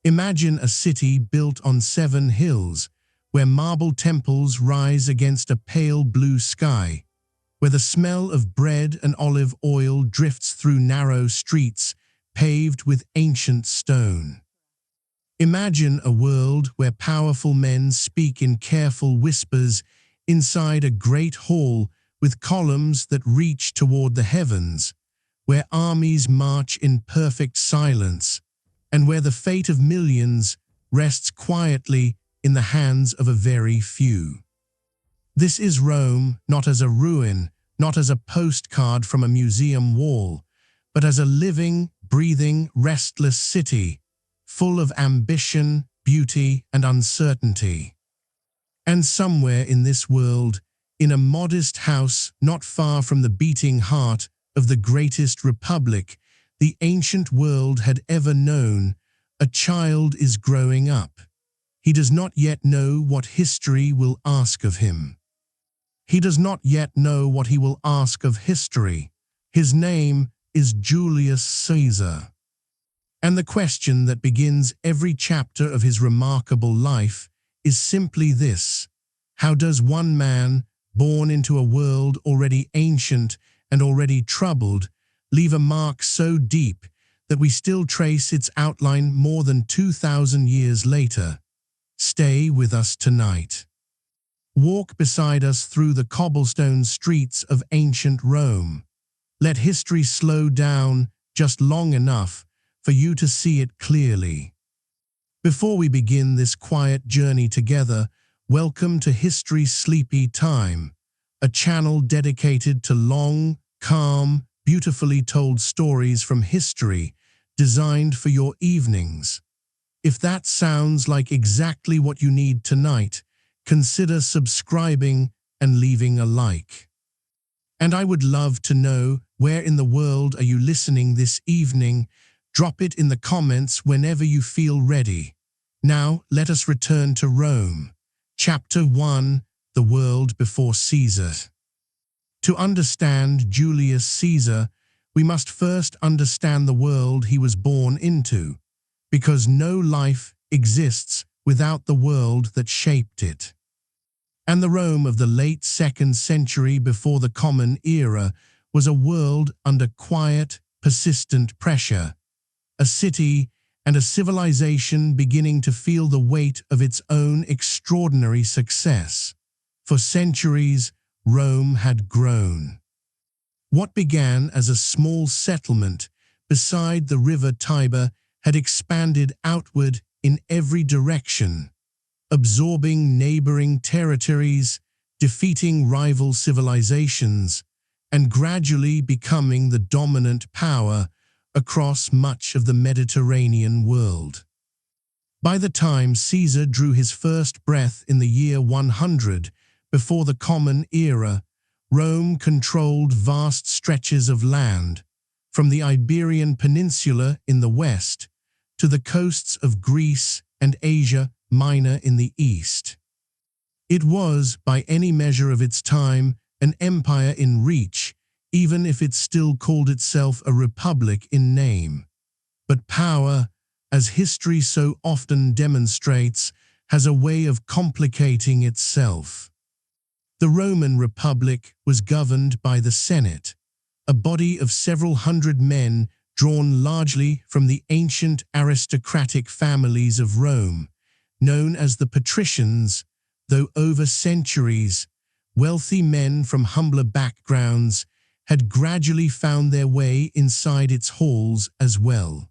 Imagine a city built on 7 hills, where marble temples rise against a pale blue sky, where the smell of bread and olive oil drifts through narrow streets paved with ancient stone. Imagine a world where powerful men speak in careful whispers inside a great hall with columns that reach toward the heavens, where armies march in perfect silence, and where the fate of millions rests quietly in the hands of a very few. This is Rome, not as a ruin, not as a postcard from a museum wall, but as a living, breathing, restless city, full of ambition, beauty, and uncertainty. And somewhere in this world, in a modest house not far from the beating heart of the greatest republic the ancient world had ever known, a child is growing up. He does not yet know what history will ask of him. He does not yet know what he will ask of history. His name is Julius Caesar. And the question that begins every chapter of his remarkable life is simply this: how does one man, born into a world already ancient and already troubled, leave a mark so deep that we still trace its outline more than 2,000 years later? Stay with us tonight. Walk beside us through the cobblestone streets of ancient Rome. Let history slow down just long enough for you to see it clearly. Before we begin this quiet journey together, welcome to History's Sleepy Time, a channel dedicated to long, calm, beautifully told stories from history, designed for your evenings. If that sounds like exactly what you need tonight, consider subscribing and leaving a like. And I would love to know, where in the world are you listening this evening? Drop it in the comments whenever you feel ready. Now, let us return to Rome. Chapter 1: The World Before Caesar. To understand Julius Caesar, we must first understand the world he was born into, because no life exists without the world that shaped it. And the Rome of the late 2nd century before the Common Era was a world under quiet, persistent pressure, a city and a civilization beginning to feel the weight of its own extraordinary success. For centuries, Rome had grown. What began as a small settlement beside the river Tiber had expanded outward in every direction, absorbing neighboring territories, defeating rival civilizations, and gradually becoming the dominant power across much of the Mediterranean world. By the time Caesar drew his first breath in the year 100 before the Common Era, Rome controlled vast stretches of land, from the Iberian Peninsula in the west to the coasts of Greece and Asia Minor in the east. It was, by any measure of its time, an empire in reach, even if it still called itself a republic in name. But power, as history so often demonstrates, has a way of complicating itself. The Roman Republic was governed by the Senate, a body of several hundred men drawn largely from the ancient aristocratic families of Rome, known as the patricians, though over centuries, wealthy men from humbler backgrounds had gradually found their way inside its halls as well.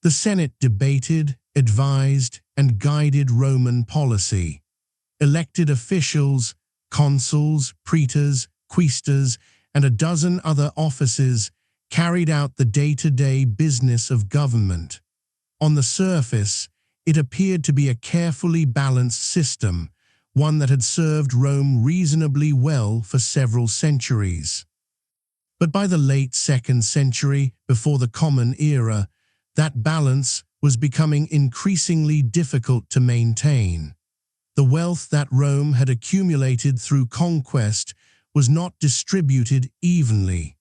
The Senate debated, advised, and guided Roman policy. Elected officials, consuls, praetors, quaestors, and a dozen other offices carried out the day-to-day business of government. On the surface, it appeared to be a carefully balanced system, one that had served Rome reasonably well for several centuries. But by the late 2nd century, before the Common Era, that balance was becoming increasingly difficult to maintain. The wealth that Rome had accumulated through conquest was not distributed evenly.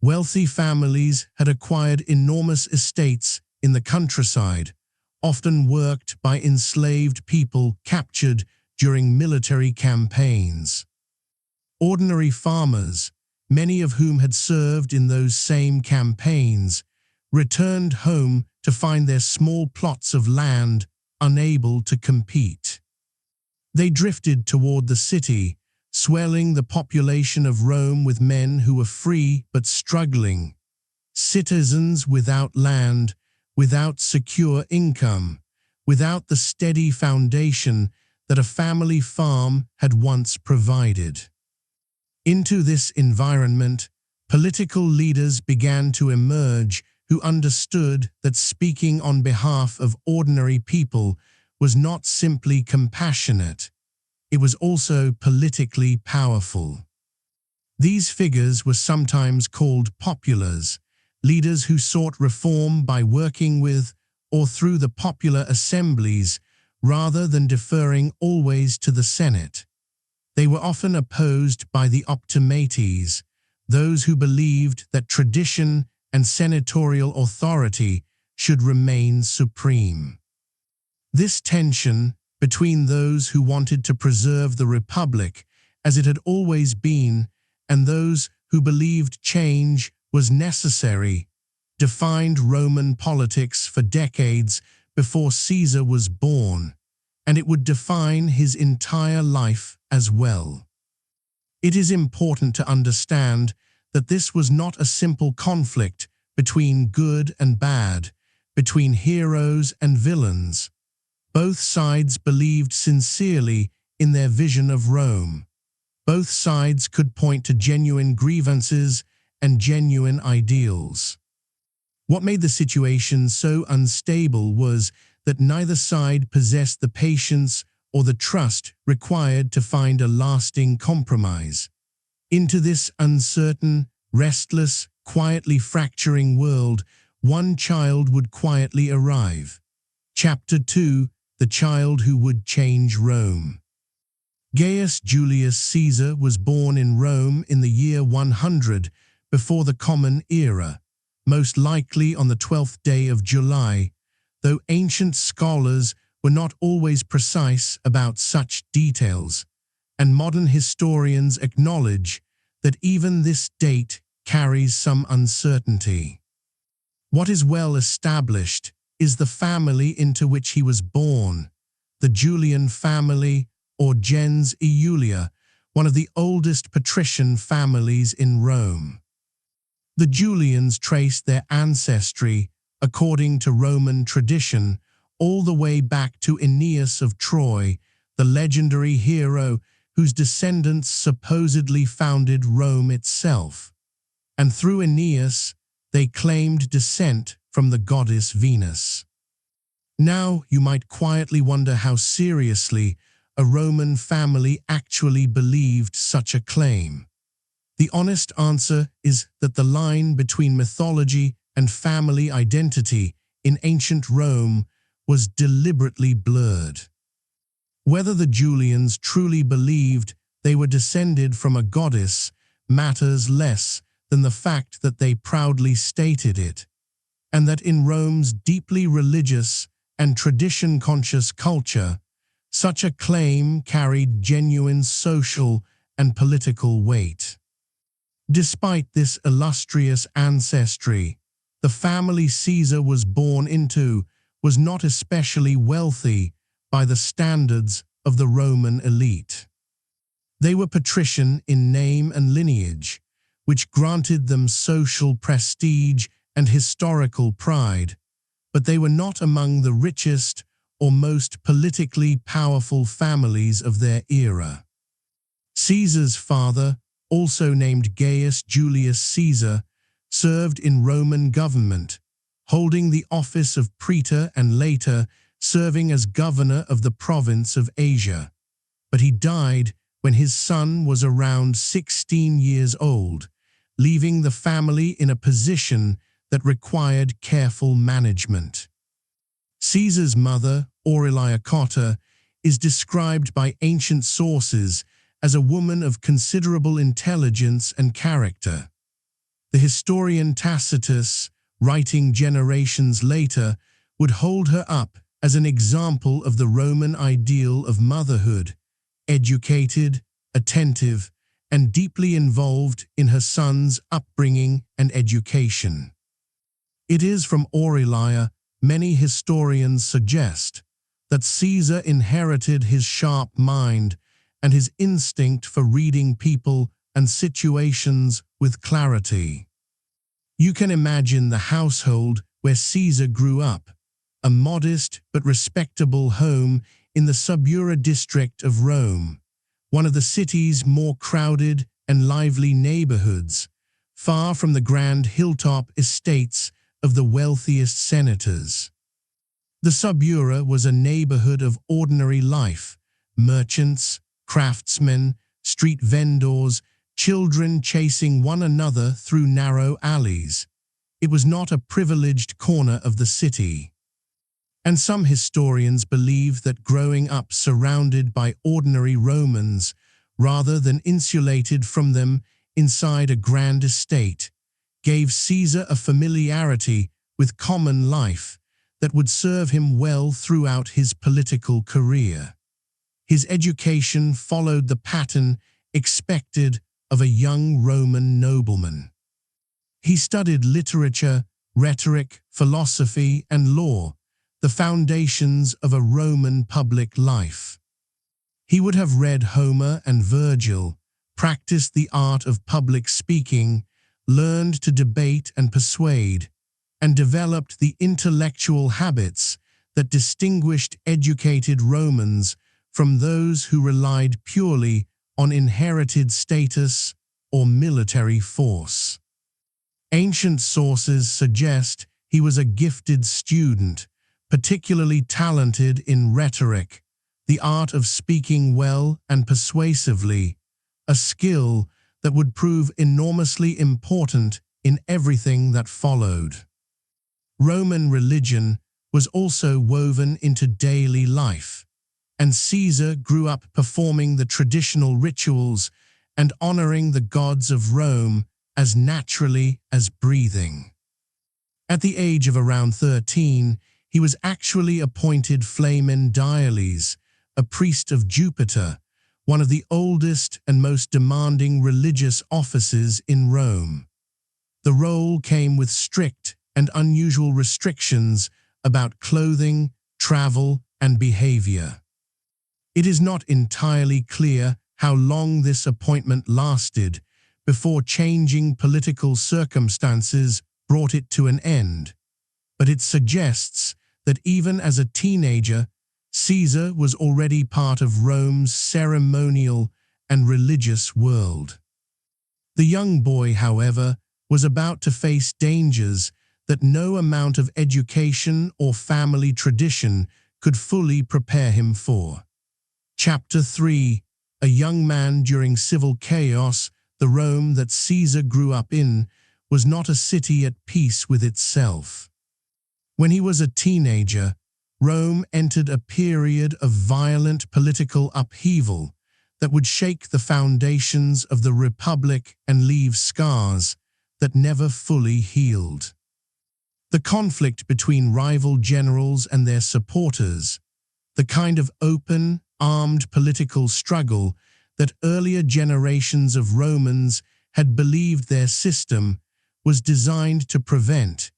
Wealthy families had acquired enormous estates in the countryside, often worked by enslaved people captured during military campaigns. Ordinary farmers, many of whom had served in those same campaigns, returned home to find their small plots of land unable to compete. They drifted toward the city, swelling the population of Rome with men who were free but struggling, citizens without land, without secure income, without the steady foundation that a family farm had once provided. Into this environment, political leaders began to emerge who understood that speaking on behalf of ordinary people was not simply compassionate, it was also politically powerful. These figures were sometimes called populars, leaders who sought reform by working with or through the popular assemblies rather than deferring always to the Senate. They were often opposed by the optimates, those who believed that tradition and senatorial authority should remain supreme. This tension between those who wanted to preserve the republic as it had always been and those who believed change was necessary defined Roman politics for decades before Caesar was born, and it would define his entire life as well. It is important to understand that this was not a simple conflict between good and bad, between heroes and villains. Both sides believed sincerely in their vision of Rome. Both sides could point to genuine grievances and genuine ideals. What made the situation so unstable was that neither side possessed the patience or the trust required to find a lasting compromise. Into this uncertain, restless, quietly fracturing world, one child would quietly arrive. Chapter 2: The Child Who Would Change Rome. Gaius Julius Caesar was born in Rome in the year 100 before the Common Era, most likely on the 12th day of July, though ancient scholars were not always precise about such details, and modern historians acknowledge that even this date carries some uncertainty. What is well established is the family into which he was born, the Julian family, or gens Iulia, one of the oldest patrician families in Rome. The Julians traced their ancestry, according to Roman tradition, all the way back to Aeneas of Troy, the legendary hero whose descendants supposedly founded Rome itself. And through Aeneas, they claimed descent from the goddess Venus. Now you might quietly wonder how seriously a Roman family actually believed such a claim. The honest answer is that the line between mythology and family identity in ancient Rome was deliberately blurred. Whether the Julians truly believed they were descended from a goddess matters less than the fact that they proudly stated it, and that in Rome's deeply religious and tradition-conscious culture, such a claim carried genuine social and political weight. Despite this illustrious ancestry, the family Caesar was born into was not especially wealthy by the standards of the Roman elite. They were patrician in name and lineage, which granted them social prestige and historical pride, but they were not among the richest or most politically powerful families of their era. Caesar's father, also named Gaius Julius Caesar, served in Roman government, holding the office of praetor and later serving as governor of the province of Asia. But he died when his son was around 16 years old, leaving the family in a position that required careful management. Caesar's mother, Aurelia Cotta, is described by ancient sources as a woman of considerable intelligence and character. The historian Tacitus, writing generations later, would hold her up as an example of the Roman ideal of motherhood, educated, attentive, and deeply involved in her son's upbringing and education. It is from Aurelia, many historians suggest, that Caesar inherited his sharp mind and his instinct for reading people and situations with clarity. You can imagine the household where Caesar grew up, a modest but respectable home in the Subura district of Rome, one of the city's more crowded and lively neighborhoods, far from the grand hilltop estates of the wealthiest senators. The Subura was a neighborhood of ordinary life: merchants, craftsmen, street vendors, children chasing one another through narrow alleys. It was not a privileged corner of the city. And some historians believe that growing up surrounded by ordinary Romans, rather than insulated from them inside a grand estate, gave Caesar a familiarity with common life that would serve him well throughout his political career. His education followed the pattern expected of a young Roman nobleman. He studied literature, rhetoric, philosophy, and law, the foundations of a Roman public life. He would have read Homer and Virgil, practiced the art of public speaking, learned to debate and persuade, and developed the intellectual habits that distinguished educated Romans from those who relied purely on inherited status or military force. Ancient sources suggest he was a gifted student, particularly talented in rhetoric, the art of speaking well and persuasively, a skill that would prove enormously important in everything that followed. Roman religion was also woven into daily life, and Caesar grew up performing the traditional rituals and honoring the gods of Rome as naturally as breathing. At the age of around 13, he was actually appointed Flamen Diales, a priest of Jupiter, one of the oldest and most demanding religious offices in Rome. The role came with strict and unusual restrictions about clothing, travel, and behavior. It is not entirely clear how long this appointment lasted before changing political circumstances brought it to an end, but it suggests that even as a teenager, Caesar was already part of Rome's ceremonial and religious world. The young boy, however, was about to face dangers that no amount of education or family tradition could fully prepare him for. Chapter 3: A young man during civil chaos. The Rome that Caesar grew up in was not a city at peace with itself. When he was a teenager, Rome entered a period of violent political upheaval that would shake the foundations of the Republic and leave scars that never fully healed. The conflict between rival generals and their supporters, the kind of open, armed political struggle that earlier generations of Romans had believed their system was designed to prevent,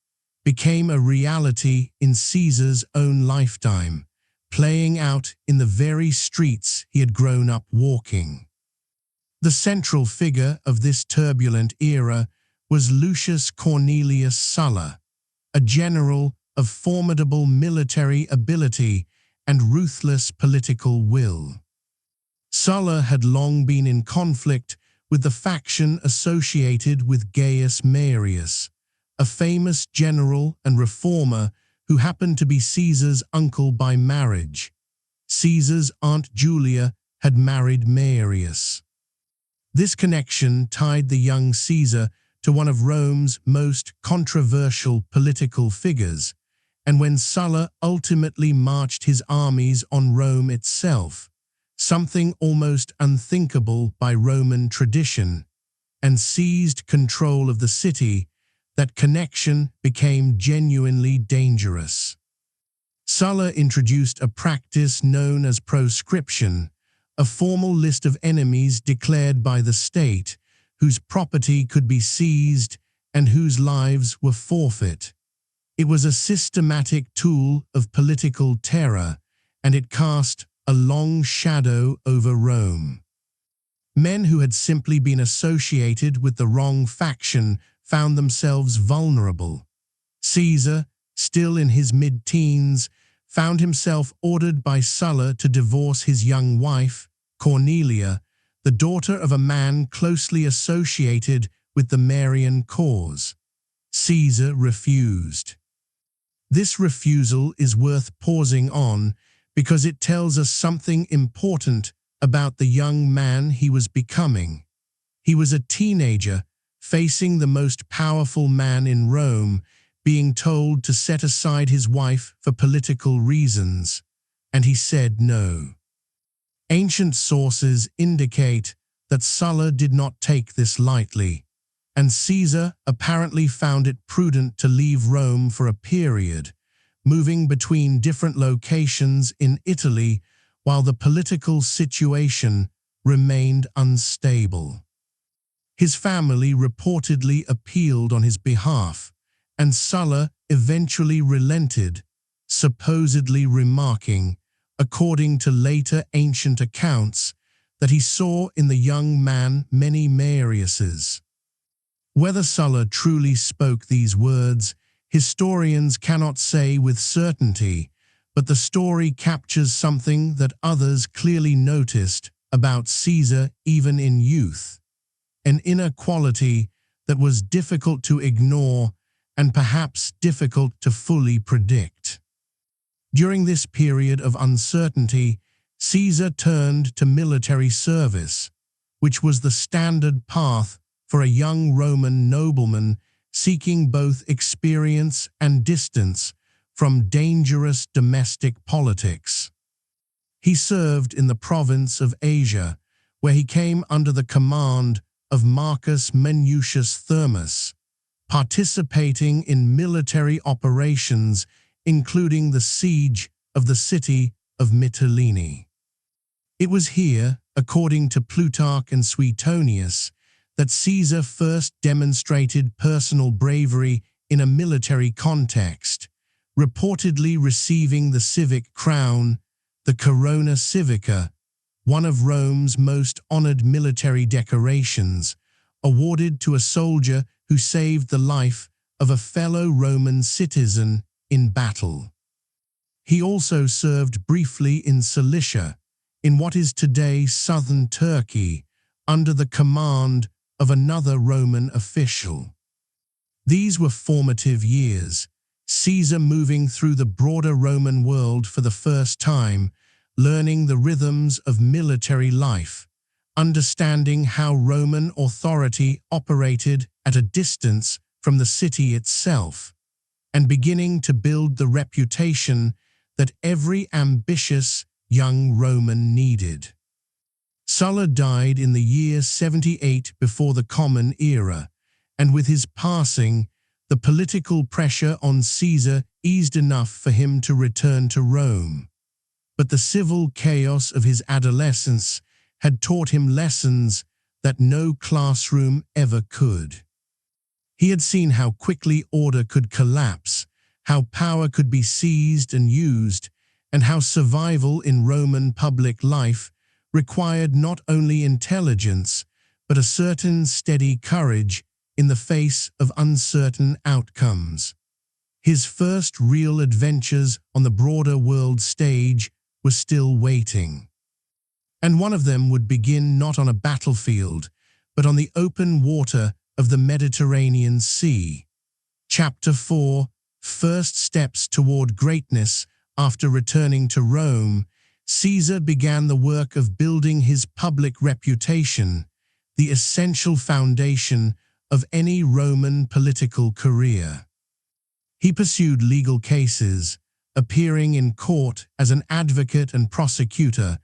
became a reality in Caesar's own lifetime, playing out in the very streets he had grown up walking. The central figure of this turbulent era was Lucius Cornelius Sulla, a general of formidable military ability and ruthless political will. Sulla had long been in conflict with the faction associated with Gaius Marius, a famous general and reformer who happened to be Caesar's uncle by marriage. Caesar's aunt Julia had married Marius. This connection tied the young Caesar to one of Rome's most controversial political figures, and when Sulla ultimately marched his armies on Rome itself, something almost unthinkable by Roman tradition, and seized control of the city, that connection became genuinely dangerous. Sulla introduced a practice known as proscription, a formal list of enemies declared by the state, whose property could be seized and whose lives were forfeit. It was a systematic tool of political terror, and it cast a long shadow over Rome. Men who had simply been associated with the wrong faction found themselves vulnerable. Caesar, still in his mid-teens, found himself ordered by Sulla to divorce his young wife, Cornelia, the daughter of a man closely associated with the Marian cause. Caesar refused. This refusal is worth pausing on because it tells us something important about the young man he was becoming. He was a teenager, facing the most powerful man in Rome, being told to set aside his wife for political reasons, and he said no. Ancient sources indicate that Sulla did not take this lightly, and Caesar apparently found it prudent to leave Rome for a period, moving between different locations in Italy while the political situation remained unstable. His family reportedly appealed on his behalf, and Sulla eventually relented, supposedly remarking, according to later ancient accounts, that he saw in the young man many Mariuses. Whether Sulla truly spoke these words, historians cannot say with certainty, but the story captures something that others clearly noticed about Caesar even in youth, an inner quality that was difficult to ignore and perhaps difficult to fully predict. During this period of uncertainty, Caesar turned to military service, which was the standard path for a young Roman nobleman seeking both experience and distance from dangerous domestic politics. He served in the province of Asia, where he came under the command of Marcus Minucius Thermus, participating in military operations including the siege of the city of Mytilene. It was here, according to Plutarch and Suetonius, that Caesar first demonstrated personal bravery in a military context, reportedly receiving the civic crown, the Corona Civica, one of Rome's most honored military decorations, awarded to a soldier who saved the life of a fellow Roman citizen in battle. He also served briefly in Cilicia, in what is today southern Turkey, under the command of another Roman official. These were formative years, Caesar moving through the broader Roman world for the first time, learning the rhythms of military life, understanding how Roman authority operated at a distance from the city itself, and beginning to build the reputation that every ambitious young Roman needed. Sulla died in the year 78 before the Common Era, and with his passing, the political pressure on Caesar eased enough for him to return to Rome. But the civil chaos of his adolescence had taught him lessons that no classroom ever could. He had seen how quickly order could collapse, how power could be seized and used, and how survival in Roman public life required not only intelligence, but a certain steady courage in the face of uncertain outcomes. His first real adventures on the broader world stage were still waiting. And one of them would begin not on a battlefield, but on the open water of the Mediterranean Sea. Chapter 4, First Steps Toward Greatness. After returning to Rome, Caesar began the work of building his public reputation, the essential foundation of any Roman political career. He pursued legal cases, appearing in court as an advocate and prosecutor,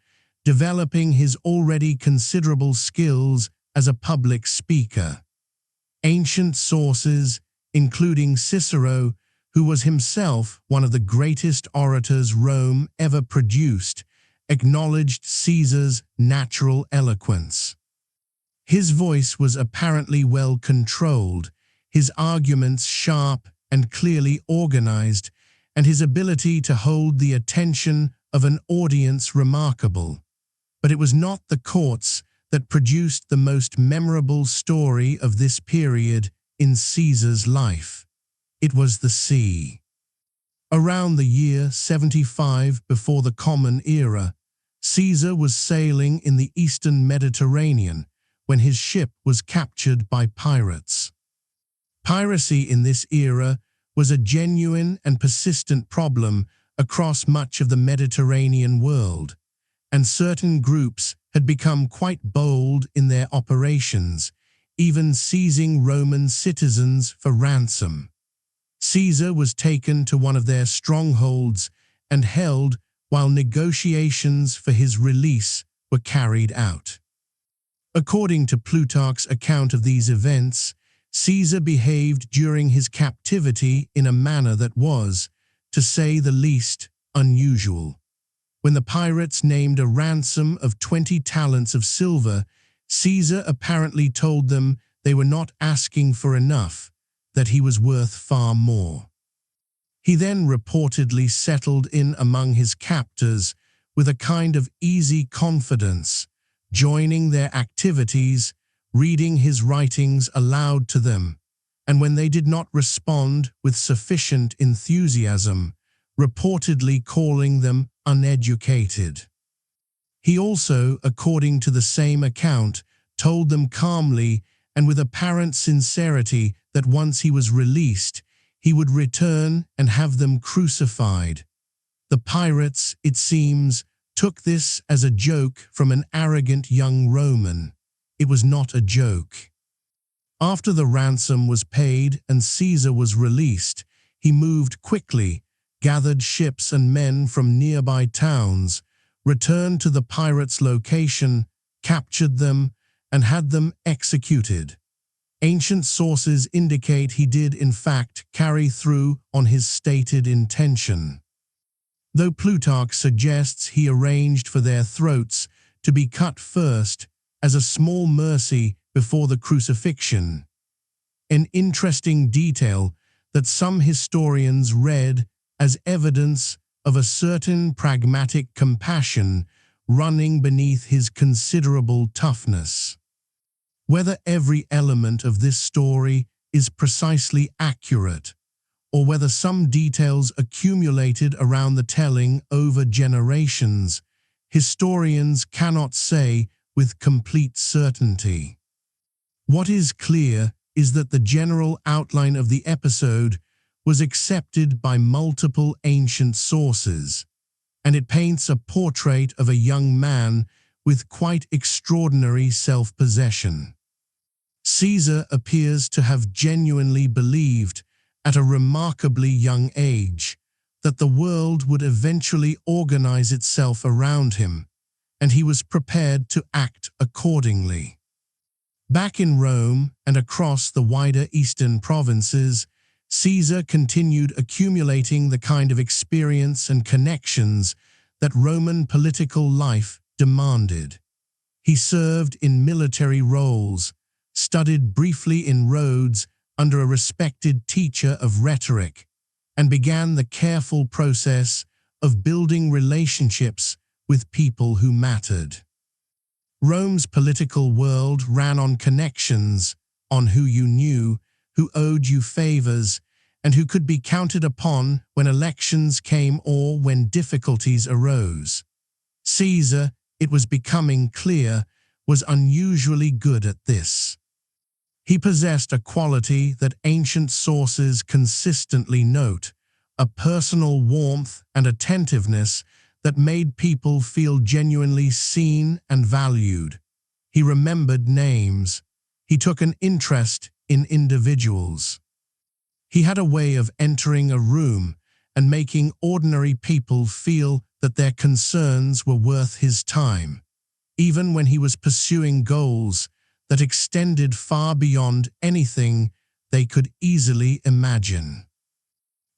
developing his already considerable skills as a public speaker. Ancient sources, including Cicero, who was himself one of the greatest orators Rome ever produced, acknowledged Caesar's natural eloquence. His voice was apparently well controlled, his arguments sharp and clearly organized, and his ability to hold the attention of an audience remarkable. But it was not the courts that produced the most memorable story of this period in Caesar's life. It was the sea. Around the year 75 before the Common Era, Caesar was sailing in the eastern Mediterranean when his ship was captured by pirates. Piracy in this era was a genuine and persistent problem across much of the Mediterranean world, and certain groups had become quite bold in their operations, even seizing Roman citizens for ransom. Caesar was taken to one of their strongholds and held while negotiations for his release were carried out. According to Plutarch's account of these events, Caesar behaved during his captivity in a manner that was, to say the least, unusual. When the pirates named a ransom of 20 talents of silver, Caesar apparently told them they were not asking for enough, that he was worth far more. He then reportedly settled in among his captors with a kind of easy confidence, joining their activities, reading his writings aloud to them, and when they did not respond with sufficient enthusiasm, reportedly calling them uneducated. He also, according to the same account, told them calmly and with apparent sincerity that once he was released, he would return and have them crucified. The pirates, it seems, took this as a joke from an arrogant young Roman. It was not a joke. After the ransom was paid and Caesar was released, he moved quickly, gathered ships and men from nearby towns, returned to the pirates' location, captured them, and had them executed. Ancient sources indicate he did in fact carry through on his stated intention. Though Plutarch suggests he arranged for their throats to be cut first as a small mercy before the crucifixion. An interesting detail that some historians read as evidence of a certain pragmatic compassion running beneath his considerable toughness. Whether every element of this story is precisely accurate, or whether some details accumulated around the telling over generations, historians cannot say with complete certainty. What is clear is that the general outline of the episode was accepted by multiple ancient sources, and it paints a portrait of a young man with quite extraordinary self-possession. Caesar appears to have genuinely believed, at a remarkably young age, that the world would eventually organize itself around him, and he was prepared to act accordingly. Back in Rome and across the wider eastern provinces, Caesar continued accumulating the kind of experience and connections that Roman political life demanded. He served in military roles, studied briefly in Rhodes under a respected teacher of rhetoric, and began the careful process of building relationships with people who mattered. Rome's political world ran on connections, on who you knew, who owed you favors, and who could be counted upon when elections came or when difficulties arose. Caesar, it was becoming clear, was unusually good at this. He possessed a quality that ancient sources consistently note, a personal warmth and attentiveness that made people feel genuinely seen and valued. He remembered names. He took an interest in individuals. He had a way of entering a room and making ordinary people feel that their concerns were worth his time, even when he was pursuing goals that extended far beyond anything they could easily imagine.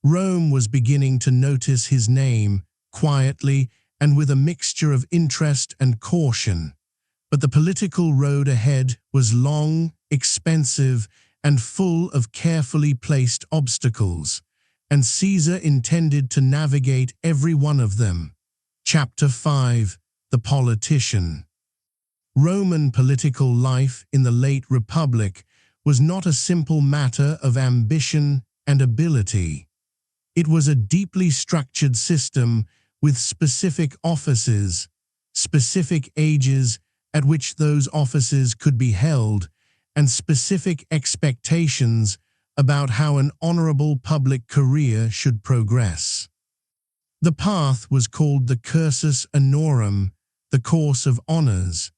Rome was beginning to notice his name, quietly and with a mixture of interest and caution. But the political road ahead was long, expensive, and full of carefully placed obstacles, and Caesar intended to navigate every one of them. Chapter 5: The Politician. Roman political life in the late Republic was not a simple matter of ambition and ability. It was a deeply structured system with specific offices, specific ages at which those offices could be held, and specific expectations about how an honorable public career should progress. The path was called the cursus honorum, the course of honors,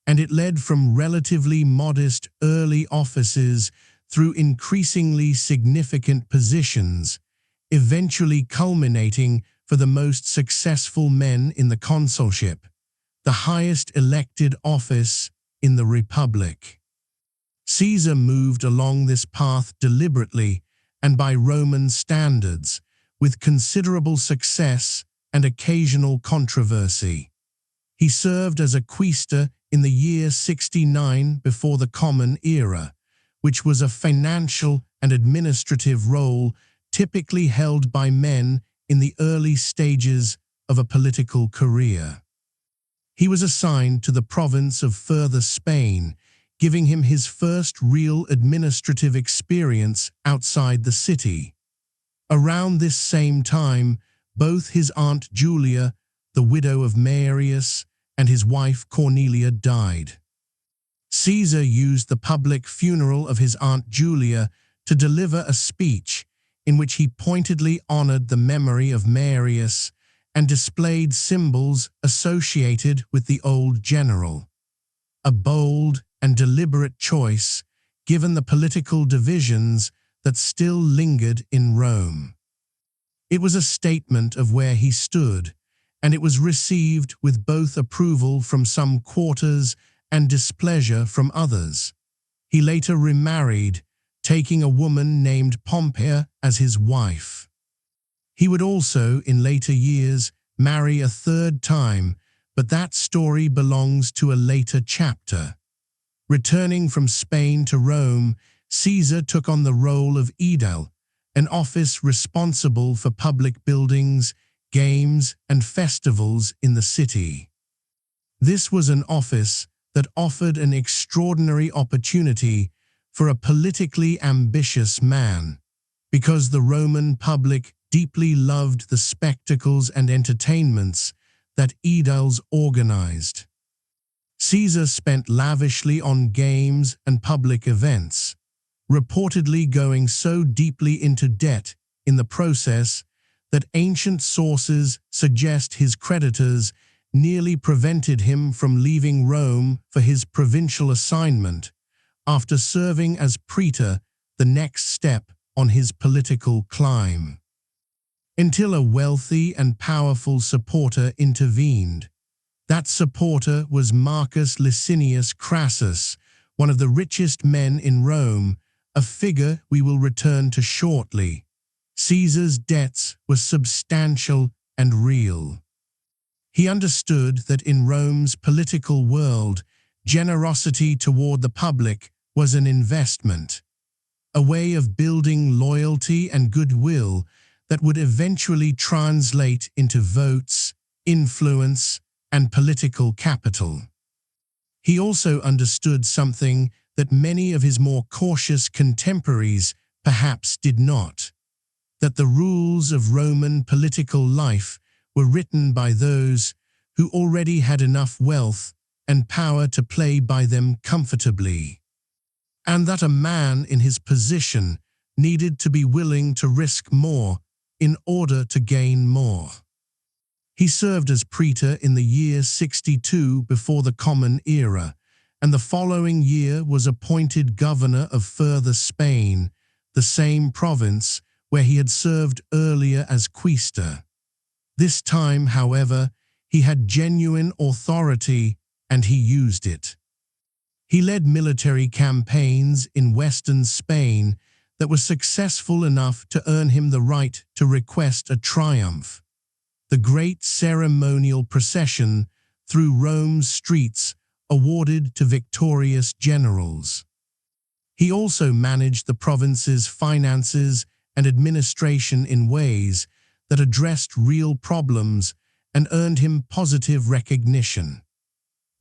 and it led from relatively modest early offices through increasingly significant positions, eventually culminating for the most successful men in the consulship, the highest elected office in the Republic. Caesar moved along this path deliberately and by Roman standards, with considerable success and occasional controversy. He served as a quaestor in the year 69 before the Common Era, which was a financial and administrative role typically held by men in the early stages of a political career. He was assigned to the province of Further Spain, giving him his first real administrative experience outside the city. Around this same time, both his aunt Julia, the widow of Marius, and his wife Cornelia died. Caesar used the public funeral of his aunt Julia to deliver a speech in which he pointedly honored the memory of Marius and displayed symbols associated with the old general. A bold and deliberate choice, given the political divisions that still lingered in Rome. It was a statement of where he stood, and it was received with both approval from some quarters and displeasure from others. He later remarried, taking a woman named Pompeia as his wife. He would also, in later years, marry a third time, but that story belongs to a later chapter. Returning from Spain to Rome, Caesar took on the role of aedile, an office responsible for public buildings, games, and festivals in the city. This was an office that offered an extraordinary opportunity for a politically ambitious man, because the Roman public deeply loved the spectacles and entertainments that aediles organized. Caesar spent lavishly on games and public events, reportedly going so deeply into debt in the process that ancient sources suggest his creditors nearly prevented him from leaving Rome for his provincial assignment after serving as praetor, the next step on his political climb. Until a wealthy and powerful supporter intervened. That supporter was Marcus Licinius Crassus, one of the richest men in Rome, a figure we will return to shortly. Caesar's debts were substantial and real. He understood that in Rome's political world, generosity toward the public was an investment, a way of building loyalty and goodwill that would eventually translate into votes, influence, and political capital. He also understood something that many of his more cautious contemporaries perhaps did not, that the rules of Roman political life were written by those who already had enough wealth and power to play by them comfortably, and that a man in his position needed to be willing to risk more in order to gain more. He served as praetor in the year 62 before the Common Era, and the following year was appointed governor of Further Spain, the same province where he had served earlier as quaestor. This time, however, he had genuine authority, and he used it. He led military campaigns in western Spain that was successful enough to earn him the right to request a triumph, the great ceremonial procession through Rome's streets awarded to victorious generals. He also managed the province's finances and administration in ways that addressed real problems and earned him positive recognition.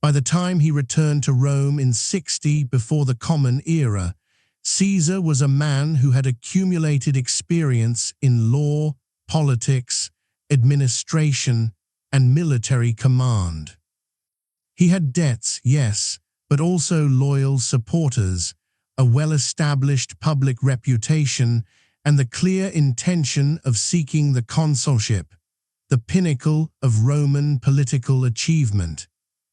By the time he returned to Rome in 60 before the Common Era, Caesar was a man who had accumulated experience in law, politics, administration, and military command. He had debts, yes, but also loyal supporters, a well-established public reputation, and the clear intention of seeking the consulship, the pinnacle of Roman political achievement.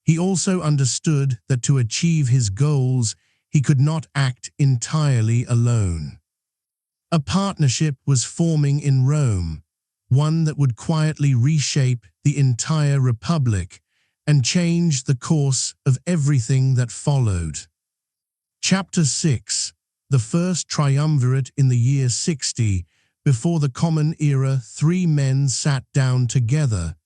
He also understood that to achieve his goals, he could not act entirely alone. A partnership was forming in Rome, one that would quietly reshape the entire republic and change the course of everything that followed. Chapter 6. The first triumvirate. In the year 60, before the Common Era, three men sat down together,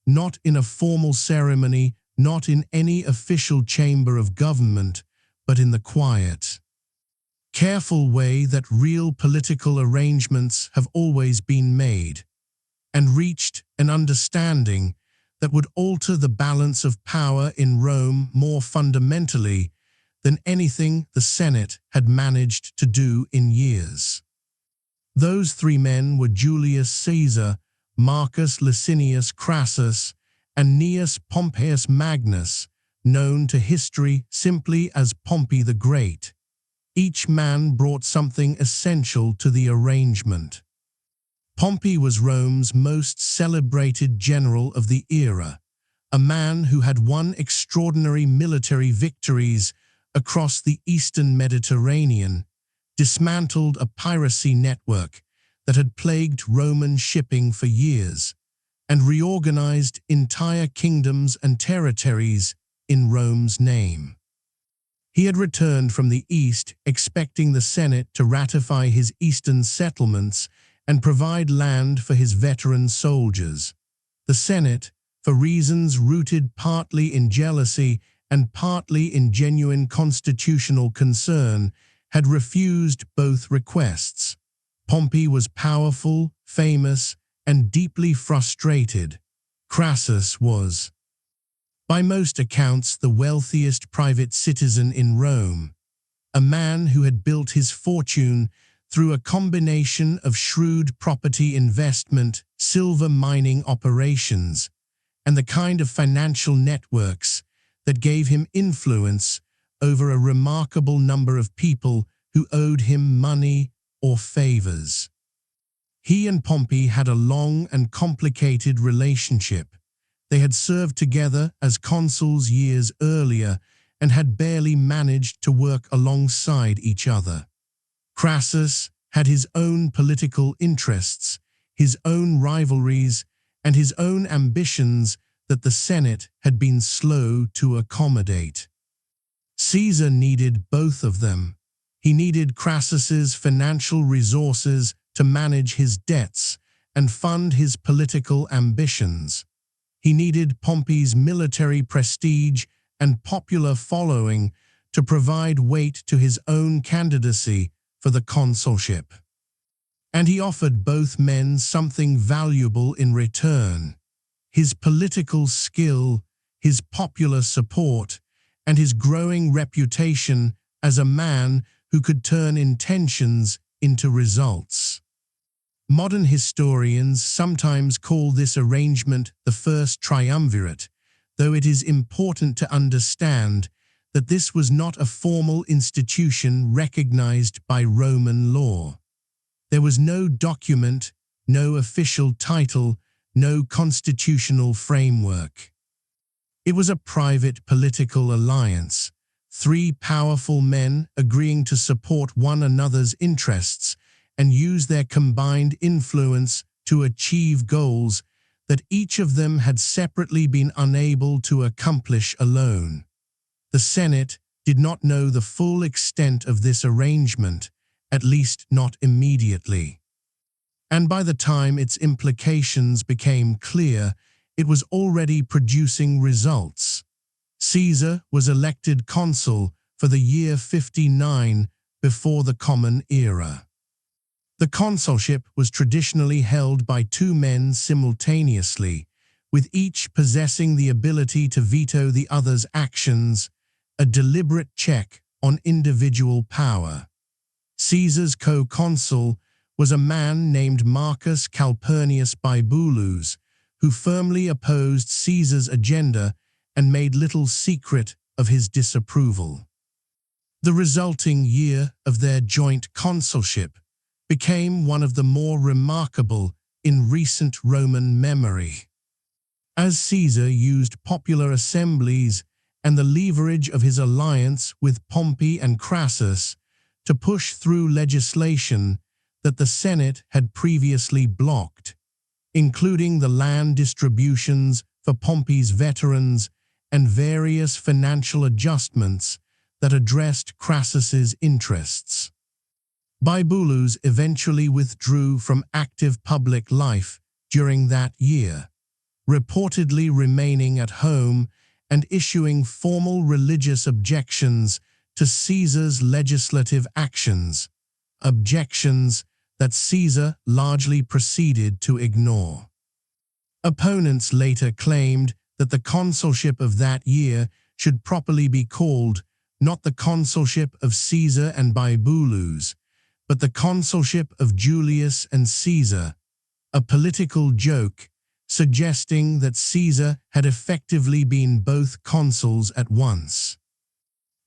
not in a formal ceremony, not in any official chamber of government, but in the quiet, careful way that real political arrangements have always been made, and reached an understanding that would alter the balance of power in Rome more fundamentally than anything the Senate had managed to do in years. Those three men were Julius Caesar, Marcus Licinius Crassus, and Gnaeus Pompeius Magnus, known to history simply as Pompey the Great. Each man brought something essential to the arrangement. Pompey was Rome's most celebrated general of the era, a man who had won extraordinary military victories across the eastern Mediterranean, dismantled a piracy network that had plagued Roman shipping for years, and reorganized entire kingdoms and territories in Rome's name. He had returned from the East expecting the Senate to ratify his eastern settlements and provide land for his veteran soldiers. The Senate, for reasons rooted partly in jealousy and partly in genuine constitutional concern, had refused both requests. Pompey was powerful, famous, and deeply frustrated. Crassus was, by most accounts, the wealthiest private citizen in Rome, a man who had built his fortune through a combination of shrewd property investment, silver mining operations, and the kind of financial networks that gave him influence over a remarkable number of people who owed him money or favors. He and Pompey had a long and complicated relationship. They had served together as consuls years earlier and had barely managed to work alongside each other. Crassus had his own political interests, his own rivalries, and his own ambitions that the Senate had been slow to accommodate. Caesar needed both of them. He needed Crassus's financial resources to manage his debts and fund his political ambitions. He needed Pompey's military prestige and popular following to provide weight to his own candidacy for the consulship. And he offered both men something valuable in return: his political skill, his popular support, and his growing reputation as a man who could turn intentions into results. Modern historians sometimes call this arrangement the first triumvirate, though it is important to understand that this was not a formal institution recognized by Roman law. There was no document, no official title, no constitutional framework. It was a private political alliance, three powerful men agreeing to support one another's interests and use their combined influence to achieve goals that each of them had separately been unable to accomplish alone. The Senate did not know the full extent of this arrangement, at least not immediately. And by the time its implications became clear, it was already producing results. Caesar was elected consul for the year 59 before the Common Era. The consulship was traditionally held by two men simultaneously, with each possessing the ability to veto the other's actions, a deliberate check on individual power. Caesar's co-consul was a man named Marcus Calpurnius Bibulus, who firmly opposed Caesar's agenda and made little secret of his disapproval. The resulting year of their joint consulship became one of the more remarkable in recent Roman memory. As Caesar used popular assemblies and the leverage of his alliance with Pompey and Crassus to push through legislation that the Senate had previously blocked, including the land distributions for Pompey's veterans and various financial adjustments that addressed Crassus's interests. Bibulus eventually withdrew from active public life during that year, reportedly remaining at home and issuing formal religious objections to Caesar's legislative actions, objections that Caesar largely proceeded to ignore. Opponents later claimed that the consulship of that year should properly be called not the consulship of Caesar and Bibulus, but the consulship of Julius and Caesar, a political joke suggesting that Caesar had effectively been both consuls at once.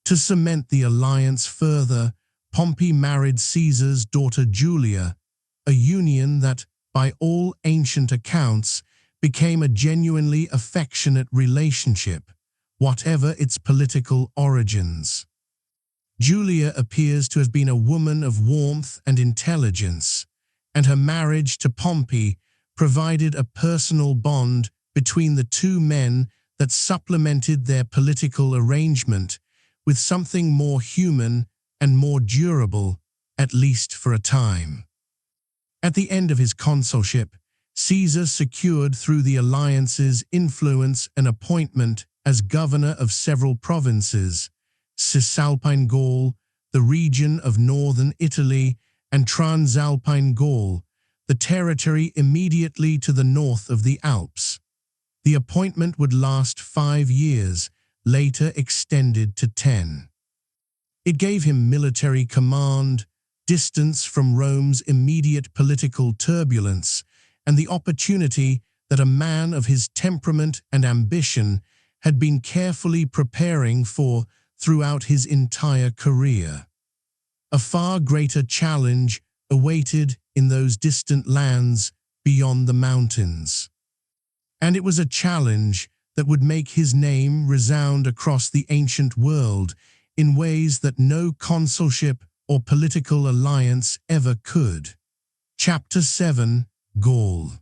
To cement the alliance further, Pompey married Caesar's daughter Julia, a union that, by all ancient accounts, became a genuinely affectionate relationship, whatever its political origins. Julia appears to have been a woman of warmth and intelligence, and her marriage to Pompey provided a personal bond between the two men that supplemented their political arrangement with something more human and more durable, at least for a time. At the end of his consulship, Caesar secured through the alliance's influence an appointment as governor of several provinces: Cisalpine Gaul, the region of northern Italy, and Transalpine Gaul, the territory immediately to the north of the Alps. The appointment would last 5 years, later extended to 10. It gave him military command, distance from Rome's immediate political turbulence, and the opportunity that a man of his temperament and ambition had been carefully preparing for throughout his entire career. A far greater challenge awaited in those distant lands beyond the mountains. And it was a challenge that would make his name resound across the ancient world in ways that no consulship or political alliance ever could. Chapter 7: Gaul.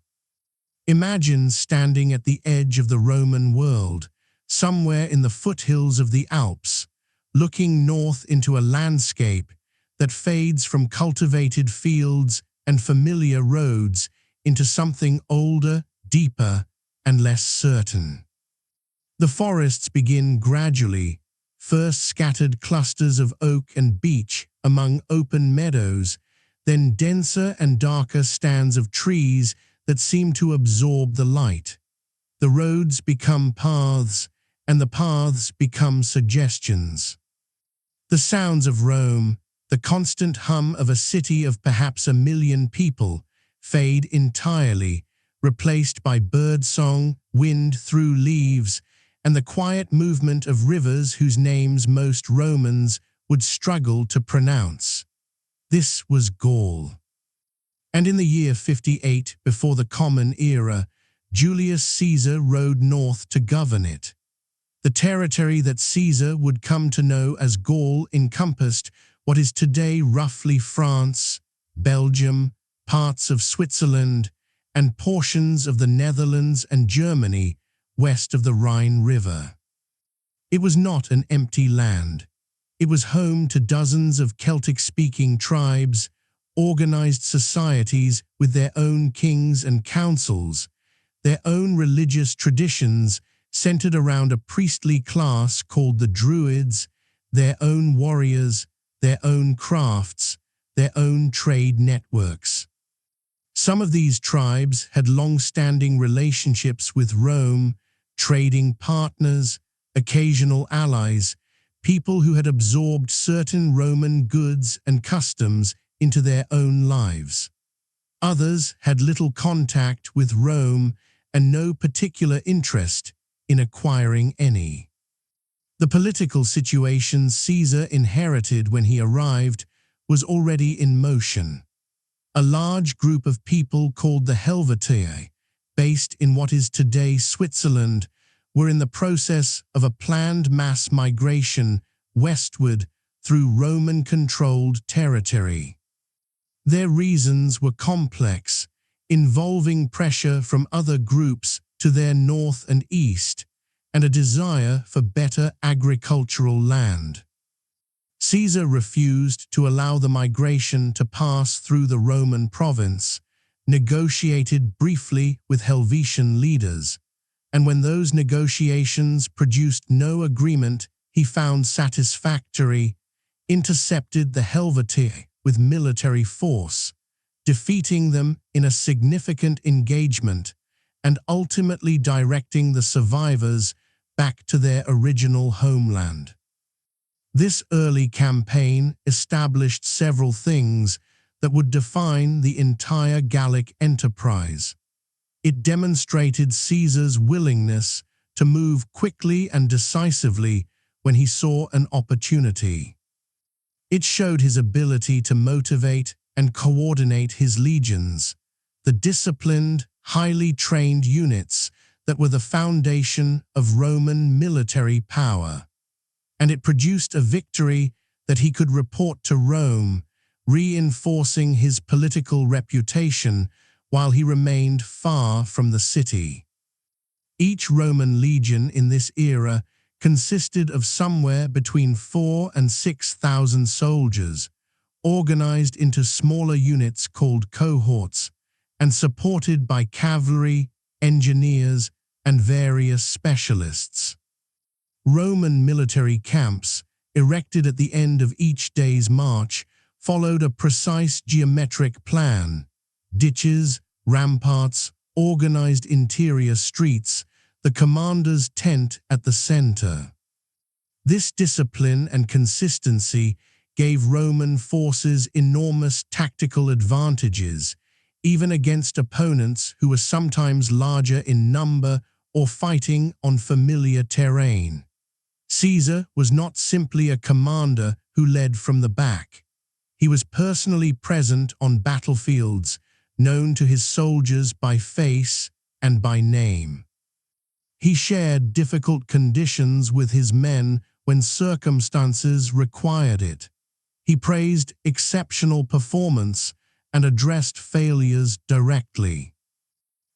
Imagine standing at the edge of the Roman world, somewhere in the foothills of the Alps, looking north into a landscape that fades from cultivated fields and familiar roads into something older, deeper, and less certain. The forests begin gradually, first scattered clusters of oak and beech among open meadows, then denser and darker stands of trees that seem to absorb the light. The roads become paths, and the paths become suggestions. The sounds of Rome, the constant hum of a city of perhaps 1 million people, fade entirely, replaced by birdsong, wind through leaves, and the quiet movement of rivers whose names most Romans would struggle to pronounce. This was Gaul. And in the year 58 before the Common Era, Julius Caesar rode north to govern it. The territory that Caesar would come to know as Gaul encompassed what is today roughly France, Belgium, parts of Switzerland, and portions of the Netherlands and Germany west of the Rhine River. It was not an empty land. It was home to dozens of Celtic-speaking tribes, organized societies with their own kings and councils, their own religious traditions centered around a priestly class called the Druids, their own warriors, their own crafts, their own trade networks. Some of these tribes had long-standing relationships with Rome, trading partners, occasional allies, people who had absorbed certain Roman goods and customs into their own lives. Others had little contact with Rome and no particular interest in acquiring any. The political situation Caesar inherited when he arrived was already in motion. A large group of people called the Helvetii, based in what is today Switzerland, were in the process of a planned mass migration westward through Roman-controlled territory. Their reasons were complex, involving pressure from other groups to their north and east, and a desire for better agricultural land. Caesar refused to allow the migration to pass through the Roman province, negotiated briefly with Helvetian leaders, and when those negotiations produced no agreement he found satisfactory, intercepted the Helvetii with military force, defeating them in a significant engagement and ultimately directing the survivors back to their original homeland. This early campaign established several things that would define the entire Gallic enterprise. It demonstrated Caesar's willingness to move quickly and decisively when he saw an opportunity. It showed his ability to motivate and coordinate his legions, the disciplined, highly trained units that were the foundation of Roman military power. And it produced a victory that he could report to Rome, reinforcing his political reputation while he remained far from the city. Each Roman legion in this era consisted of somewhere between 4,000 and 6,000 soldiers, organized into smaller units called cohorts, and supported by cavalry, engineers, and various specialists. Roman military camps, erected at the end of each day's march, followed a precise geometric plan: ditches, ramparts, organized interior streets, the commander's tent at the center. This discipline and consistency gave Roman forces enormous tactical advantages, even against opponents who were sometimes larger in number or fighting on familiar terrain. Caesar was not simply a commander who led from the back. He was personally present on battlefields, known to his soldiers by face and by name. He shared difficult conditions with his men when circumstances required it. He praised exceptional performance and addressed failures directly.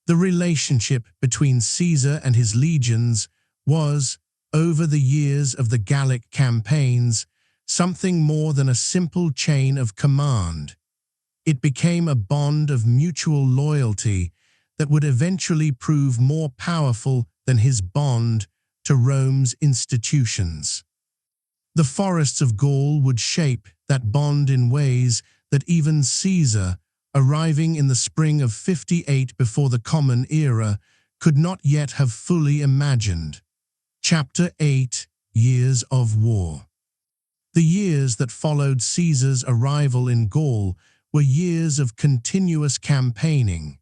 The relationship between Caesar and his legions was, over the years of the Gallic campaigns, something more than a simple chain of command. It became a bond of mutual loyalty that would eventually prove more powerful than his bond to Rome's institutions. The forests of Gaul would shape that bond in ways that even Caesar, arriving in the spring of 58 before the Common Era, could not yet have fully imagined. Chapter 8: Years of War. The years that followed Caesar's arrival in Gaul were years of continuous campaigning,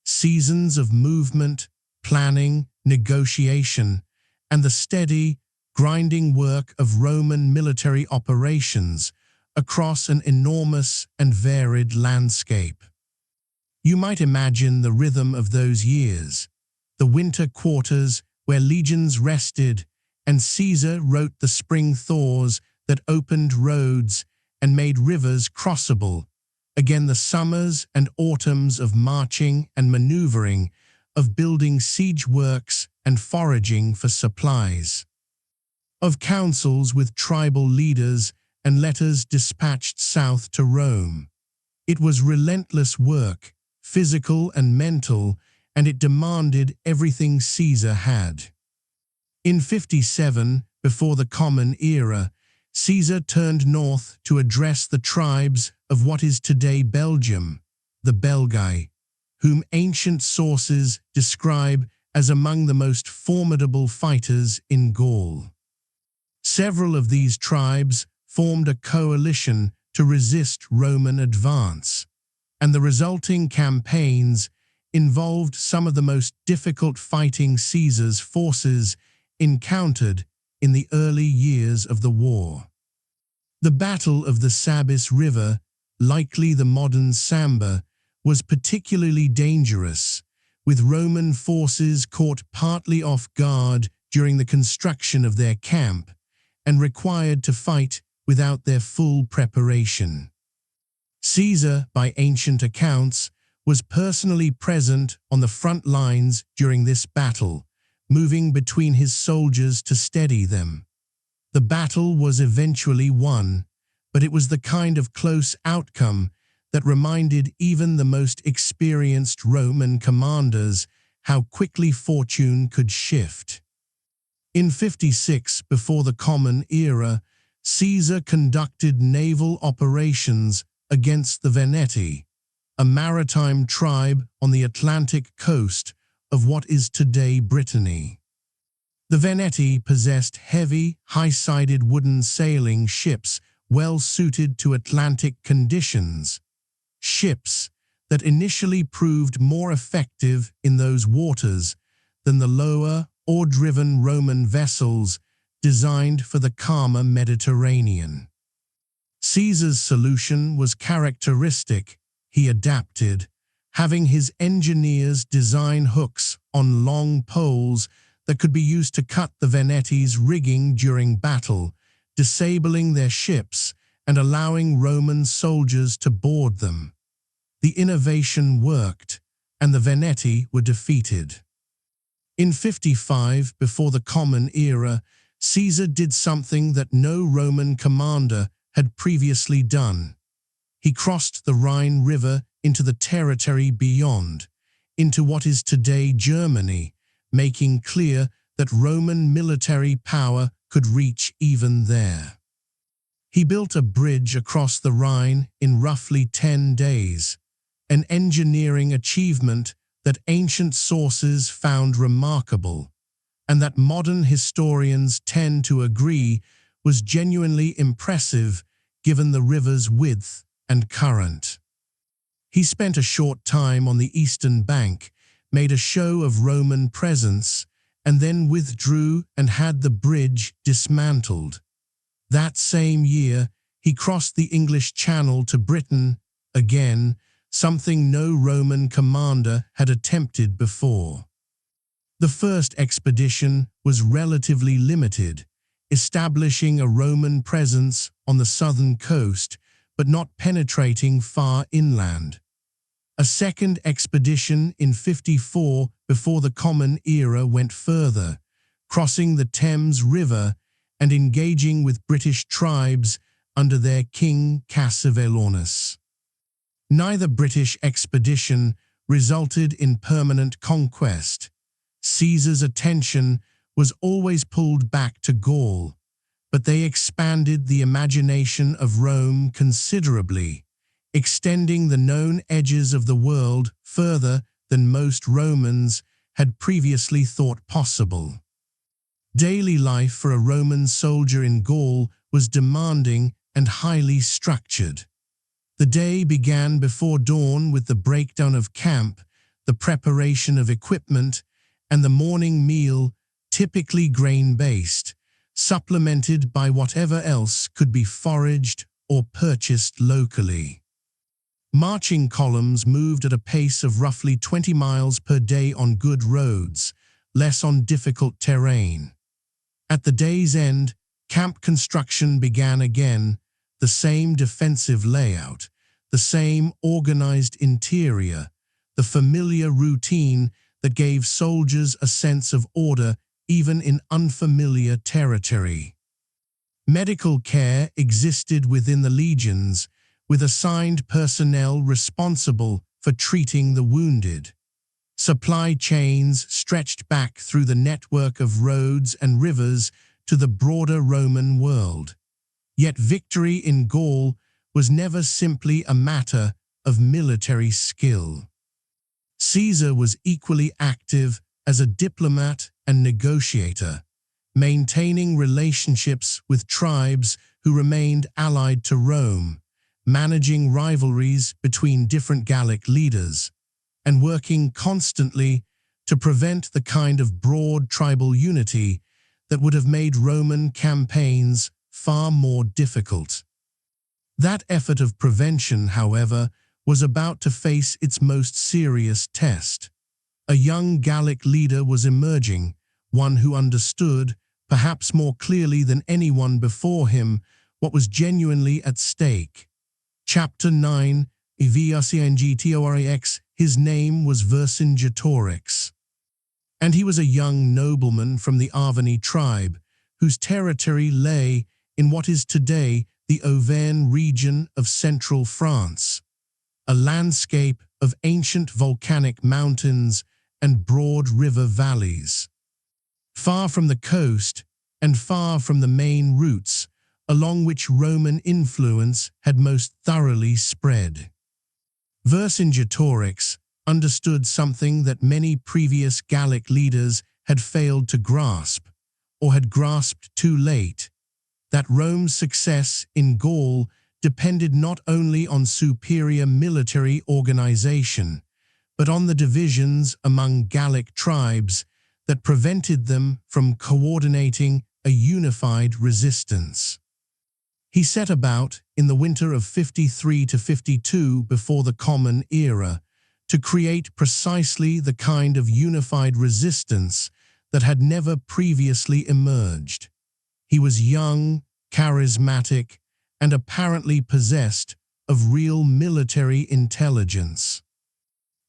seasons of movement, planning, negotiation, and the steady, grinding work of Roman military operations across an enormous and varied landscape. You might imagine the rhythm of those years, the winter quarters where legions rested, and Caesar wrote the spring thaws that opened roads and made rivers crossable, again the summers and autumns of marching and maneuvering, of building siege works and foraging for supplies. of councils with tribal leaders and letters dispatched south to Rome. It was relentless work, physical and mental, and it demanded everything Caesar had. In 57, before the Common Era, Caesar turned north to address the tribes of what is today Belgium, the Belgae, whom ancient sources describe as among the most formidable fighters in Gaul. Several of these tribes formed a coalition to resist Roman advance, and the resulting campaigns involved some of the most difficult fighting Caesar's forces encountered in the early years of the war. The Battle of the Sabis River, likely the modern Samba, was particularly dangerous, with Roman forces caught partly off guard during the construction of their camp and required to fight without their full preparation. Caesar, by ancient accounts, was personally present on the front lines during this battle, moving between his soldiers to steady them. The battle was eventually won, but it was the kind of close outcome that reminded even the most experienced Roman commanders how quickly fortune could shift. In 56, before the Common Era, Caesar conducted naval operations against the Veneti, a maritime tribe on the Atlantic coast of what is today Brittany. The Veneti possessed heavy, high-sided wooden sailing ships well suited to Atlantic conditions, ships that initially proved more effective in those waters than the lower, oar-driven Roman vessels designed for the calmer Mediterranean. Caesar's solution was characteristic. He adapted, having his engineers design hooks on long poles that could be used to cut the Veneti's rigging during battle, disabling their ships and allowing Roman soldiers to board them. The innovation worked, and the Veneti were defeated. In 55, before the Common Era, Caesar did something that no Roman commander had previously done. He crossed the Rhine River into the territory beyond, into what is today Germany, making clear that Roman military power could reach even there. He built a bridge across the Rhine in roughly 10 days, an engineering achievement that ancient sources found remarkable, and that modern historians tend to agree was genuinely impressive given the river's width and current. He spent a short time on the eastern bank, made a show of Roman presence, and then withdrew and had the bridge dismantled. That same year, he crossed the English Channel to Britain, again, something no Roman commander had attempted before. The first expedition was relatively limited, establishing a Roman presence on the southern coast, but not penetrating far inland. A second expedition in 54 before the Common Era went further, crossing the Thames River and engaging with British tribes under their king Cassivellaunus. Neither British expedition resulted in permanent conquest. Caesar's attention was always pulled back to Gaul, but they expanded the imagination of Rome considerably, extending the known edges of the world further than most Romans had previously thought possible. Daily life for a Roman soldier in Gaul was demanding and highly structured. The day began before dawn with the breakdown of camp, the preparation of equipment, and the morning meal, typically grain-based, supplemented by whatever else could be foraged or purchased locally. Marching columns moved at a pace of roughly 20 miles per day on good roads, less on difficult terrain. At the day's end, camp construction began again, the same defensive layout, the same organized interior, the familiar routine that gave soldiers a sense of order even in unfamiliar territory. Medical care existed within the legions, with assigned personnel responsible for treating the wounded. Supply chains stretched back through the network of roads and rivers to the broader Roman world. Yet victory in Gaul was never simply a matter of military skill. Caesar was equally active as a diplomat and negotiator, maintaining relationships with tribes who remained allied to Rome, managing rivalries between different Gallic leaders, and working constantly to prevent the kind of broad tribal unity that would have made Roman campaigns far more difficult. That effort of prevention, however, was about to face its most serious test. A young Gallic leader was emerging, one who understood, perhaps more clearly than anyone before him, what was genuinely at stake. Chapter 9, Vercingetorix. His name was Vercingetorix, and he was a young nobleman from the Arverni tribe, whose territory lay in what is today the Auvergne region of central France, a landscape of ancient volcanic mountains and broad river valleys. Far from the coast and far from the main routes along which Roman influence had most thoroughly spread. Vercingetorix understood something that many previous Gallic leaders had failed to grasp, or had grasped too late, that Rome's success in Gaul depended not only on superior military organization, but on the divisions among Gallic tribes that prevented them from coordinating a unified resistance. He set about, in the winter of 53 to 52 before the Common Era, to create precisely the kind of unified resistance that had never previously emerged. He was young, charismatic, and apparently possessed of real military intelligence.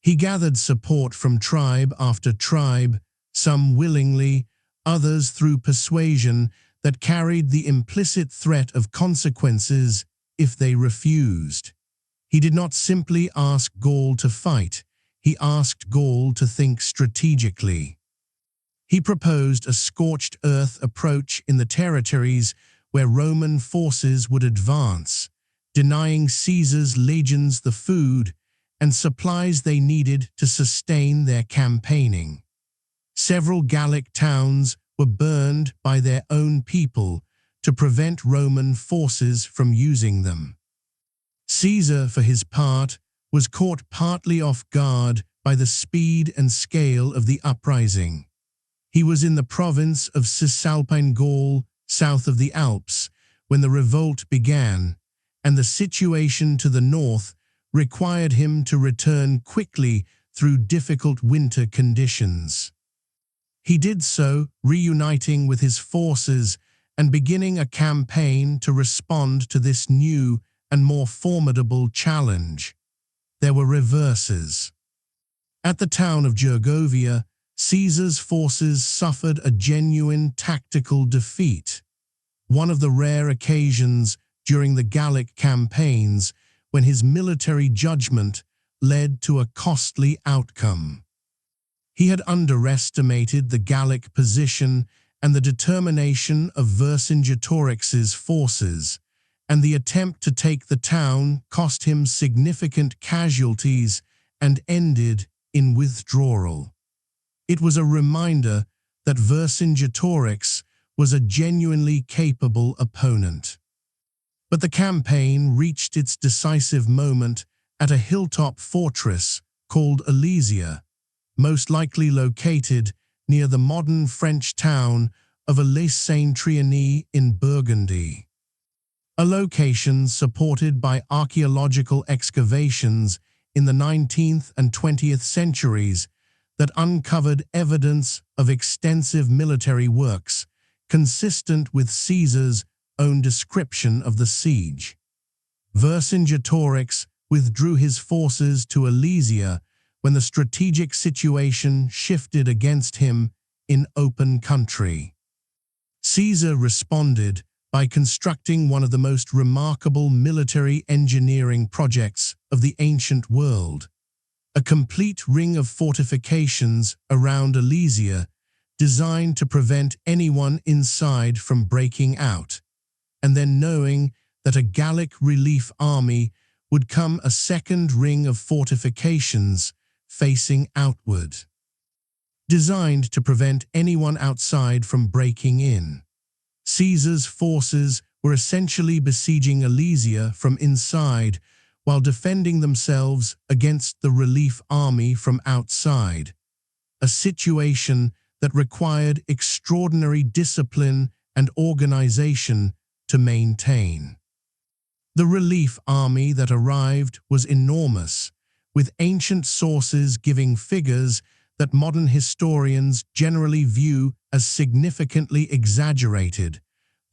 He gathered support from tribe after tribe, some willingly, others through persuasion that carried the implicit threat of consequences if they refused. He did not simply ask Gaul to fight, he asked Gaul to think strategically. He proposed a scorched earth approach in the territories where Roman forces would advance, denying Caesar's legions the food and supplies they needed to sustain their campaigning. Several Gallic towns were burned by their own people to prevent Roman forces from using them. Caesar, for his part, was caught partly off guard by the speed and scale of the uprising. He was in the province of Cisalpine Gaul, south of the Alps, when the revolt began, and the situation to the north required him to return quickly through difficult winter conditions. He did so, reuniting with his forces and beginning a campaign to respond to this new and more formidable challenge. There were reverses. At the town of Gergovia, Caesar's forces suffered a genuine tactical defeat, one of the rare occasions during the Gallic campaigns when his military judgment led to a costly outcome. He had underestimated the Gallic position and the determination of Vercingetorix's forces, and the attempt to take the town cost him significant casualties and ended in withdrawal. It was a reminder that Vercingetorix was a genuinely capable opponent. But the campaign reached its decisive moment at a hilltop fortress called Alesia, most likely located near the modern French town of Alais-Saint-Trianis in Burgundy. A location supported by archaeological excavations in the 19th and 20th centuries that uncovered evidence of extensive military works consistent with Caesar's own description of the siege. Vercingetorix withdrew his forces to Alesia when the strategic situation shifted against him in open country. Caesar responded by constructing one of the most remarkable military engineering projects of the ancient world, a complete ring of fortifications around Alesia designed to prevent anyone inside from breaking out, and then knowing that a Gallic relief army would come a second ring of fortifications facing outward, designed to prevent anyone outside from breaking in. Caesar's forces were essentially besieging Alesia from inside while defending themselves against the relief army from outside, a situation that required extraordinary discipline and organization to maintain. The relief army that arrived was enormous, with ancient sources giving figures that modern historians generally view as significantly exaggerated,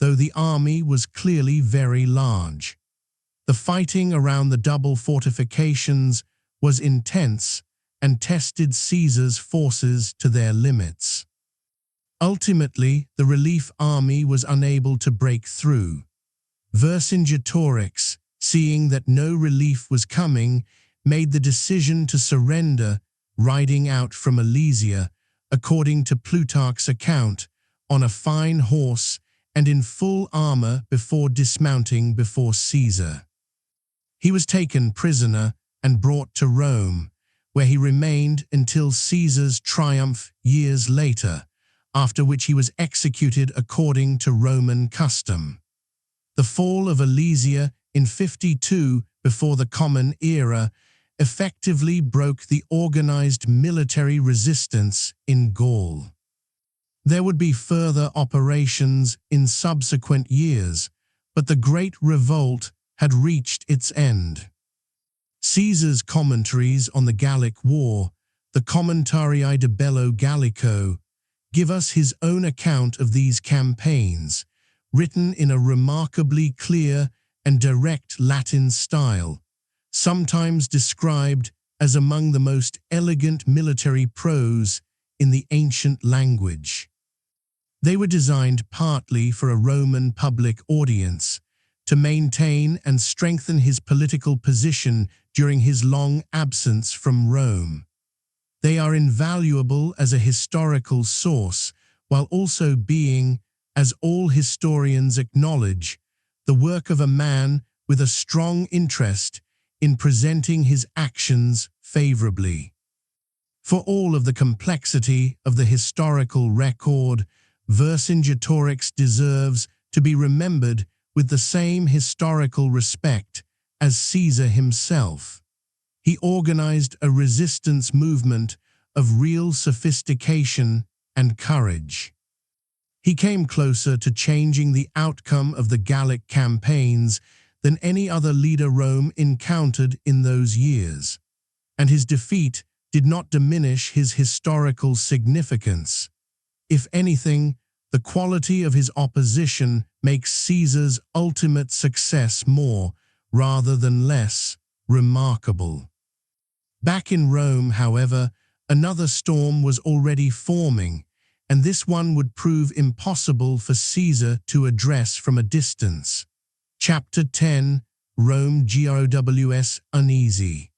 though the army was clearly very large. The fighting around the double fortifications was intense and tested Caesar's forces to their limits. Ultimately, the relief army was unable to break through. Vercingetorix, seeing that no relief was coming, made the decision to surrender, riding out from Alesia, according to Plutarch's account, on a fine horse and in full armor before dismounting before Caesar. He was taken prisoner and brought to Rome, where he remained until Caesar's triumph years later, after which he was executed according to Roman custom. The fall of Alesia in 52 before the Common Era effectively broke the organized military resistance in Gaul. There would be further operations in subsequent years, but the Great Revolt had reached its end. Caesar's commentaries on the Gallic War, the Commentarii de Bello Gallico, give us his own account of these campaigns, written in a remarkably clear and direct Latin style, sometimes described as among the most elegant military prose in the ancient language. They were designed partly for a Roman public audience, to maintain and strengthen his political position during his long absence from Rome. They are invaluable as a historical source, while also being, as all historians acknowledge, the work of a man with a strong interest in presenting his actions favorably. For all of the complexity of the historical record, Vercingetorix deserves to be remembered with the same historical respect as Caesar himself. He organized a resistance movement of real sophistication and courage. He came closer to changing the outcome of the Gallic campaigns than any other leader Rome encountered in those years, and his defeat did not diminish his historical significance. If anything, the quality of his opposition makes Caesar's ultimate success more, rather than less, remarkable. Back in Rome, however, another storm was already forming, and this one would prove impossible for Caesar to address from a distance. Chapter 10, Rome GOWS Uneasy.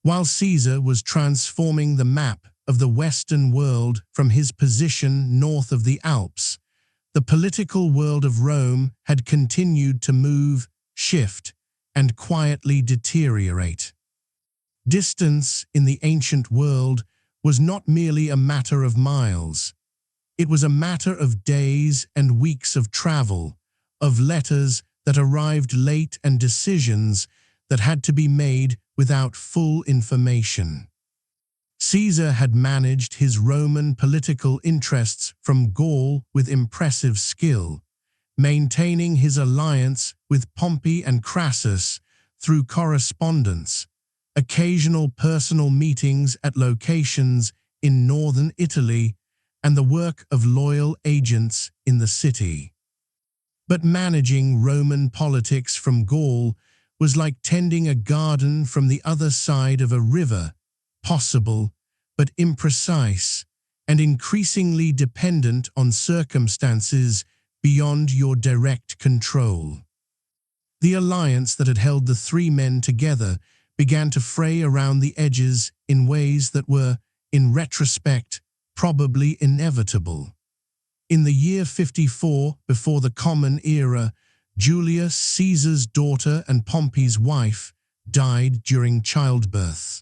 While Caesar was transforming the map of the Western world from his position north of the Alps, the political world of Rome had continued to move, shift, and quietly deteriorate. Distance in the ancient world was not merely a matter of miles. It was a matter of days and weeks of travel, of letters that arrived late and decisions that had to be made without full information. Caesar had managed his Roman political interests from Gaul with impressive skill, maintaining his alliance with Pompey and Crassus through correspondence, occasional personal meetings at locations in northern Italy, and the work of loyal agents in the city. But managing Roman politics from Gaul was like tending a garden from the other side of a river, possible but imprecise, and increasingly dependent on circumstances beyond your direct control. The alliance that had held the three men together began to fray around the edges in ways that were, in retrospect, probably inevitable. In the year 54 before the Common Era, Julius Caesar's daughter and Pompey's wife died during childbirth.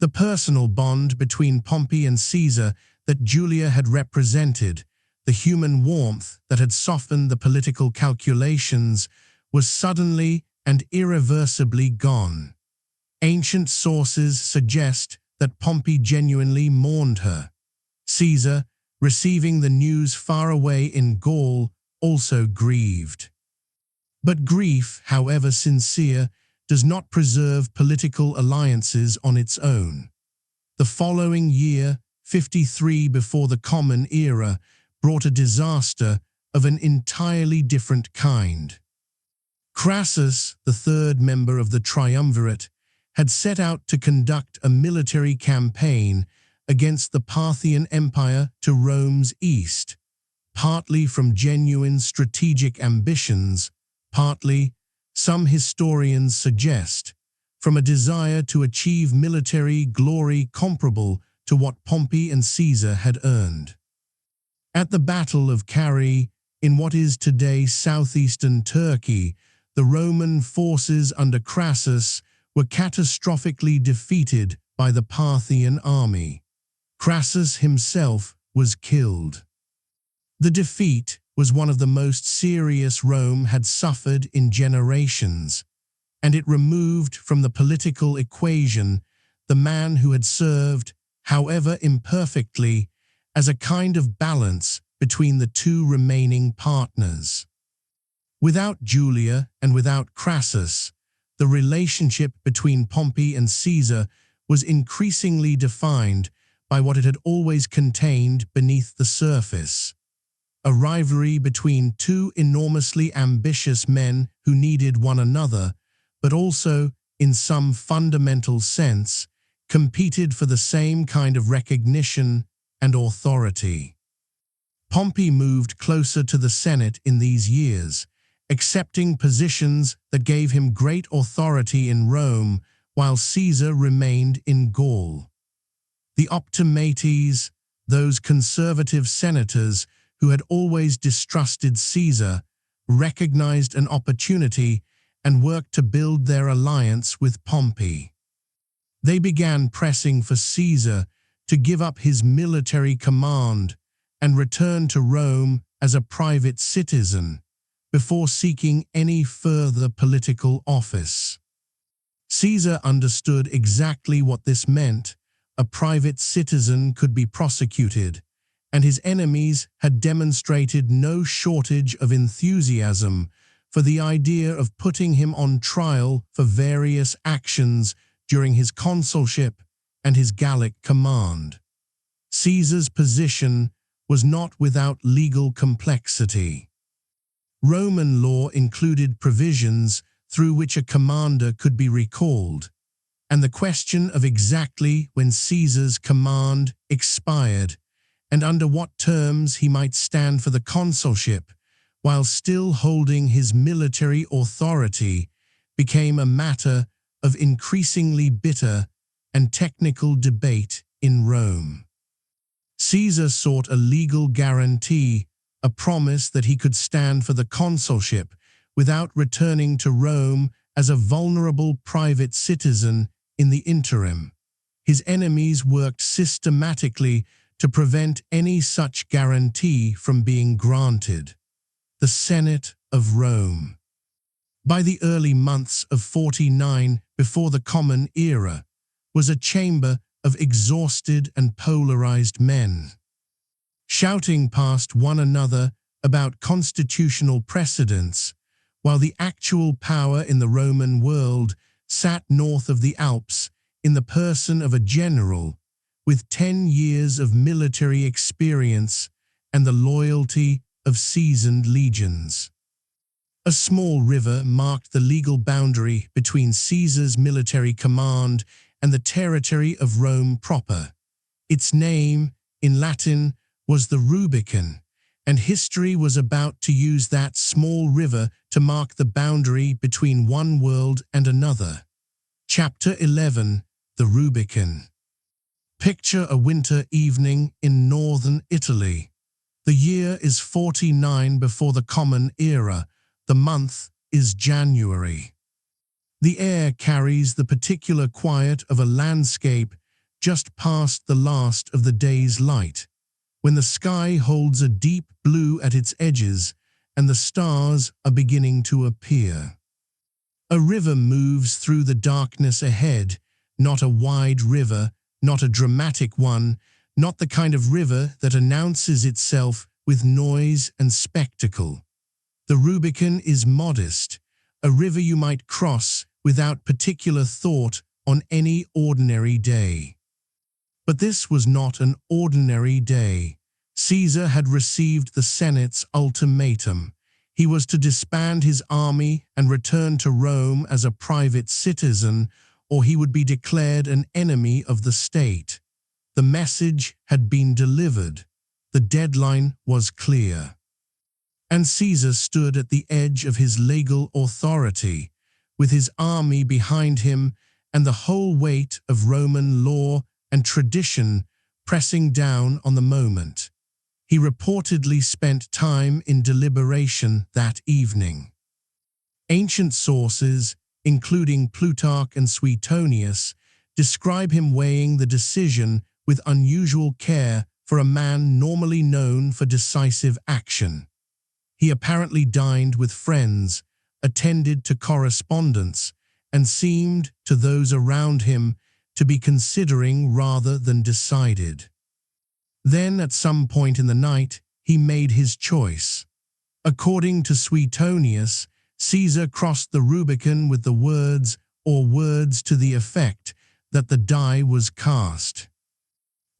The personal bond between Pompey and Caesar that Julia had represented, the human warmth that had softened the political calculations, was suddenly and irreversibly gone. Ancient sources suggest that Pompey genuinely mourned her. Caesar, receiving the news far away in Gaul, also grieved. But grief, however sincere, does not preserve political alliances on its own. The following year, 53 before the Common Era, brought a disaster of an entirely different kind. Crassus, the third member of the triumvirate, had set out to conduct a military campaign against the Parthian Empire to Rome's east, partly from genuine strategic ambitions, partly, some historians suggest, from a desire to achieve military glory comparable to what Pompey and Caesar had earned. At the Battle of Carrhae, in what is today southeastern Turkey, the Roman forces under Crassus were catastrophically defeated by the Parthian army. Crassus himself was killed. The defeat was one of the most serious Rome had suffered in generations, and it removed from the political equation the man who had served, however imperfectly, as a kind of balance between the two remaining partners. Without Julia and without Crassus, the relationship between Pompey and Caesar was increasingly defined by what it had always contained beneath the surface: a rivalry between two enormously ambitious men who needed one another, but also, in some fundamental sense, competed for the same kind of recognition and authority. Pompey moved closer to the Senate in these years, accepting positions that gave him great authority in Rome, while Caesar remained in Gaul. The Optimates, those conservative senators who had always distrusted Caesar, recognized an opportunity and worked to build their alliance with Pompey. They began pressing for Caesar to give up his military command and return to Rome as a private citizen, before seeking any further political office. Caesar understood exactly what this meant. A private citizen could be prosecuted, and his enemies had demonstrated no shortage of enthusiasm for the idea of putting him on trial for various actions during his consulship and his Gallic command. Caesar's position was not without legal complexity. Roman law included provisions through which a commander could be recalled, and the question of exactly when Caesar's command expired and under what terms he might stand for the consulship while still holding his military authority became a matter of increasingly bitter and technical debate in Rome. Caesar sought a legal guarantee, a promise that he could stand for the consulship without returning to Rome as a vulnerable private citizen in the interim. His enemies worked systematically to prevent any such guarantee from being granted. The Senate of Rome. By the early months of 49 before the Common Era, was a chamber of exhausted and polarized men, shouting past one another about constitutional precedents, while the actual power in the Roman world sat north of the Alps in the person of a general with 10 years of military experience and the loyalty of seasoned legions. A small river marked the legal boundary between Caesar's military command and the territory of Rome proper. Its name, in Latin, was the Rubicon, and history was about to use that small river to mark the boundary between one world and another. Chapter 11. The Rubicon. Picture a winter evening in northern Italy. The year is 49 before the Common Era. The month is January. The air carries the particular quiet of a landscape just past the last of the day's light, when the sky holds a deep blue at its edges and the stars are beginning to appear. A river moves through the darkness ahead, not a wide river, not a dramatic one, not the kind of river that announces itself with noise and spectacle. The Rubicon is modest, a river you might cross without particular thought on any ordinary day. But this was not an ordinary day. Caesar had received the Senate's ultimatum. He was to disband his army and return to Rome as a private citizen, or he would be declared an enemy of the state. The message had been delivered. The deadline was clear. And Caesar stood at the edge of his legal authority, with his army behind him and the whole weight of Roman law and tradition pressing down on the moment. He reportedly spent time in deliberation that evening. Ancient sources, including Plutarch and Suetonius, describe him weighing the decision with unusual care for a man normally known for decisive action. He apparently dined with friends, attended to correspondence, and seemed, to those around him, to be considering rather than decided. Then, at some point in the night, he made his choice. According to Suetonius, Caesar crossed the Rubicon with the words to the effect that the die was cast.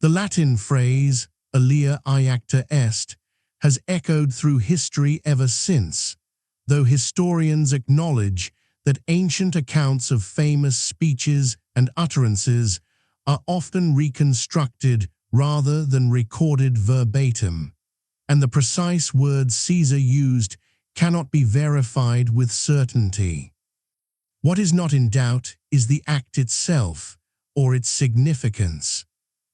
The Latin phrase, alia iacta est, has echoed through history ever since, though historians acknowledge that ancient accounts of famous speeches and utterances are often reconstructed rather than recorded verbatim, and the precise words Caesar used cannot be verified with certainty. What is not in doubt is the act itself, or its significance.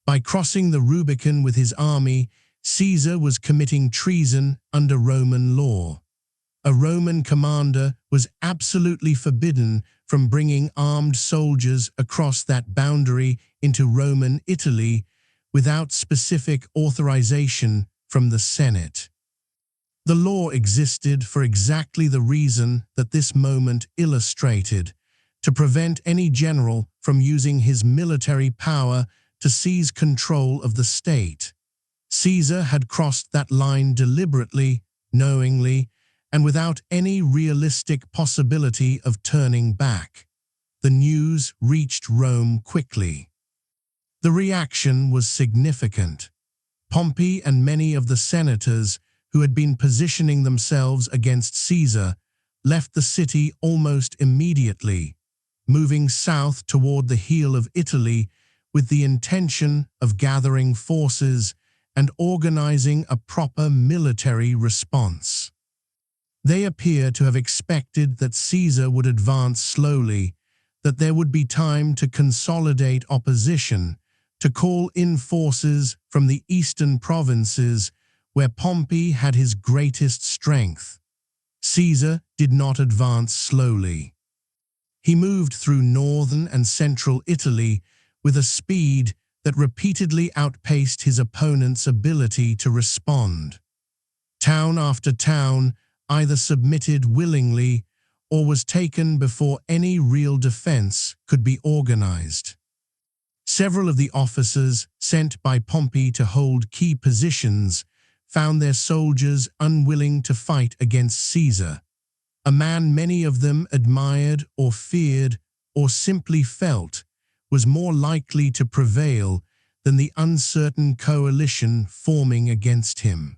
By crossing the Rubicon with his army, Caesar was committing treason under Roman law. A Roman commander was absolutely forbidden from bringing armed soldiers across that boundary into Roman Italy without specific authorization from the Senate. The law existed for exactly the reason that this moment illustrated, to prevent any general from using his military power to seize control of the state. Caesar had crossed that line deliberately, knowingly, and without any realistic possibility of turning back. The news reached Rome quickly. The reaction was significant. Pompey and many of the senators who had been positioning themselves against Caesar left the city almost immediately, moving south toward the heel of Italy with the intention of gathering forces and organizing a proper military response. They appear to have expected that Caesar would advance slowly, that there would be time to consolidate opposition, to call in forces from the eastern provinces where Pompey had his greatest strength. Caesar did not advance slowly. He moved through northern and central Italy with a speed that repeatedly outpaced his opponent's ability to respond. Town after town either submitted willingly or was taken before any real defense could be organized. Several of the officers sent by Pompey to hold key positions found their soldiers unwilling to fight against Caesar, a man many of them admired or feared or simply felt was more likely to prevail than the uncertain coalition forming against him.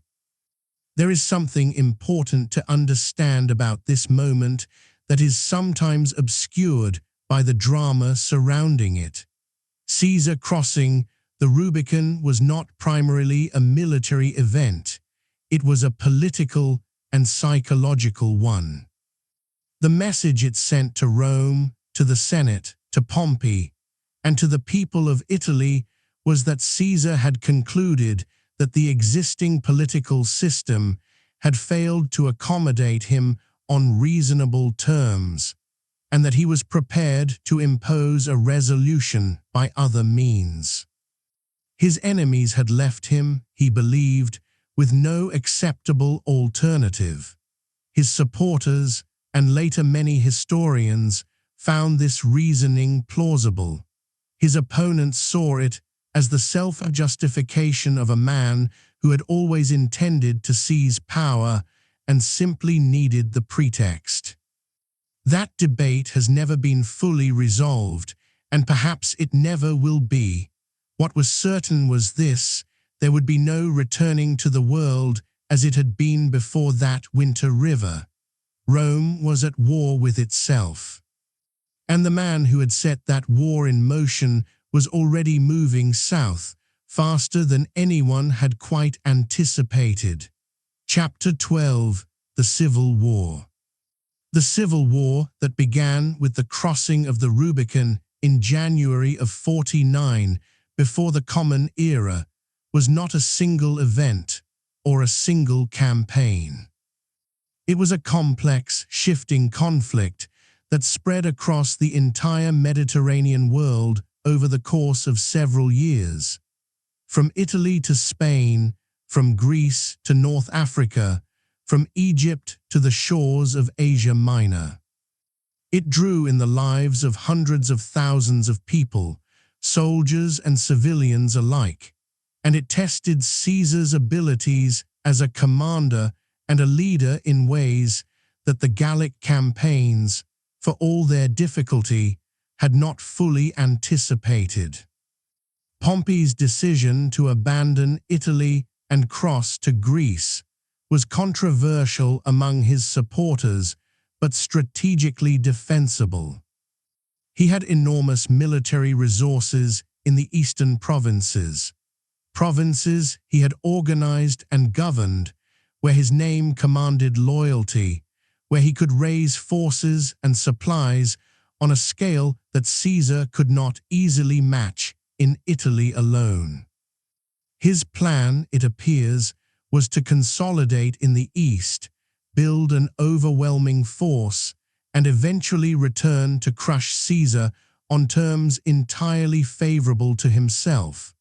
There is something important to understand about this moment that is sometimes obscured by the drama surrounding it. Caesar crossing The Rubicon was not primarily a military event. It was a political and psychological one. The message it sent to Rome, to the Senate, to Pompey, and to the people of Italy was that Caesar had concluded that the existing political system had failed to accommodate him on reasonable terms, and that he was prepared to impose a resolution by other means. His enemies had left him, he believed, with no acceptable alternative. His supporters, and later many historians, found this reasoning plausible. His opponents saw it as the self-justification of a man who had always intended to seize power and simply needed the pretext. That debate has never been fully resolved, and perhaps it never will be. What was certain was this: there would be no returning to the world as it had been before that winter river. Rome was at war with itself. And the man who had set that war in motion was already moving south, faster than anyone had quite anticipated. Chapter 12: The Civil War. The Civil War that began with the crossing of the Rubicon in January of 49, before the Common Era, was not a single event or a single campaign. It was a complex, shifting conflict that spread across the entire Mediterranean world over the course of several years. From Italy to Spain, from Greece to North Africa, from Egypt to the shores of Asia Minor. It drew in the lives of hundreds of thousands of people, soldiers and civilians alike, and it tested Caesar's abilities as a commander and a leader in ways that the Gallic campaigns, for all their difficulty, had not fully anticipated. Pompey's decision to abandon Italy and cross to Greece was controversial among his supporters, but strategically defensible. He had enormous military resources in the eastern provinces he had organized and governed, where his name commanded loyalty, where he could raise forces and supplies on a scale that Caesar could not easily match in Italy alone. His plan, it appears, was to consolidate in the east, build an overwhelming force, and eventually return to crush Caesar on terms entirely favorable to himself.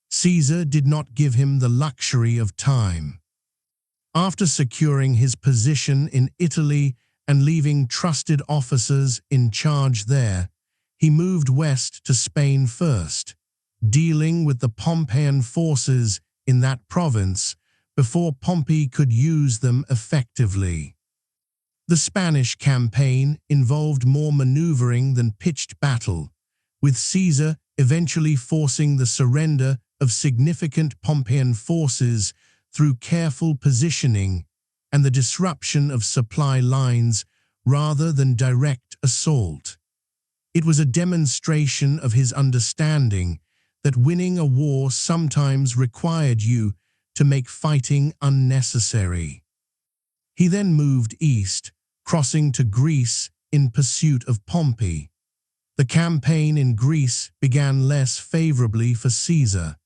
Caesar did not give him the luxury of time. After securing his position in Italy and leaving trusted officers in charge there, he moved west to Spain first, dealing with the Pompeian forces in that province before Pompey could use them effectively. The Spanish campaign involved more maneuvering than pitched battle, with Caesar eventually forcing the surrender of significant Pompeian forces through careful positioning and the disruption of supply lines rather than direct assault. It was a demonstration of his understanding that winning a war sometimes required you to make fighting unnecessary. He then moved east, crossing to Greece in pursuit of Pompey. The campaign in Greece began less favorably for Caesar.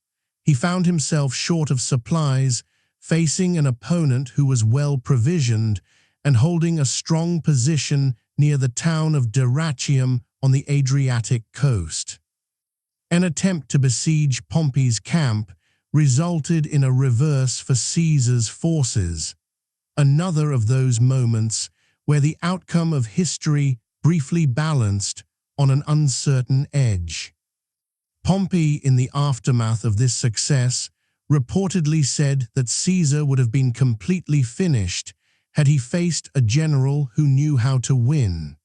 He found himself short of supplies, facing an opponent who was well provisioned and holding a strong position near the town of Dyrrhachium on the Adriatic coast. An attempt to besiege Pompey's camp resulted in a reverse for Caesar's forces, another of those moments where the outcome of history briefly balanced on an uncertain edge. Pompey, in the aftermath of this success, reportedly said that Caesar would have been completely finished had he faced a general who knew how to win.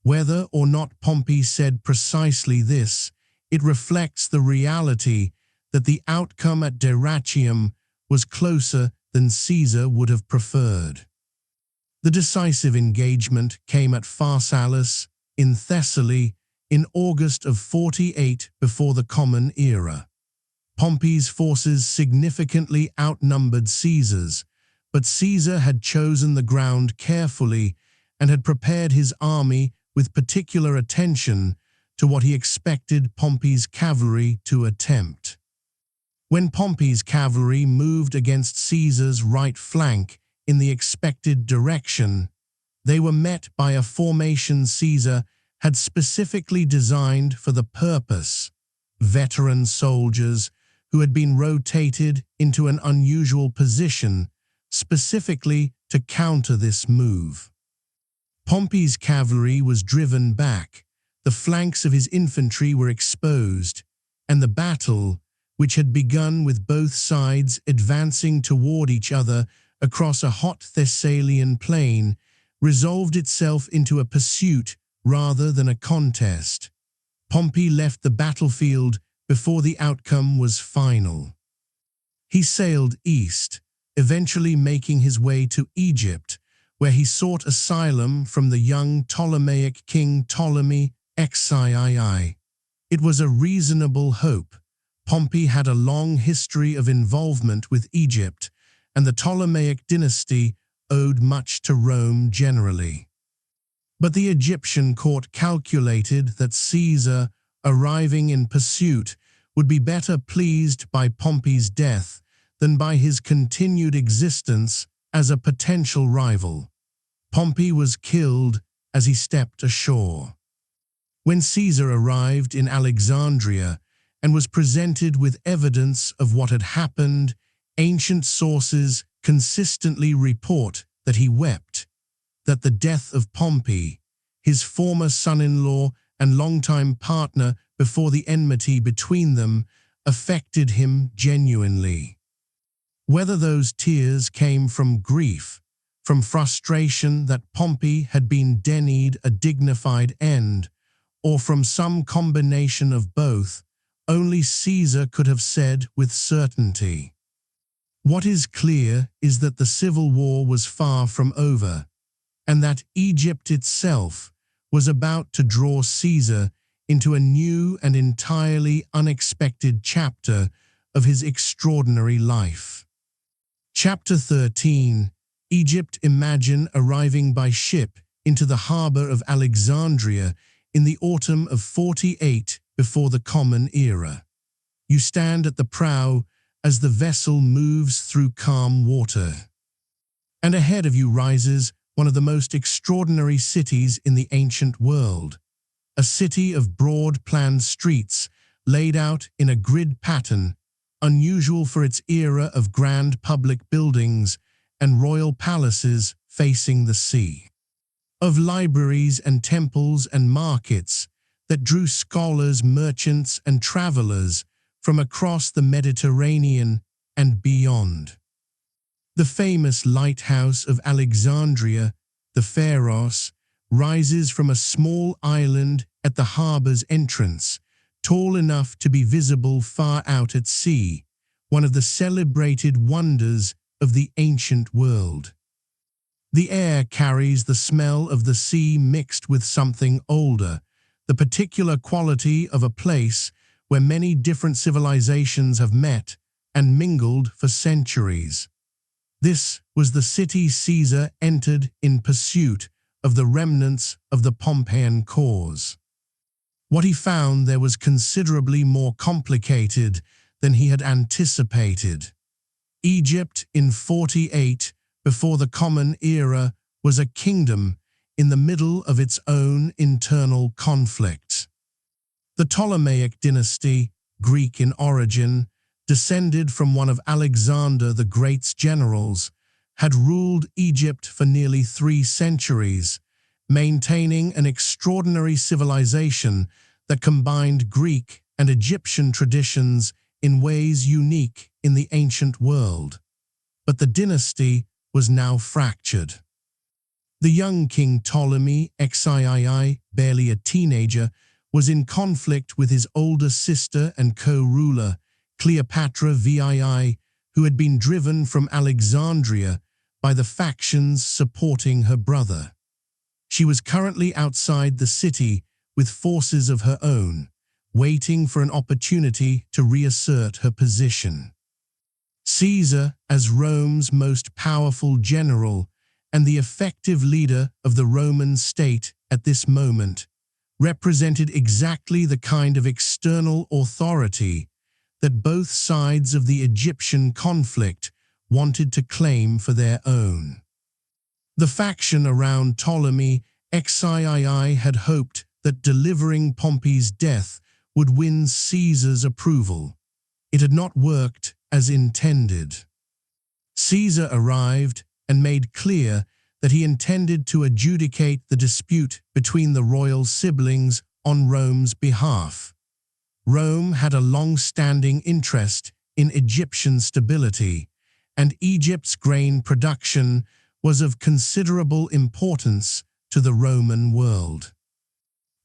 Whether or not Pompey said precisely this, it reflects the reality that the outcome at Dyrrhachium was closer than Caesar would have preferred. The decisive engagement came at Pharsalus, in Thessaly, in August of 48 before the Common Era. Pompey's forces significantly outnumbered Caesar's, but Caesar had chosen the ground carefully and had prepared his army with particular attention to what he expected Pompey's cavalry to attempt. When Pompey's cavalry moved against Caesar's right flank in the expected direction, they were met by a formation Caesar had specifically designed for the purpose: veteran soldiers who had been rotated into an unusual position specifically to counter this move. Pompey's cavalry was driven back, the flanks of his infantry were exposed, and the battle, which had begun with both sides advancing toward each other across a hot Thessalian plain, resolved itself into a pursuit rather than a contest. Pompey left the battlefield before the outcome was final. He sailed east, eventually making his way to Egypt, where he sought asylum from the young Ptolemaic king Ptolemy XIII. It was a reasonable hope. Pompey had a long history of involvement with Egypt, and the Ptolemaic dynasty owed much to Rome generally. But the Egyptian court calculated that Caesar, arriving in pursuit, would be better pleased by Pompey's death than by his continued existence as a potential rival. Pompey was killed as he stepped ashore. When Caesar arrived in Alexandria and was presented with evidence of what had happened, ancient sources consistently report that he wept, that the death of Pompey, his former son-in-law and longtime partner before the enmity between them, affected him genuinely. Whether those tears came from grief, from frustration that Pompey had been denied a dignified end, or from some combination of both, only Caesar could have said with certainty. What is clear is that the civil war was far from over, and that Egypt itself was about to draw Caesar into a new and entirely unexpected chapter of his extraordinary life. Chapter 13. Egypt. Imagine arriving by ship into the harbor of Alexandria in the autumn of 48 before the Common Era. You stand at the prow as the vessel moves through calm water. And ahead of you rises one of the most extraordinary cities in the ancient world, a city of broad-planned streets laid out in a grid pattern, unusual for its era of grand public buildings and royal palaces facing the sea. Of libraries and temples and markets that drew scholars, merchants, and travelers from across the Mediterranean and beyond. The famous lighthouse of Alexandria, the Pharos, rises from a small island at the harbor's entrance, tall enough to be visible far out at sea, one of the celebrated wonders of the ancient world. The air carries the smell of the sea mixed with something older, the particular quality of a place where many different civilizations have met and mingled for centuries. This was the city Caesar entered in pursuit of the remnants of the Pompeian cause. What he found there was considerably more complicated than he had anticipated. Egypt in 48, before the Common Era, was a kingdom in the middle of its own internal conflict. The Ptolemaic dynasty, Greek in origin, descended from one of Alexander the Great's generals, had ruled Egypt for nearly 3 centuries, maintaining an extraordinary civilization that combined Greek and Egyptian traditions in ways unique in the ancient world. But the dynasty was now fractured. The young King Ptolemy XIII, barely a teenager, was in conflict with his older sister and co-ruler, Cleopatra VII, who had been driven from Alexandria by the factions supporting her brother. She was currently outside the city with forces of her own, waiting for an opportunity to reassert her position. Caesar, as Rome's most powerful general and the effective leader of the Roman state at this moment, represented exactly the kind of external authority that both sides of the Egyptian conflict wanted to claim for their own. The faction around Ptolemy XIII had hoped that delivering Pompey's death would win Caesar's approval. It had not worked as intended. Caesar arrived and made clear that he intended to adjudicate the dispute between the royal siblings on Rome's behalf. Rome had a long-standing interest in Egyptian stability, and Egypt's grain production was of considerable importance to the Roman world.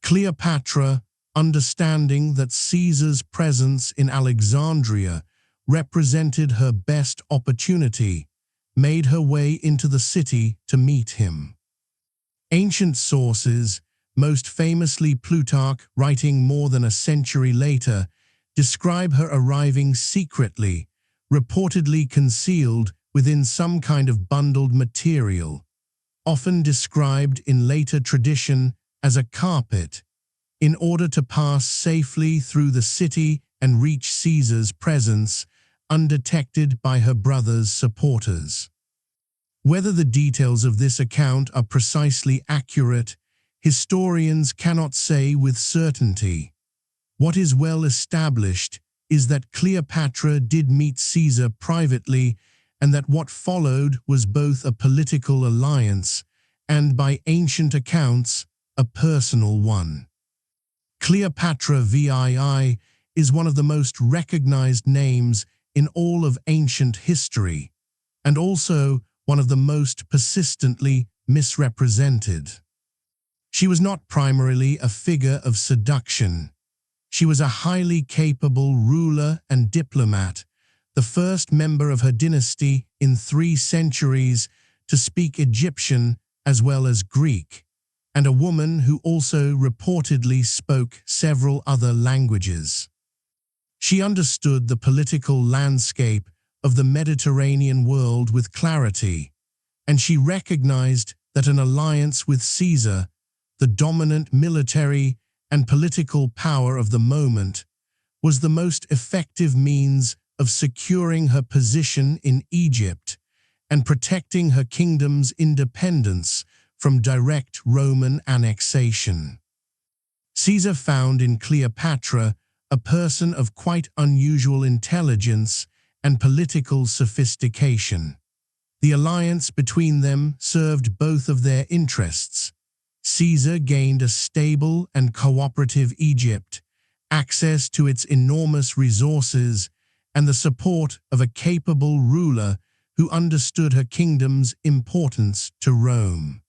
Cleopatra, understanding that Caesar's presence in Alexandria represented her best opportunity, made her way into the city to meet him. Ancient sources, most famously Plutarch writing more than a century later, describe her arriving secretly, reportedly concealed within some kind of bundled material, often described in later tradition as a carpet, in order to pass safely through the city and reach Caesar's presence, undetected by her brother's supporters. Whether the details of this account are precisely accurate, historians cannot say with certainty. What is well established is that Cleopatra did meet Caesar privately, and that what followed was both a political alliance and, by ancient accounts, a personal one. Cleopatra VII is one of the most recognized names in all of ancient history, and also one of the most persistently misrepresented. She was not primarily a figure of seduction. She was a highly capable ruler and diplomat, the first member of her dynasty in 3 centuries to speak Egyptian as well as Greek, and a woman who also reportedly spoke several other languages. She understood the political landscape of the Mediterranean world with clarity, and she recognized that an alliance with Caesar, the dominant military and political power of the moment, was the most effective means of securing her position in Egypt and protecting her kingdom's independence from direct Roman annexation. Caesar found in Cleopatra a person of quite unusual intelligence and political sophistication. The alliance between them served both of their interests. Caesar gained a stable and cooperative Egypt, access to its enormous resources, and the support of a capable ruler who understood her kingdom's importance to Rome.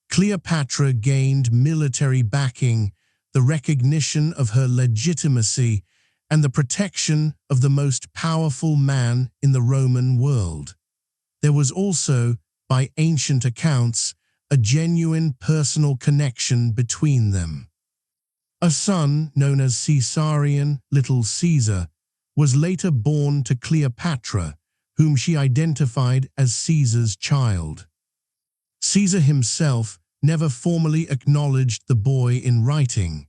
Cleopatra gained military backing, the recognition of her legitimacy, and the protection of the most powerful man in the Roman world. There was also, by ancient accounts, a genuine personal connection between them. A son known as Caesarion, Little Caesar, was later born to Cleopatra, whom she identified as Caesar's child. Caesar himself never formally acknowledged the boy in writing,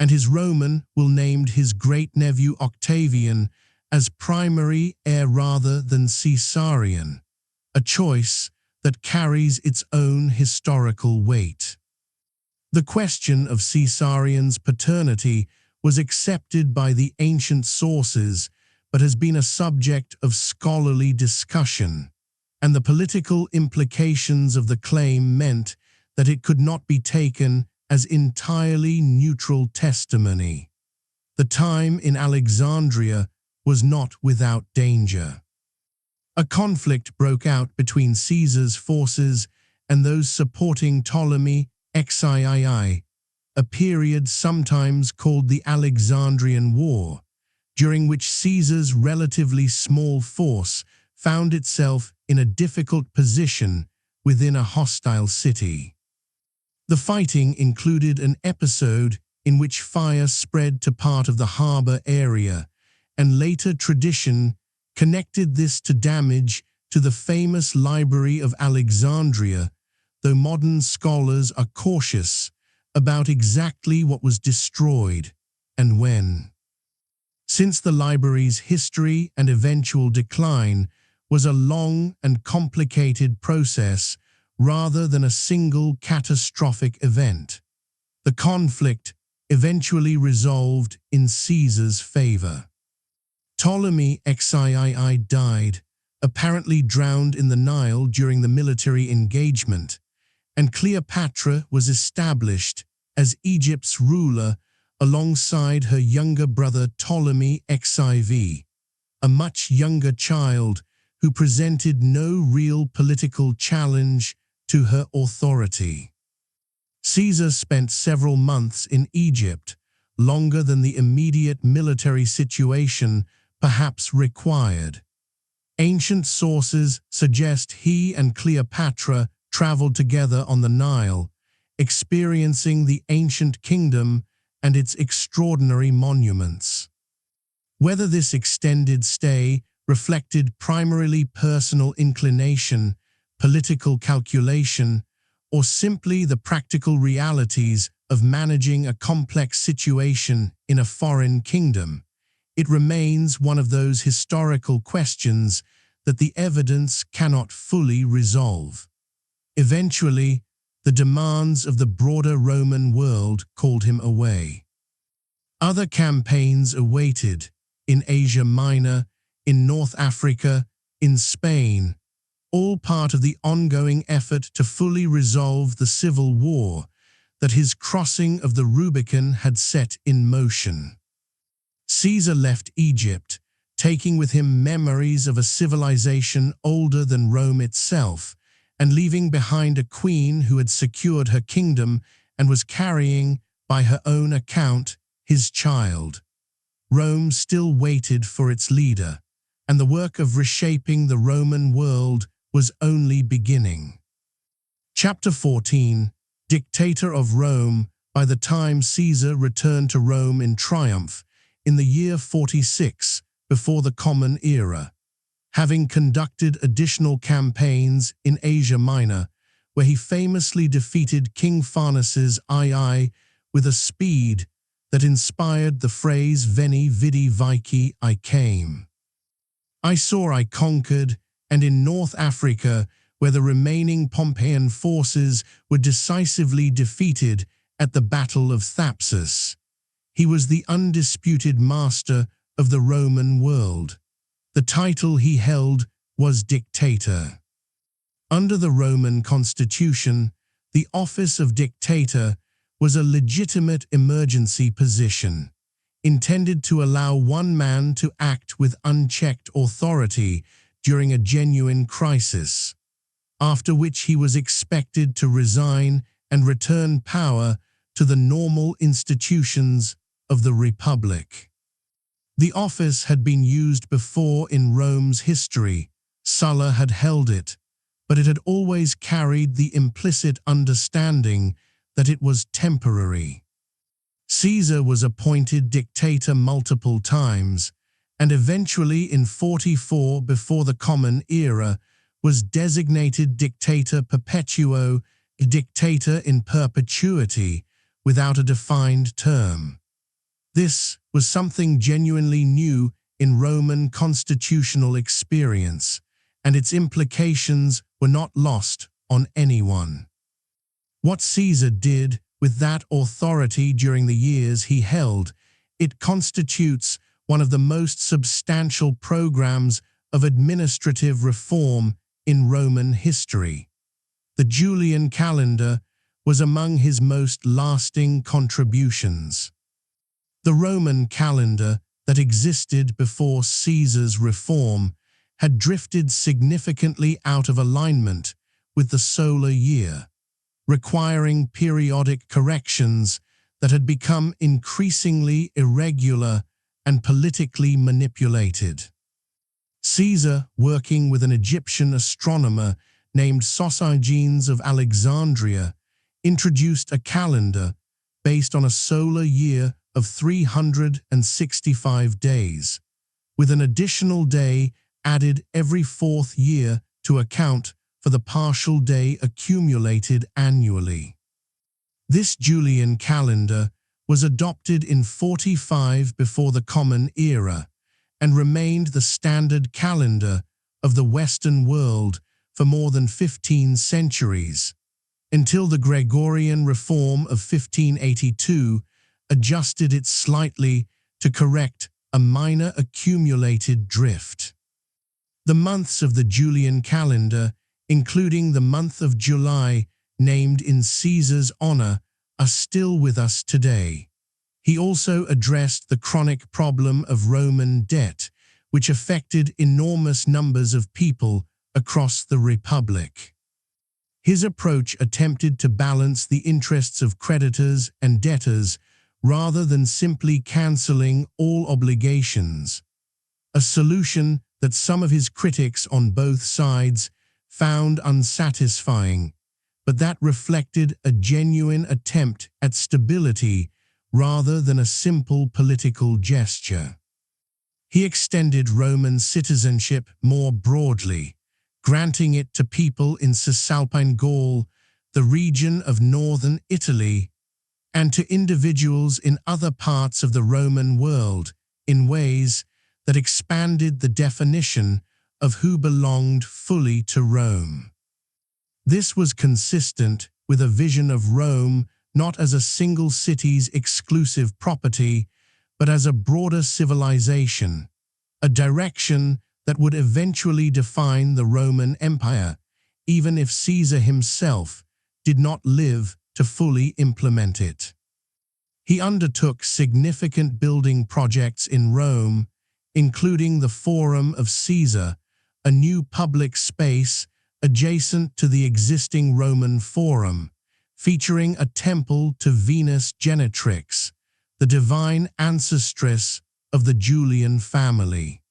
and his Roman will named his great-nephew Octavian as primary heir rather than Caesarion, a choice that carries its own historical weight. The question of Caesarion's paternity was accepted by the ancient sources, but has been a subject of scholarly discussion, and the political implications of the claim meant that it could not be taken as entirely neutral testimony. The time in Alexandria was not without danger. A conflict broke out between Caesar's forces and those supporting Ptolemy XIII, a period sometimes called the Alexandrian War, during which Caesar's relatively small force found itself in a difficult position within a hostile city. The fighting included an episode in which fire spread to part of the harbor area, and later tradition connected this to damage to the famous Library of Alexandria, though modern scholars are cautious about exactly what was destroyed and when. Since the library's history and eventual decline was a long and complicated process rather than a single catastrophic event, the conflict eventually resolved in Caesar's favor. Ptolemy XIII died, apparently drowned in the Nile during the military engagement, and Cleopatra was established as Egypt's ruler alongside her younger brother Ptolemy XIV, a much younger child who presented no real political challenge to her authority. Caesar spent several months in Egypt, longer than the immediate military situation perhaps required. Ancient sources suggest he and Cleopatra traveled together on the Nile, experiencing the ancient kingdom and its extraordinary monuments. Whether this extended stay reflected primarily personal inclination, political calculation, or simply the practical realities of managing a complex situation in a foreign kingdom, it remains one of those historical questions that the evidence cannot fully resolve. Eventually, the demands of the broader Roman world called him away. Other campaigns awaited, in Asia Minor, in North Africa, in Spain, all part of the ongoing effort to fully resolve the civil war that his crossing of the Rubicon had set in motion. Caesar left Egypt, taking with him memories of a civilization older than Rome itself, and leaving behind a queen who had secured her kingdom and was carrying, by her own account, his child. Rome still waited for its leader, and the work of reshaping the Roman world was only beginning. Chapter 14, Dictator of Rome. By the time Caesar returned to Rome in triumph, in the year 46 before the Common Era, having conducted additional campaigns in Asia Minor, where he famously defeated King Pharnaces II with a speed that inspired the phrase Veni Vidi Vici, I came. I saw, I conquered, and in North Africa, where the remaining Pompeian forces were decisively defeated at the Battle of Thapsus. He was the undisputed master of the Roman world. The title he held was dictator. Under the Roman constitution, the office of dictator was a legitimate emergency position, intended to allow one man to act with unchecked authority during a genuine crisis, after which he was expected to resign and return power to the normal institutions of the Republic. The office had been used before in Rome's history. Sulla had held it, but it had always carried the implicit understanding that it was temporary. Caesar was appointed dictator multiple times, and eventually in 44 before the Common Era was designated dictator perpetuo, dictator in perpetuity, without a defined term. This was something genuinely new in Roman constitutional experience, and its implications were not lost on anyone. What Caesar did with that authority during the years he held, it constitutes one of the most substantial programs of administrative reform in Roman history. The Julian calendar was among his most lasting contributions. The Roman calendar that existed before Caesar's reform had drifted significantly out of alignment with the solar year, requiring periodic corrections that had become increasingly irregular and politically manipulated. Caesar, working with an Egyptian astronomer named Sosigenes of Alexandria, introduced a calendar based on a solar year of 365 days, with an additional day added every fourth year to account for the partial day accumulated annually. This Julian calendar was adopted in 45 before the Common Era and remained the standard calendar of the Western world for more than 15 centuries, until the Gregorian reform of 1582 adjusted it slightly to correct a minor accumulated drift. The months of the Julian calendar, including the month of July, named in Caesar's honor, are still with us today. He also addressed the chronic problem of Roman debt, which affected enormous numbers of people across the Republic. His approach attempted to balance the interests of creditors and debtors rather than simply cancelling all obligations, a solution that some of his critics on both sides found unsatisfying, but that reflected a genuine attempt at stability rather than a simple political gesture. He extended Roman citizenship more broadly, granting it to people in Cisalpine Gaul, the region of northern Italy, and to individuals in other parts of the Roman world in ways that expanded the definition of who belonged fully to Rome. This was consistent with a vision of Rome not as a single city's exclusive property, but as a broader civilization, a direction that would eventually define the Roman Empire, even if Caesar himself did not live to fully implement it. He undertook significant building projects in Rome, including the Forum of Caesar, a new public space adjacent to the existing Roman Forum, featuring a temple to Venus Genetrix, the divine ancestress of the Julian family.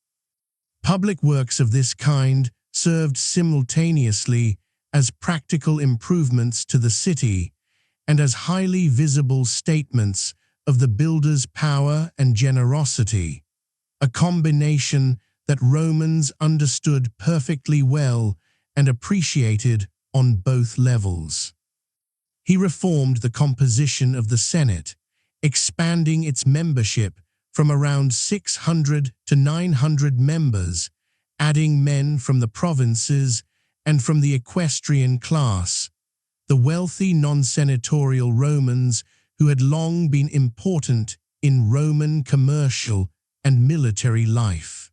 Public works of this kind served simultaneously as practical improvements to the city and as highly visible statements of the builder's power and generosity, a combination that Romans understood perfectly well and appreciated on both levels. He reformed the composition of the Senate, expanding its membership from around 600 to 900 members, adding men from the provinces and from the equestrian class, the wealthy non-senatorial Romans who had long been important in Roman commercial and military life.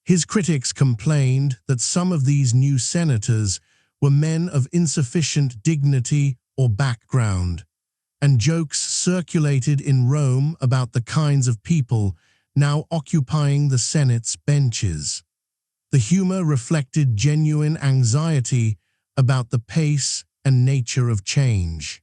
His critics complained that some of these new senators were men of insufficient dignity or background, and jokes circulated in Rome about the kinds of people now occupying the Senate's benches. The humor reflected genuine anxiety about the pace and nature of change.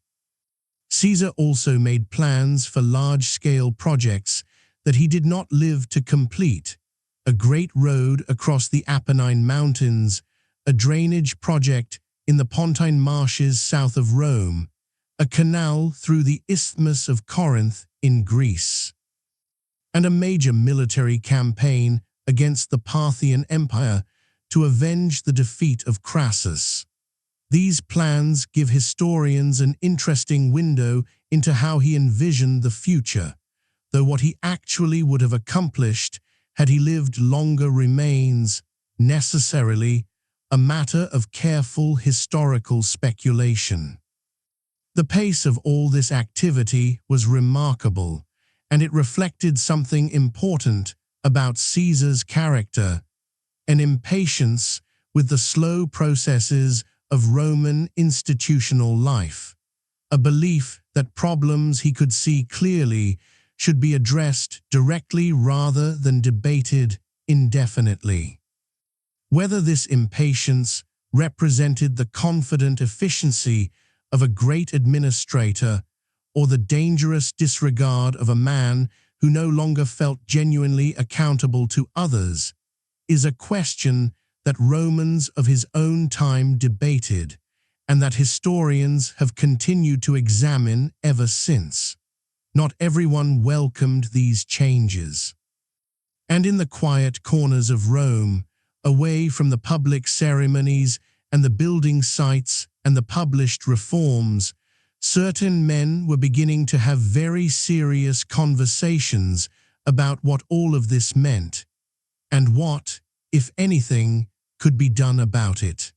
Caesar also made plans for large-scale projects that he did not live to complete: a great road across the Apennine Mountains, a drainage project in the Pontine Marshes south of Rome, a canal through the Isthmus of Corinth in Greece, and a major military campaign against the Parthian Empire to avenge the defeat of Crassus. These plans give historians an interesting window into how he envisioned the future, though what he actually would have accomplished had he lived longer remains, necessarily, a matter of careful historical speculation. The pace of all this activity was remarkable, and it reflected something important about Caesar's character: an impatience with the slow processes of Roman institutional life, a belief that problems he could see clearly should be addressed directly rather than debated indefinitely. Whether this impatience represented the confident efficiency of a great administrator or the dangerous disregard of a man who no longer felt genuinely accountable to others, is a question that Romans of his own time debated, and that historians have continued to examine ever since. Not everyone welcomed these changes. And in the quiet corners of Rome, away from the public ceremonies and the building sites and the published reforms, certain men were beginning to have very serious conversations about what all of this meant, and what, if anything, could be done about it.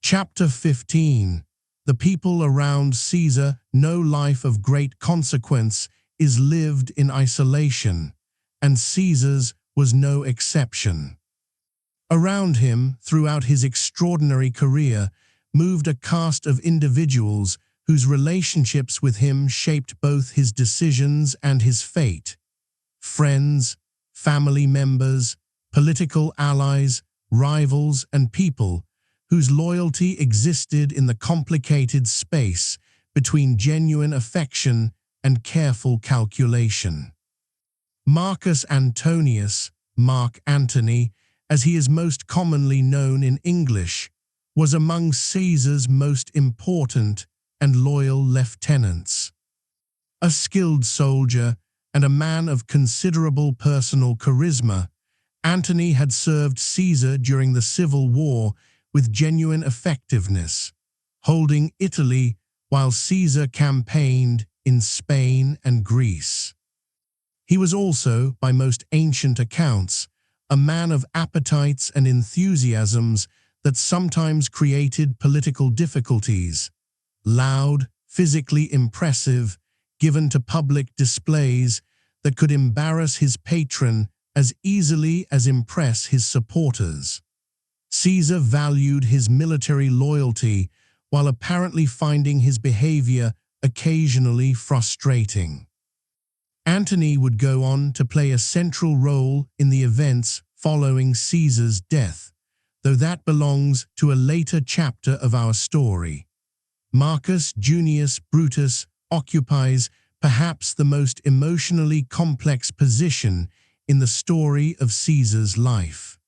Chapter 15. The people around Caesar. No life of great consequence is lived in isolation, and Caesar's was no exception. Around him, throughout his extraordinary career, moved a caste of individuals whose relationships with him shaped both his decisions and his fate. Friends, family members, political allies, rivals, and people whose loyalty existed in the complicated space between genuine affection and careful calculation. Marcus Antonius, Mark Antony, as he is most commonly known in English, was among Caesar's most important and loyal lieutenants. A skilled soldier and a man of considerable personal charisma, Antony had served Caesar during the Civil War with genuine effectiveness, holding Italy while Caesar campaigned in Spain and Greece. He was also, by most ancient accounts, a man of appetites and enthusiasms that sometimes created political difficulties. Loud, physically impressive, given to public displays that could embarrass his patron as easily as impress his supporters. Caesar valued his military loyalty while apparently finding his behavior occasionally frustrating. Antony would go on to play a central role in the events following Caesar's death, though that belongs to a later chapter of our story. Marcus Junius Brutus occupies perhaps the most emotionally complex position in the story of Caesar's life.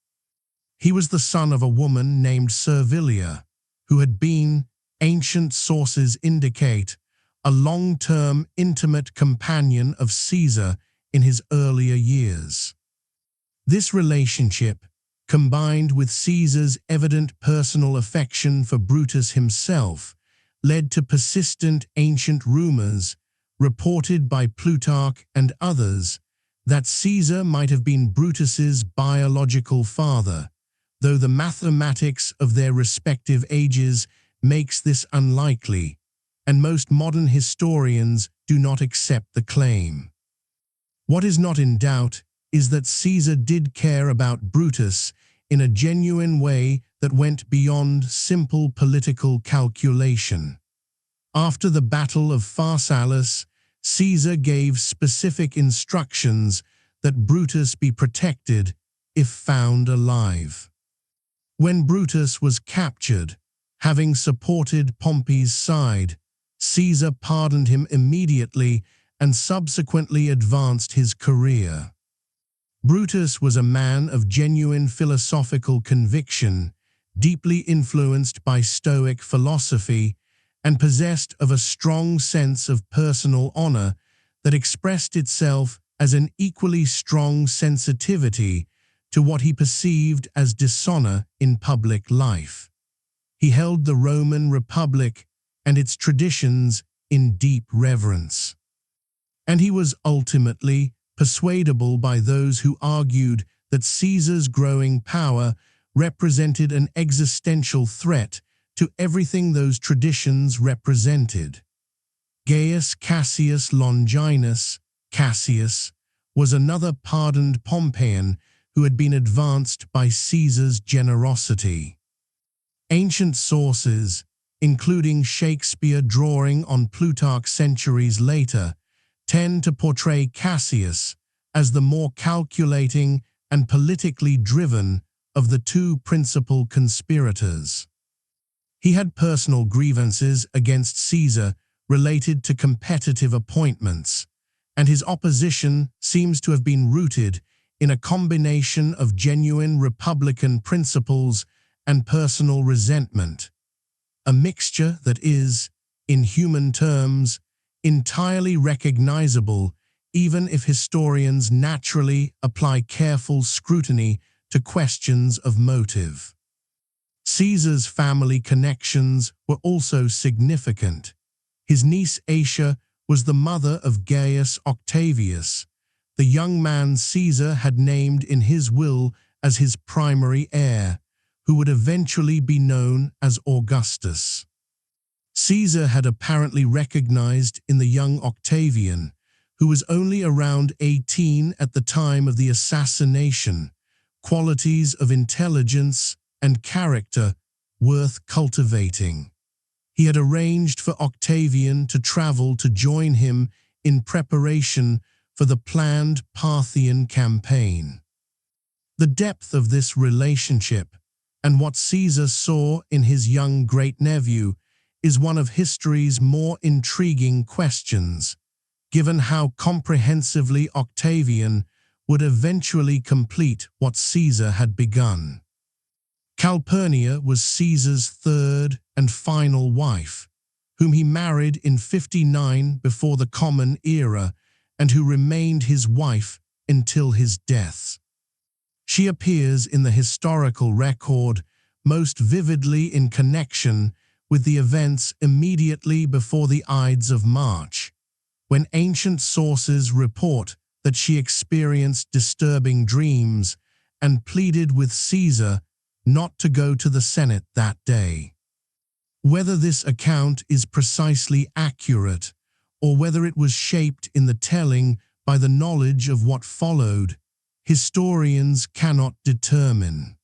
He was the son of a woman named Servilia, who had been, ancient sources indicate, a long-term intimate companion of Caesar in his earlier years. This relationship, combined with Caesar's evident personal affection for Brutus himself, led to persistent ancient rumors, reported by Plutarch and others, that Caesar might have been Brutus's biological father, though the mathematics of their respective ages makes this unlikely, and most modern historians do not accept the claim. What is not in doubt is that Caesar did care about Brutus in a genuine way that went beyond simple political calculation. After the Battle of Pharsalus, Caesar gave specific instructions that Brutus be protected if found alive. When Brutus was captured, having supported Pompey's side, Caesar pardoned him immediately and subsequently advanced his career. Brutus was a man of genuine philosophical conviction, deeply influenced by Stoic philosophy, and possessed of a strong sense of personal honor that expressed itself as an equally strong sensitivity to what he perceived as dishonor in public life. He held the Roman Republic and its traditions in deep reverence. And he was ultimately persuadable by those who argued that Caesar's growing power represented an existential threat to everything those traditions represented. Gaius Cassius Longinus, Cassius, was another pardoned Pompeian who had been advanced by Caesar's generosity. Ancient sources, including Shakespeare drawing on Plutarch centuries later, tend to portray Cassius as the more calculating and politically driven of the two principal conspirators. He had personal grievances against Caesar related to competitive appointments, and his opposition seems to have been rooted in a combination of genuine republican principles and personal resentment. a mixture that is, in human terms, entirely recognizable, even if historians naturally apply careful scrutiny to questions of motive. Caesar's family connections were also significant. His niece Asia was the mother of Gaius Octavius, the young man Caesar had named in his will as his primary heir, who would eventually be known as Augustus. Caesar had apparently recognized in the young Octavian, who was only around 18 at the time of the assassination, qualities of intelligence and character worth cultivating. He had arranged for Octavian to travel to join him in preparation for the planned Parthian campaign. The depth of this relationship and what Caesar saw in his young great-nephew is one of history's more intriguing questions, given how comprehensively Octavian would eventually complete what Caesar had begun. Calpurnia was Caesar's third and final wife, whom he married in 59 before the Common Era and who remained his wife until his death. She appears in the historical record most vividly in connection with the events immediately before the Ides of March, when ancient sources report that she experienced disturbing dreams and pleaded with Caesar not to go to the Senate that day. Whether this account is precisely accurate, or whether it was shaped in the telling by the knowledge of what followed, historians cannot determine.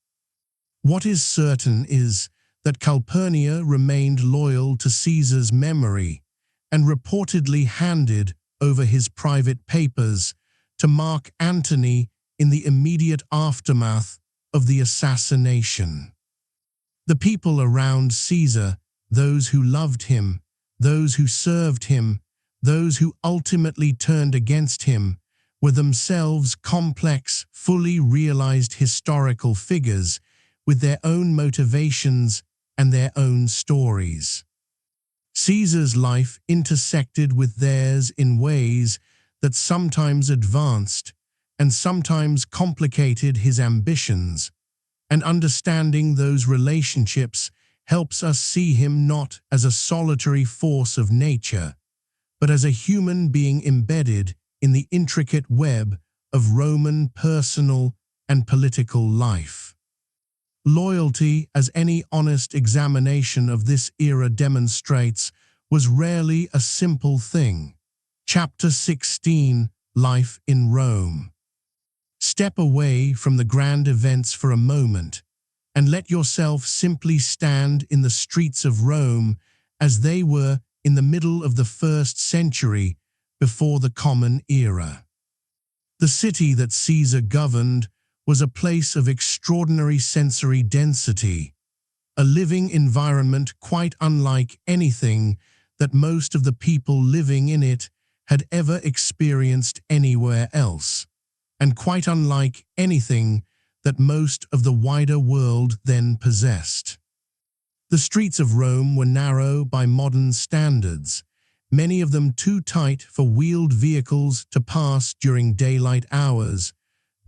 What is certain is that Calpurnia remained loyal to Caesar's memory and reportedly handed over his private papers to Mark Antony in the immediate aftermath of the assassination. The people around Caesar, those who loved him, those who served him, those who ultimately turned against him, were themselves complex, fully realized historical figures with their own motivations and their own stories. Caesar's life intersected with theirs in ways that sometimes advanced and sometimes complicated his ambitions, and understanding those relationships helps us see him not as a solitary force of nature, but as a human being embedded in the intricate web of Roman personal and political life. Loyalty, as any honest examination of this era demonstrates, was rarely a simple thing. Chapter 16, Life in Rome. Step away from the grand events for a moment, and let yourself simply stand in the streets of Rome as they were in the middle of the 1st century before the Common Era. The city that Caesar governed was a place of extraordinary sensory density, a living environment quite unlike anything that most of the people living in it had ever experienced anywhere else, and quite unlike anything that most of the wider world then possessed. The streets of Rome were narrow by modern standards, many of them too tight for wheeled vehicles to pass during daylight hours.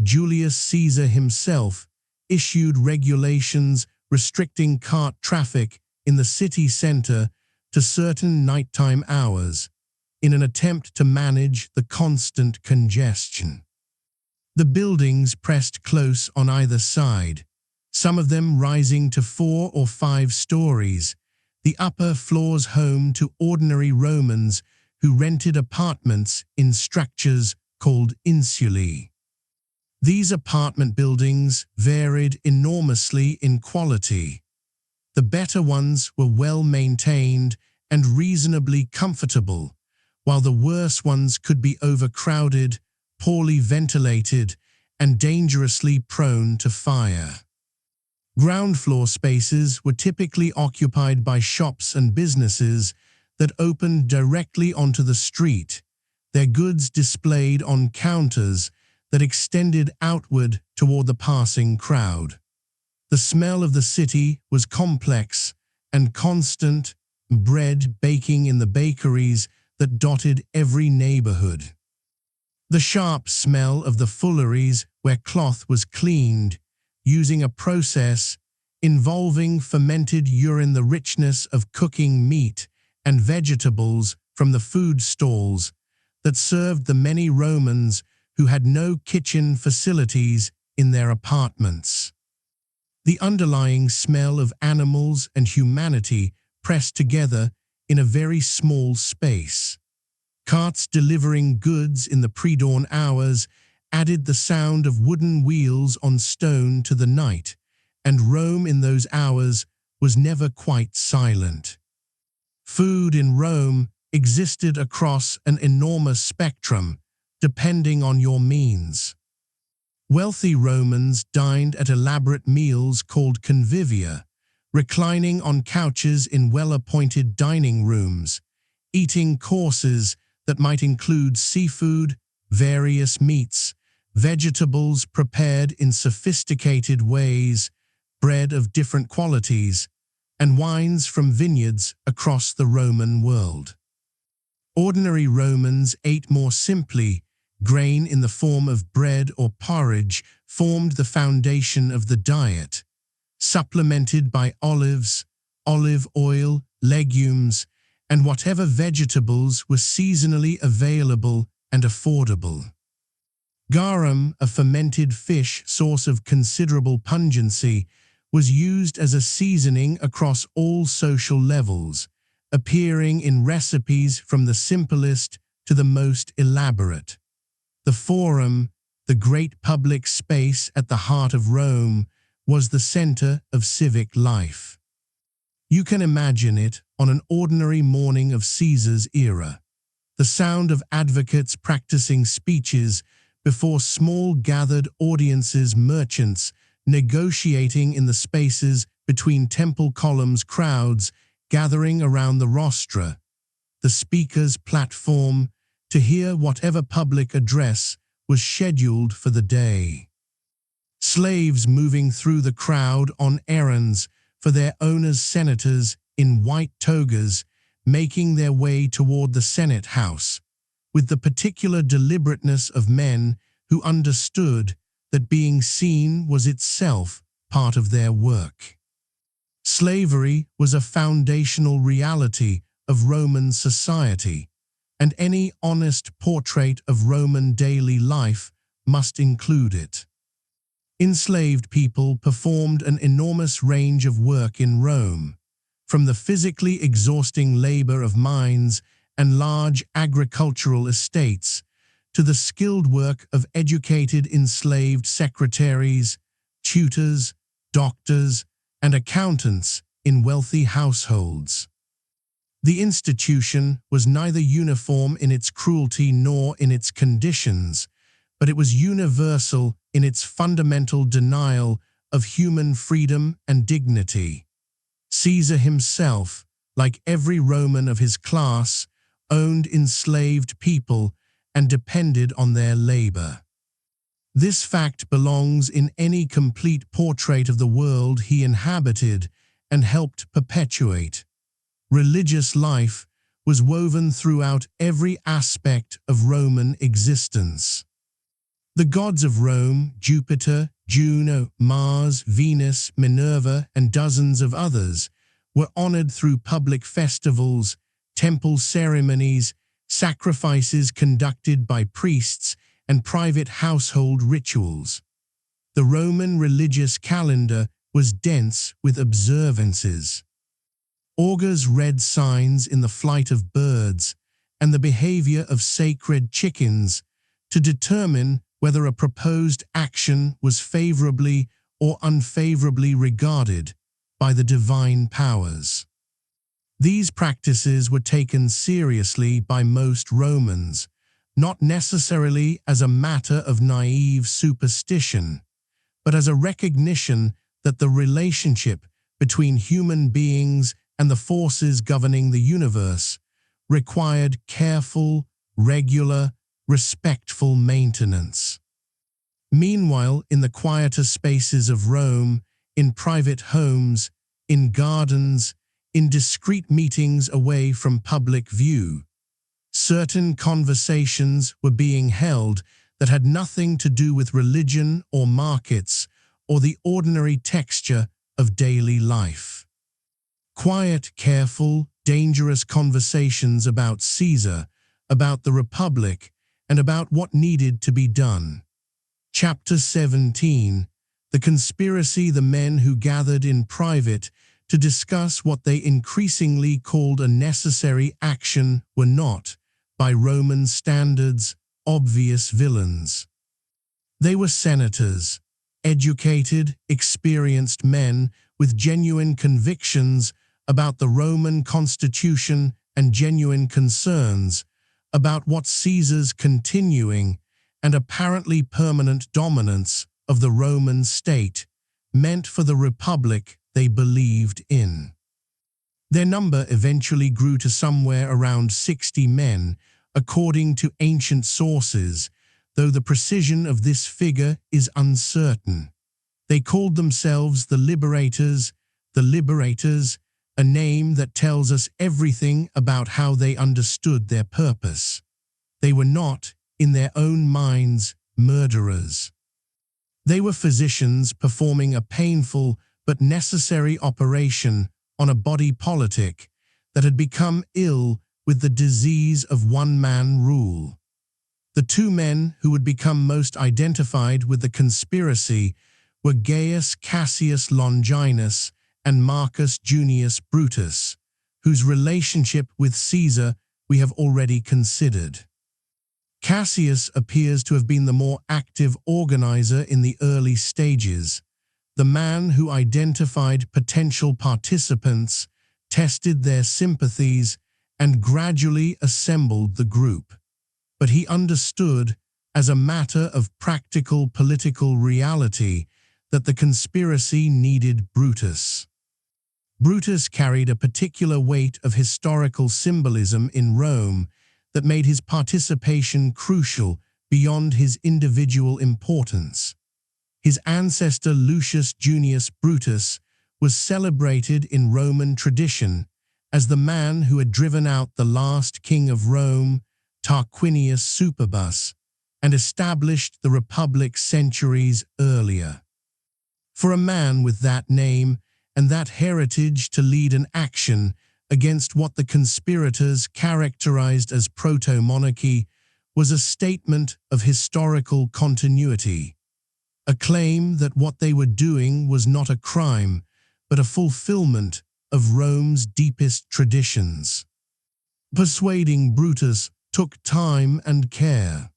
Julius Caesar himself issued regulations restricting cart traffic in the city center to certain nighttime hours, in an attempt to manage the constant congestion. The buildings pressed close on either side, some of them rising to 4 or 5 stories, the upper floors home to ordinary Romans who rented apartments in structures called insulae. These apartment buildings varied enormously in quality. The better ones were well maintained and reasonably comfortable, while the worse ones could be overcrowded, poorly ventilated, and dangerously prone to fire. Ground floor spaces were typically occupied by shops and businesses that opened directly onto the street, their goods displayed on counters that extended outward toward the passing crowd. The smell of the city was complex and constant bread baking in the bakeries that dotted every neighborhood. The sharp smell of the fulleries where cloth was cleaned, using a process involving fermented urine, the richness of cooking meat and vegetables from the food stalls that served the many Romans who had no kitchen facilities in their apartments. The underlying smell of animals and humanity pressed together in a very small space. Carts delivering goods in the pre-dawn hours added the sound of wooden wheels on stone to the night, and Rome in those hours was never quite silent. Food in Rome existed across an enormous spectrum, depending on your means. Wealthy Romans dined at elaborate meals called convivia, reclining on couches in well-appointed dining rooms, eating courses that might include seafood, various meats, vegetables prepared in sophisticated ways, bread of different qualities, and wines from vineyards across the Roman world. Ordinary Romans ate more simply. Grain in the form of bread or porridge formed the foundation of the diet, supplemented by olives, olive oil, legumes, and whatever vegetables were seasonally available and affordable. Garum, a fermented fish source of considerable pungency, was used as a seasoning across all social levels, appearing in recipes from the simplest to the most elaborate. The Forum, the great public space at the heart of Rome, was the center of civic life. You can imagine it on an ordinary morning of Caesar's era. The sound of advocates practicing speeches before small gathered audiences, merchants negotiating in the spaces between temple columns, crowds gathering around the rostra, the speaker's platform, to hear whatever public address was scheduled for the day. Slaves moving through the crowd on errands for their owners, senators in white togas making their way toward the Senate House, with the particular deliberateness of men who understood that being seen was itself part of their work. Slavery was a foundational reality of Roman society, and any honest portrait of Roman daily life must include it. Enslaved people performed an enormous range of work in Rome, from the physically exhausting labor of mines and large agricultural estates to the skilled work of educated enslaved secretaries, tutors, doctors, and accountants in wealthy households. The institution was neither uniform in its cruelty nor in its conditions, but it was universal in its fundamental denial of human freedom and dignity. Caesar himself, like every Roman of his class, owned enslaved people and depended on their labor. This fact belongs in any complete portrait of the world he inhabited and helped perpetuate. Religious life was woven throughout every aspect of Roman existence. The gods of Rome, Jupiter, Juno, Mars, Venus, Minerva, and dozens of others, were honored through public festivals, temple ceremonies, sacrifices conducted by priests, and private household rituals. The Roman religious calendar was dense with observances. Augurs read signs in the flight of birds and the behavior of sacred chickens to determine whether a proposed action was favorably or unfavorably regarded by the divine powers. These practices were taken seriously by most Romans, not necessarily as a matter of naive superstition, but as a recognition that the relationship between human beings and the forces governing the universe required careful, regular, respectful maintenance. Meanwhile, in the quieter spaces of Rome, in private homes, in gardens, in discreet meetings away from public view. Certain conversations were being held that had nothing to do with religion or markets or the ordinary texture of daily life. Quiet, careful, dangerous conversations about Caesar, about the Republic, and about what needed to be done. Chapter 17. The conspiracy. The men who gathered in private to discuss what they increasingly called a necessary action were not, by Roman standards, obvious villains. They were senators, educated, experienced men with genuine convictions about the Roman constitution and genuine concerns about what Caesar's continuing and apparently permanent dominance of the Roman state meant for the republic they believed in. Their number eventually grew to somewhere around 60 men, according to ancient sources, though the precision of this figure is uncertain. They called themselves the Liberators, a name that tells us everything about how they understood their purpose. They were not, in their own minds, murderers. They were physicians performing a painful but necessary operation on a body politic that had become ill with the disease of one-man rule. The two men who would become most identified with the conspiracy were Gaius Cassius Longinus and Marcus Junius Brutus, whose relationship with Caesar we have already considered. Cassius appears to have been the more active organizer in the early stages, the man who identified potential participants, tested their sympathies, and gradually assembled the group. But he understood, as a matter of practical political reality, that the conspiracy needed Brutus. Brutus carried a particular weight of historical symbolism in Rome that made his participation crucial beyond his individual importance. His ancestor Lucius Junius Brutus was celebrated in Roman tradition as the man who had driven out the last king of Rome, Tarquinius Superbus, and established the Republic centuries earlier. For a man with that name and that heritage to lead an action against what the conspirators characterized as proto-monarchy was a statement of historical continuity, a claim that what they were doing was not a crime, but a fulfillment of Rome's deepest traditions. Persuading Brutus took time and care.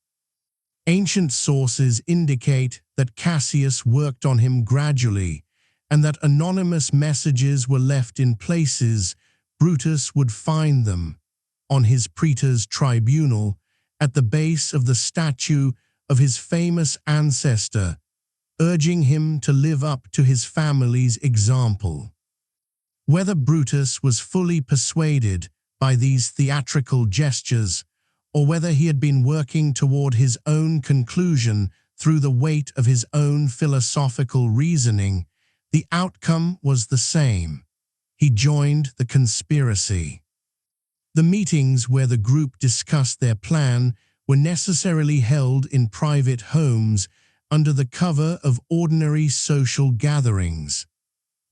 Ancient sources indicate that Cassius worked on him gradually, and that anonymous messages were left in places Brutus would find them, on his praetor's tribunal, at the base of the statue of his famous ancestor, urging him to live up to his family's example. Whether Brutus was fully persuaded by these theatrical gestures, or whether he had been working toward his own conclusion through the weight of his own philosophical reasoning, the outcome was the same. He joined the conspiracy. The meetings where the group discussed their plan were necessarily held in private homes under the cover of ordinary social gatherings,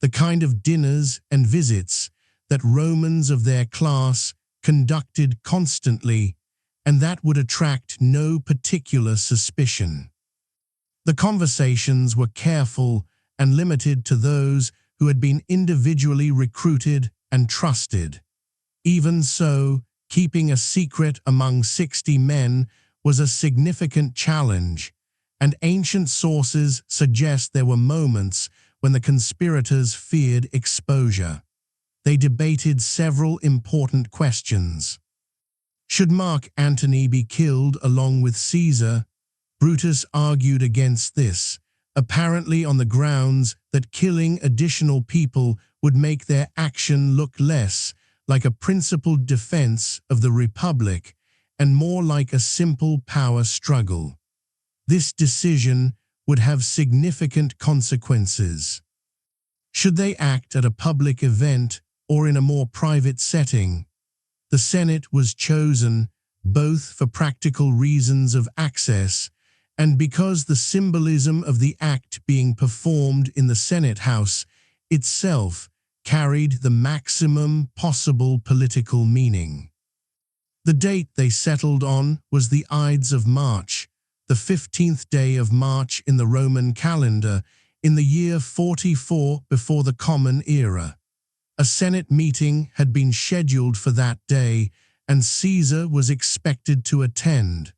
the kind of dinners and visits that Romans of their class conducted constantly and that would attract no particular suspicion. The conversations were careful and limited to those who had been individually recruited and trusted. Even so, keeping a secret among 60 men was a significant challenge, and ancient sources suggest there were moments when the conspirators feared exposure. They debated several important questions. Should Mark Antony be killed along with Caesar? Brutus argued against this, apparently on the grounds that killing additional people would make their action look less like a principled defense of the Republic and more like a simple power struggle. This decision would have significant consequences. Should they act at a public event or in a more private setting. The Senate was chosen both for practical reasons of access and because the symbolism of the act being performed in the Senate House itself carried the maximum possible political meaning. The date they settled on was the Ides of March, the 15th day of March in the Roman calendar, in the year 44 before the Common Era. A Senate meeting had been scheduled for that day, and Caesar was expected to attend.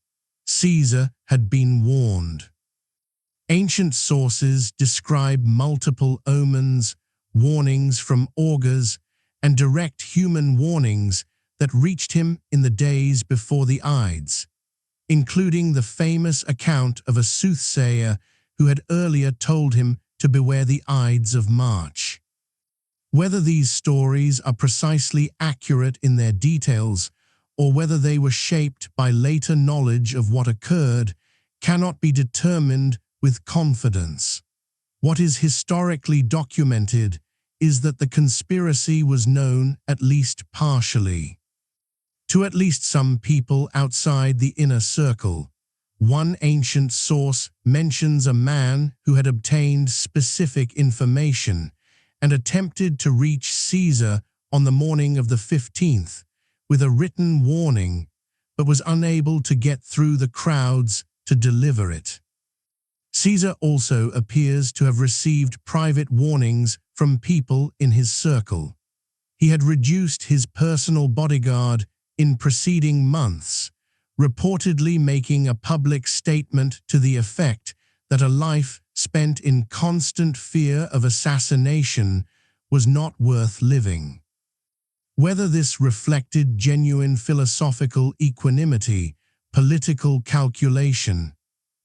Caesar had been warned. Ancient sources describe multiple omens, warnings from augurs, and direct human warnings that reached him in the days before the Ides, including the famous account of a soothsayer who had earlier told him to beware the Ides of March. Whether these stories are precisely accurate in their details, or whether they were shaped by later knowledge of what occurred, cannot be determined with confidence. What is historically documented is that the conspiracy was known at least partially to at least some people outside the inner circle. One ancient source mentions a man who had obtained specific information and attempted to reach Caesar on the morning of the 15th with a written warning, but was unable to get through the crowds to deliver it. Caesar also appears to have received private warnings from people in his circle. He had reduced his personal bodyguard in preceding months, reportedly making a public statement to the effect that a life spent in constant fear of assassination was not worth living. Whether this reflected genuine philosophical equanimity, political calculation,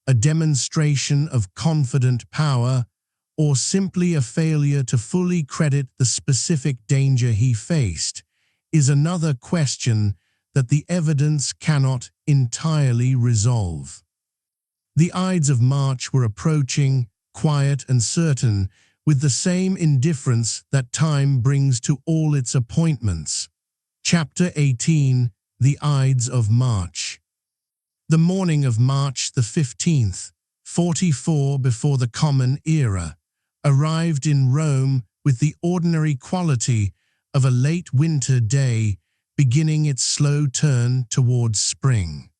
a demonstration of confident power, or simply a failure to fully credit the specific danger he faced, is another question that the evidence cannot entirely resolve. The Ides of March were approaching, quiet and certain, with the same indifference that time brings to all its appointments. Chapter 18, The Ides of March. The morning of March the 15th, 44 before the Common Era, arrived in Rome with the ordinary quality of a late winter day beginning its slow turn towards spring.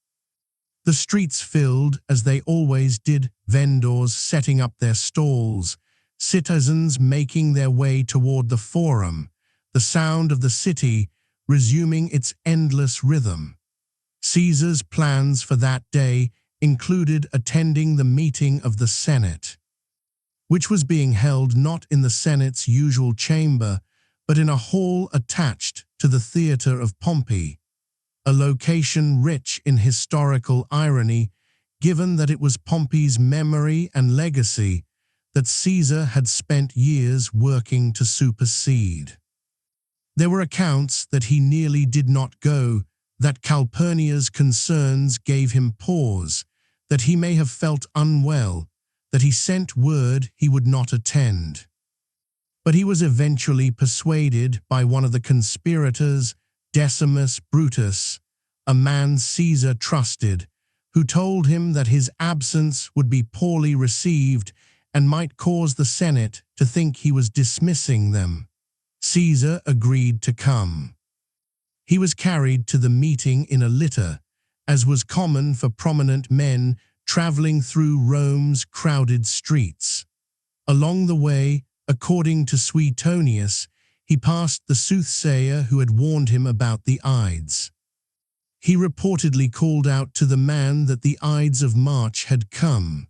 The streets filled, as they always did, vendors setting up their stalls, citizens making their way toward the Forum, the sound of the city resuming its endless rhythm. Caesar's plans for that day included attending the meeting of the Senate, which was being held not in the Senate's usual chamber, but in a hall attached to the Theatre of Pompey, a location rich in historical irony, given that it was Pompey's memory and legacy that Caesar had spent years working to supersede. There were accounts that he nearly did not go, that Calpurnia's concerns gave him pause, that he may have felt unwell, that he sent word he would not attend. But he was eventually persuaded by one of the conspirators, Decimus Brutus, a man Caesar trusted, who told him that his absence would be poorly received and might cause the Senate to think he was dismissing them. Caesar agreed to come. He was carried to the meeting in a litter, as was common for prominent men traveling through Rome's crowded streets. Along the way, according to Suetonius, he passed the soothsayer who had warned him about the Ides. He reportedly called out to the man that the Ides of March had come.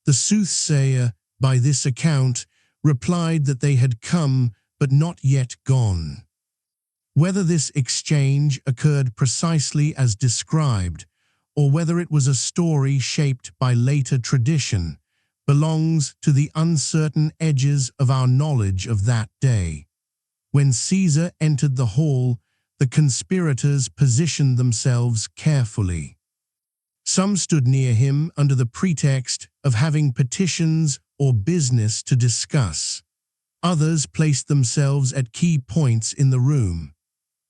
The soothsayer, by this account, replied that they had come but not yet gone. Whether this exchange occurred precisely as described, or whether it was a story shaped by later tradition, belongs to the uncertain edges of our knowledge of that day. When Caesar entered the hall, the conspirators positioned themselves carefully. Some stood near him under the pretext of having petitions or business to discuss. Others placed themselves at key points in the room.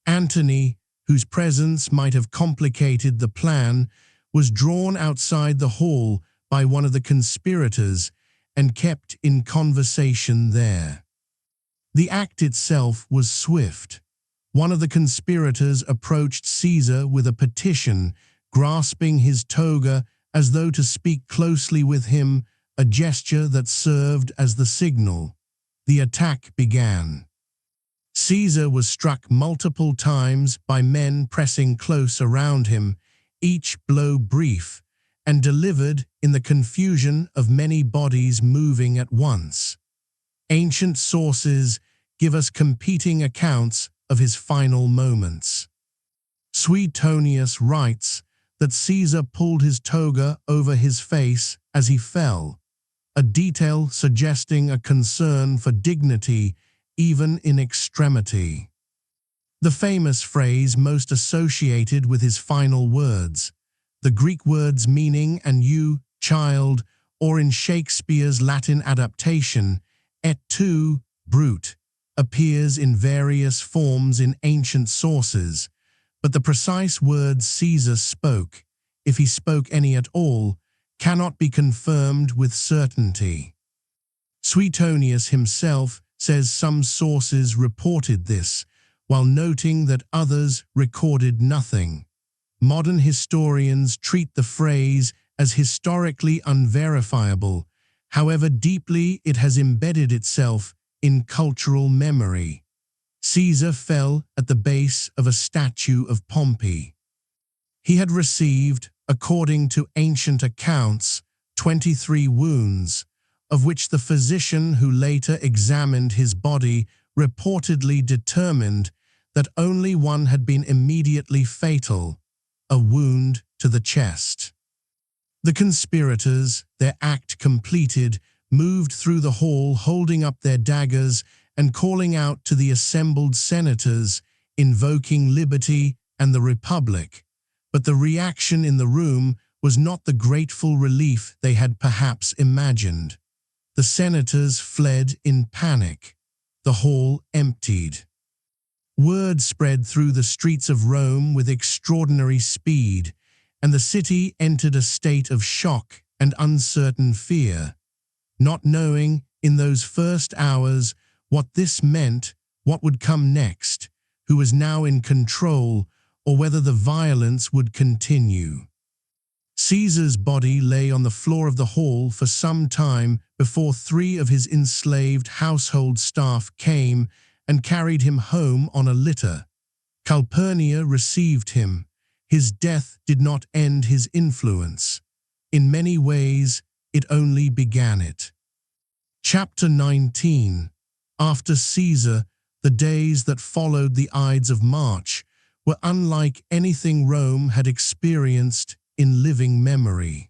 Antony, whose presence might have complicated the plan, was drawn outside the hall by one of the conspirators and kept in conversation there. The act itself was swift. One of the conspirators approached Caesar with a petition, grasping his toga as though to speak closely with him, a gesture that served as the signal. The attack began. Caesar was struck multiple times by men pressing close around him, each blow brief, and delivered in the confusion of many bodies moving at once. Ancient sources give us competing accounts of his final moments. Suetonius writes that Caesar pulled his toga over his face as he fell, a detail suggesting a concern for dignity even in extremity. The famous phrase most associated with his final words, the Greek words meaning "and you, child," or in Shakespeare's Latin adaptation, et tu, brute, appears in various forms in ancient sources, but the precise words Caesar spoke, if he spoke any at all, cannot be confirmed with certainty. Suetonius himself says some sources reported this, while noting that others recorded nothing. Modern historians treat the phrase as historically unverifiable, however deeply it has embedded itself in cultural memory. Caesar fell at the base of a statue of Pompey. He had received, according to ancient accounts, 23 wounds, of which the physician who later examined his body reportedly determined that only one had been immediately fatal, a wound to the chest. The conspirators, their act completed, moved through the hall holding up their daggers and calling out to the assembled senators, invoking liberty and the republic. But the reaction in the room was not the grateful relief they had perhaps imagined. The senators fled in panic. The hall emptied. Word spread through the streets of Rome with extraordinary speed, and the city entered a state of shock and uncertain fear, not knowing, in those first hours, what this meant, what would come next, who was now in control, or whether the violence would continue. Caesar's body lay on the floor of the hall for some time before 3 of his enslaved household staff came and carried him home on a litter. Calpurnia received him. His death did not end his influence. In many ways, it only began it. Chapter 19. After Caesar, the days that followed the Ides of March were unlike anything Rome had experienced in living memory.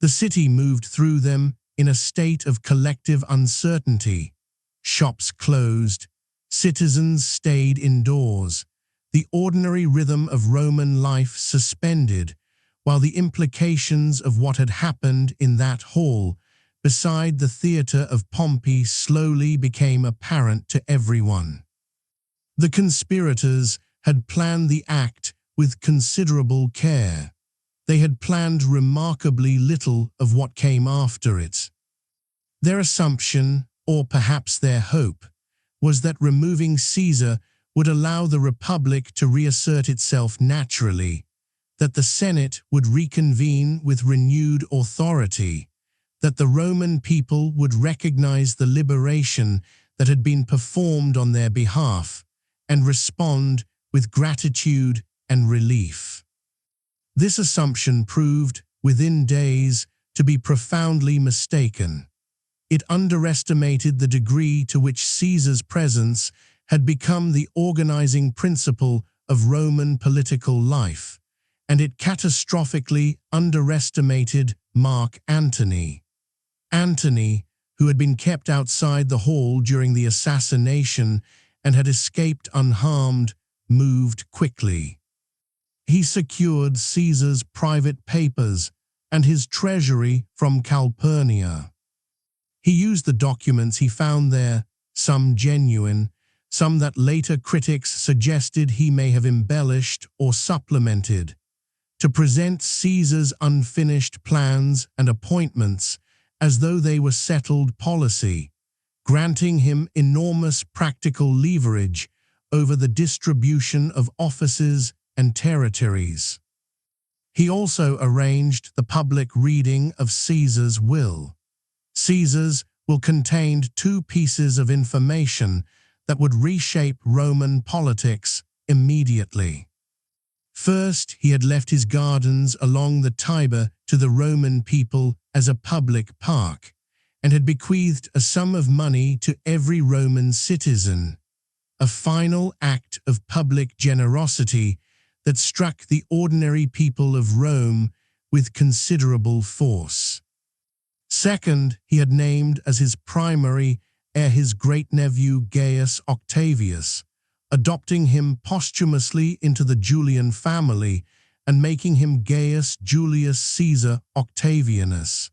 The city moved through them in a state of collective uncertainty. Shops closed, citizens stayed indoors, the ordinary rhythm of Roman life suspended, while the implications of what had happened in that hall beside the theater of Pompey slowly became apparent to everyone. The conspirators had planned the act with considerable care. They had planned remarkably little of what came after it. Their assumption, or perhaps their hope, was that removing Caesar would allow the Republic to reassert itself naturally, that the Senate would reconvene with renewed authority, that the Roman people would recognize the liberation that had been performed on their behalf and respond with gratitude and relief. This assumption proved, within days, to be profoundly mistaken. It underestimated the degree to which Caesar's presence had become the organizing principle of Roman political life, and it catastrophically underestimated Mark Antony. Antony, who had been kept outside the hall during the assassination and had escaped unharmed, moved quickly. He secured Caesar's private papers and his treasury from Calpurnia. He used the documents he found there, some genuine, some that later critics suggested he may have embellished or supplemented, to present Caesar's unfinished plans and appointments as though they were settled policy, granting him enormous practical leverage over the distribution of offices and territories. He also arranged the public reading of Caesar's will. Caesar's will contained two pieces of information that would reshape Roman politics immediately. First, he had left his gardens along the Tiber to the Roman people as a public park, and had bequeathed a sum of money to every Roman citizen, a final act of public generosity that struck the ordinary people of Rome with considerable force. Second, he had named as his primary heir his great-nephew Gaius Octavius, adopting him posthumously into the Julian family and making him Gaius Julius Caesar Octavianus,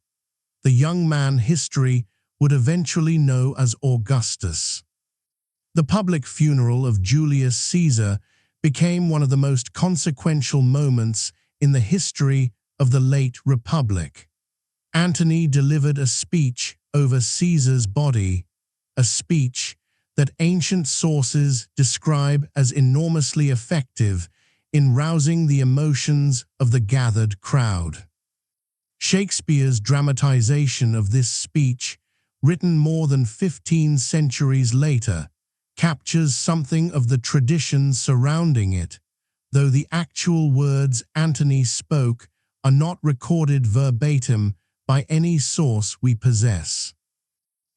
the young man history would eventually know as Augustus. The public funeral of Julius Caesar became one of the most consequential moments in the history of the late Republic. Antony delivered a speech over Caesar's body, a speech that ancient sources describe as enormously effective in rousing the emotions of the gathered crowd. Shakespeare's dramatization of this speech, written more than 15 centuries later, captures something of the tradition surrounding it, though the actual words Antony spoke are not recorded verbatim by any source we possess.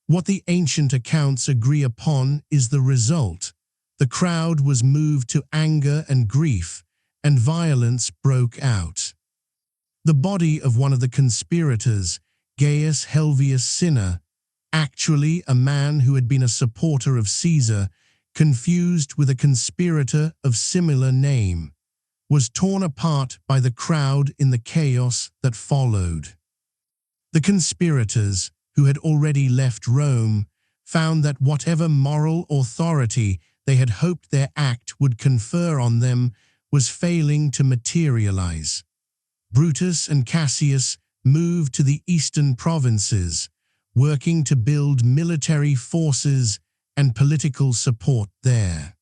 What the ancient accounts agree upon is the result. The crowd was moved to anger and grief, and violence broke out. The body of one of the conspirators, Gaius Helvius Cinna, actually a man who had been a supporter of Caesar, confused with a conspirator of similar name, was torn apart by the crowd in the chaos that followed. The conspirators, who had already left Rome, found that whatever moral authority they had hoped their act would confer on them was failing to materialize. Brutus and Cassius moved to the eastern provinces, working to build military forces and political support there.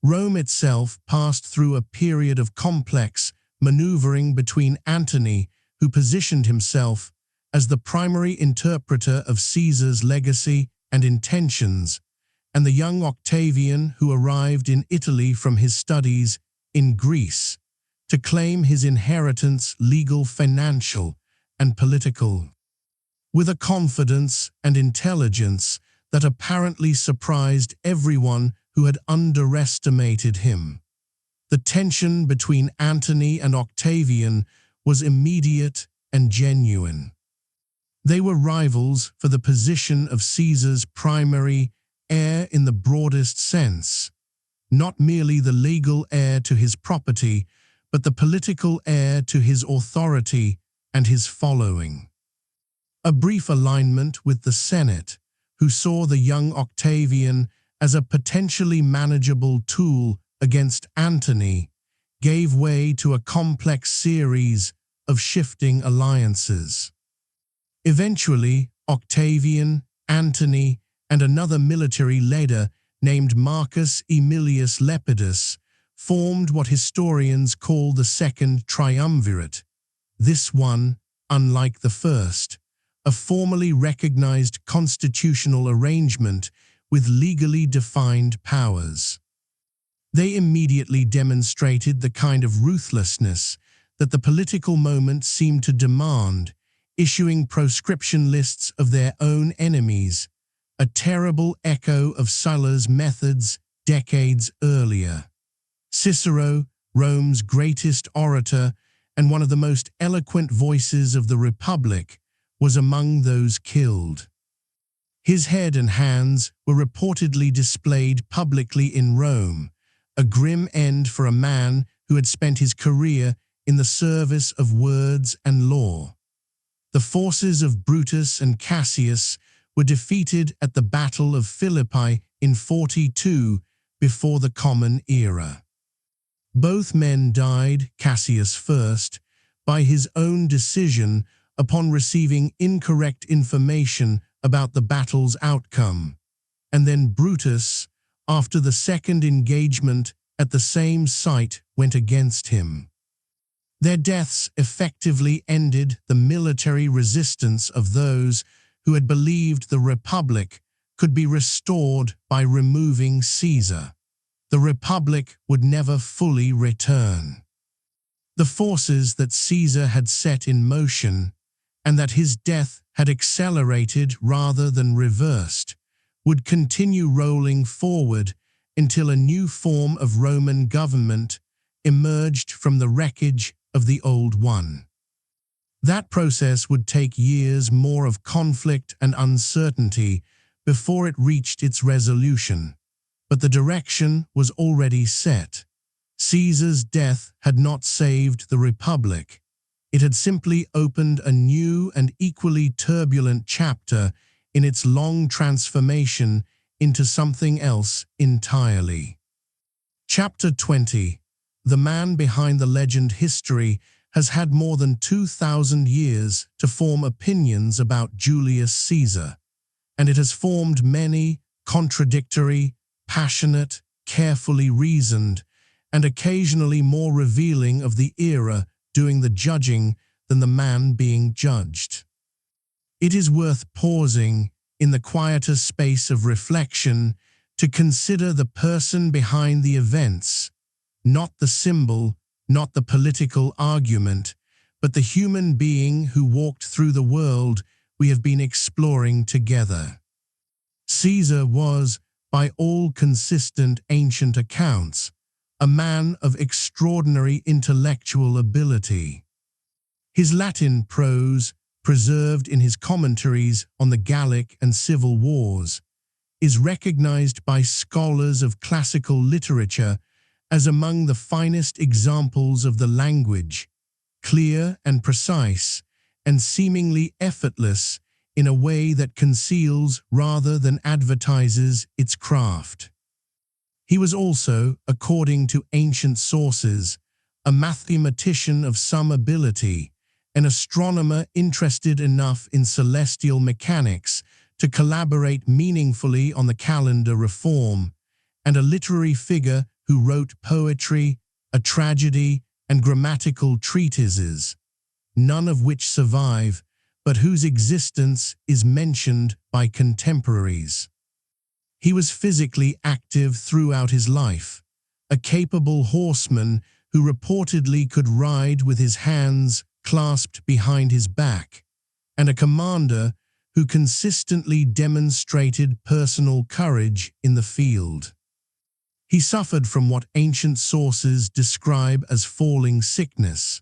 Rome itself passed through a period of complex maneuvering between Antony, who positioned himself as the primary interpreter of Caesar's legacy and intentions, and the young Octavian, who arrived in Italy from his studies in Greece to claim his inheritance, legal, financial, and political. With a confidence and intelligence that apparently surprised everyone who had underestimated him. The tension between Antony and Octavian was immediate and genuine. They were rivals for the position of Caesar's primary heir in the broadest sense, not merely the legal heir to his property, but the political heir to his authority and his following. A brief alignment with the Senate, who saw the young Octavian as a potentially manageable tool against Antony, gave way to a complex series of shifting alliances. Eventually, Octavian, Antony, and another military leader named Marcus Aemilius Lepidus formed what historians call the Second Triumvirate. This one, unlike the first, a formally recognized constitutional arrangement with legally defined powers. They immediately demonstrated the kind of ruthlessness that the political moment seemed to demand, issuing proscription lists of their own enemies, a terrible echo of Sulla's methods decades earlier. Cicero, Rome's greatest orator and one of the most eloquent voices of the Republic, was among those killed. His head and hands were reportedly displayed publicly in Rome, a grim end for a man who had spent his career in the service of words and law. The forces of Brutus and Cassius were defeated at the Battle of Philippi in 42 before the Common Era. Both men died, Cassius first, by his own decision upon receiving incorrect information about the battle's outcome, and then Brutus, after the second engagement at the same site, went against him. Their deaths effectively ended the military resistance of those who had believed the Republic could be restored by removing Caesar. The Republic would never fully return. The forces that Caesar had set in motion, and that his death had accelerated rather than reversed, would continue rolling forward until a new form of Roman government emerged from the wreckage of the old one. That process would take years more of conflict and uncertainty before it reached its resolution, but the direction was already set. Caesar's death had not saved the Republic. It had simply opened a new and equally turbulent chapter in its long transformation into something else entirely. Chapter 20. The man behind the legend. History has had more than 2,000 years to form opinions about Julius Caesar, and it has formed many contradictory, passionate, carefully reasoned, and occasionally more revealing of the era doing the judging than the man being judged. It is worth pausing in the quieter space of reflection to consider the person behind the events, not the symbol, not the political argument, but the human being who walked through the world we have been exploring together. Caesar was, by all consistent ancient accounts, a man of extraordinary intellectual ability. His Latin prose, preserved in his commentaries on the Gallic and Civil Wars, is recognized by scholars of classical literature as among the finest examples of the language, clear and precise, and seemingly effortless in a way that conceals rather than advertises its craft. He was also, according to ancient sources, a mathematician of some ability, an astronomer interested enough in celestial mechanics to collaborate meaningfully on the calendar reform, and a literary figure who wrote poetry, a tragedy, and grammatical treatises, none of which survive, but whose existence is mentioned by contemporaries. He was physically active throughout his life, a capable horseman who reportedly could ride with his hands clasped behind his back, and a commander who consistently demonstrated personal courage in the field. He suffered from what ancient sources describe as falling sickness,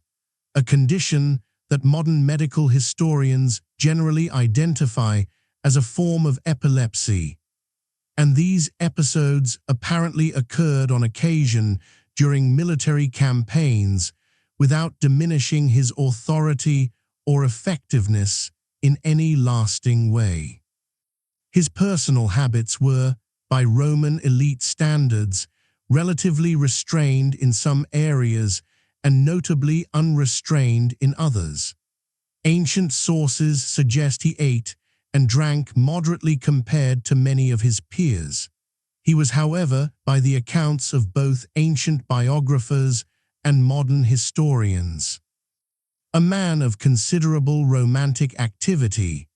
a condition that modern medical historians generally identify as a form of epilepsy, and these episodes apparently occurred on occasion during military campaigns without diminishing his authority or effectiveness in any lasting way. His personal habits were, by Roman elite standards, relatively restrained in some areas and notably unrestrained in others. Ancient sources suggest he ate and drank moderately compared to many of his peers. He was, however, by the accounts of both ancient biographers and modern historians, a man of considerable romantic activity.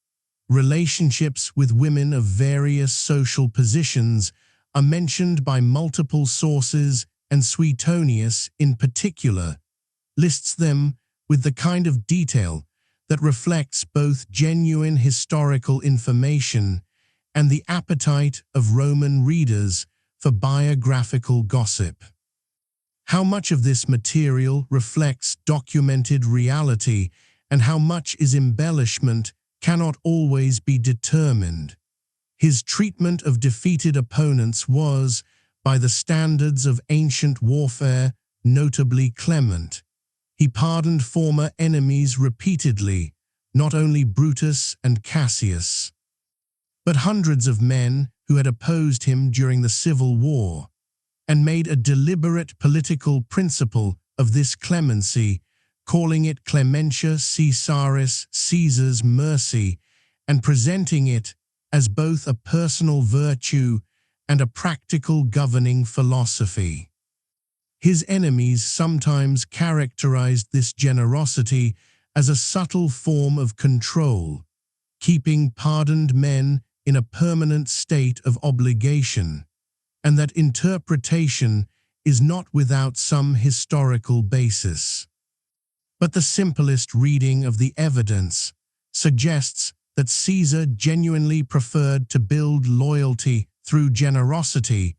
Relationships with women of various social positions are mentioned by multiple sources, and Suetonius, in particular, lists them with the kind of detail that reflects both genuine historical information and the appetite of Roman readers for biographical gossip. How much of this material reflects documented reality and how much is embellishment cannot always be determined. His treatment of defeated opponents was, by the standards of ancient warfare, notably clement. He pardoned former enemies repeatedly, not only Brutus and Cassius. but hundreds of men who had opposed him during the Civil War, and made a deliberate political principle of this clemency, calling it Clementia Caesaris, Caesar's mercy, and presenting it as both a personal virtue and a practical governing philosophy. His enemies sometimes characterized this generosity as a subtle form of control, keeping pardoned men in a permanent state of obligation, and that interpretation is not without some historical basis. But the simplest reading of the evidence suggests that Caesar genuinely preferred to build loyalty through generosity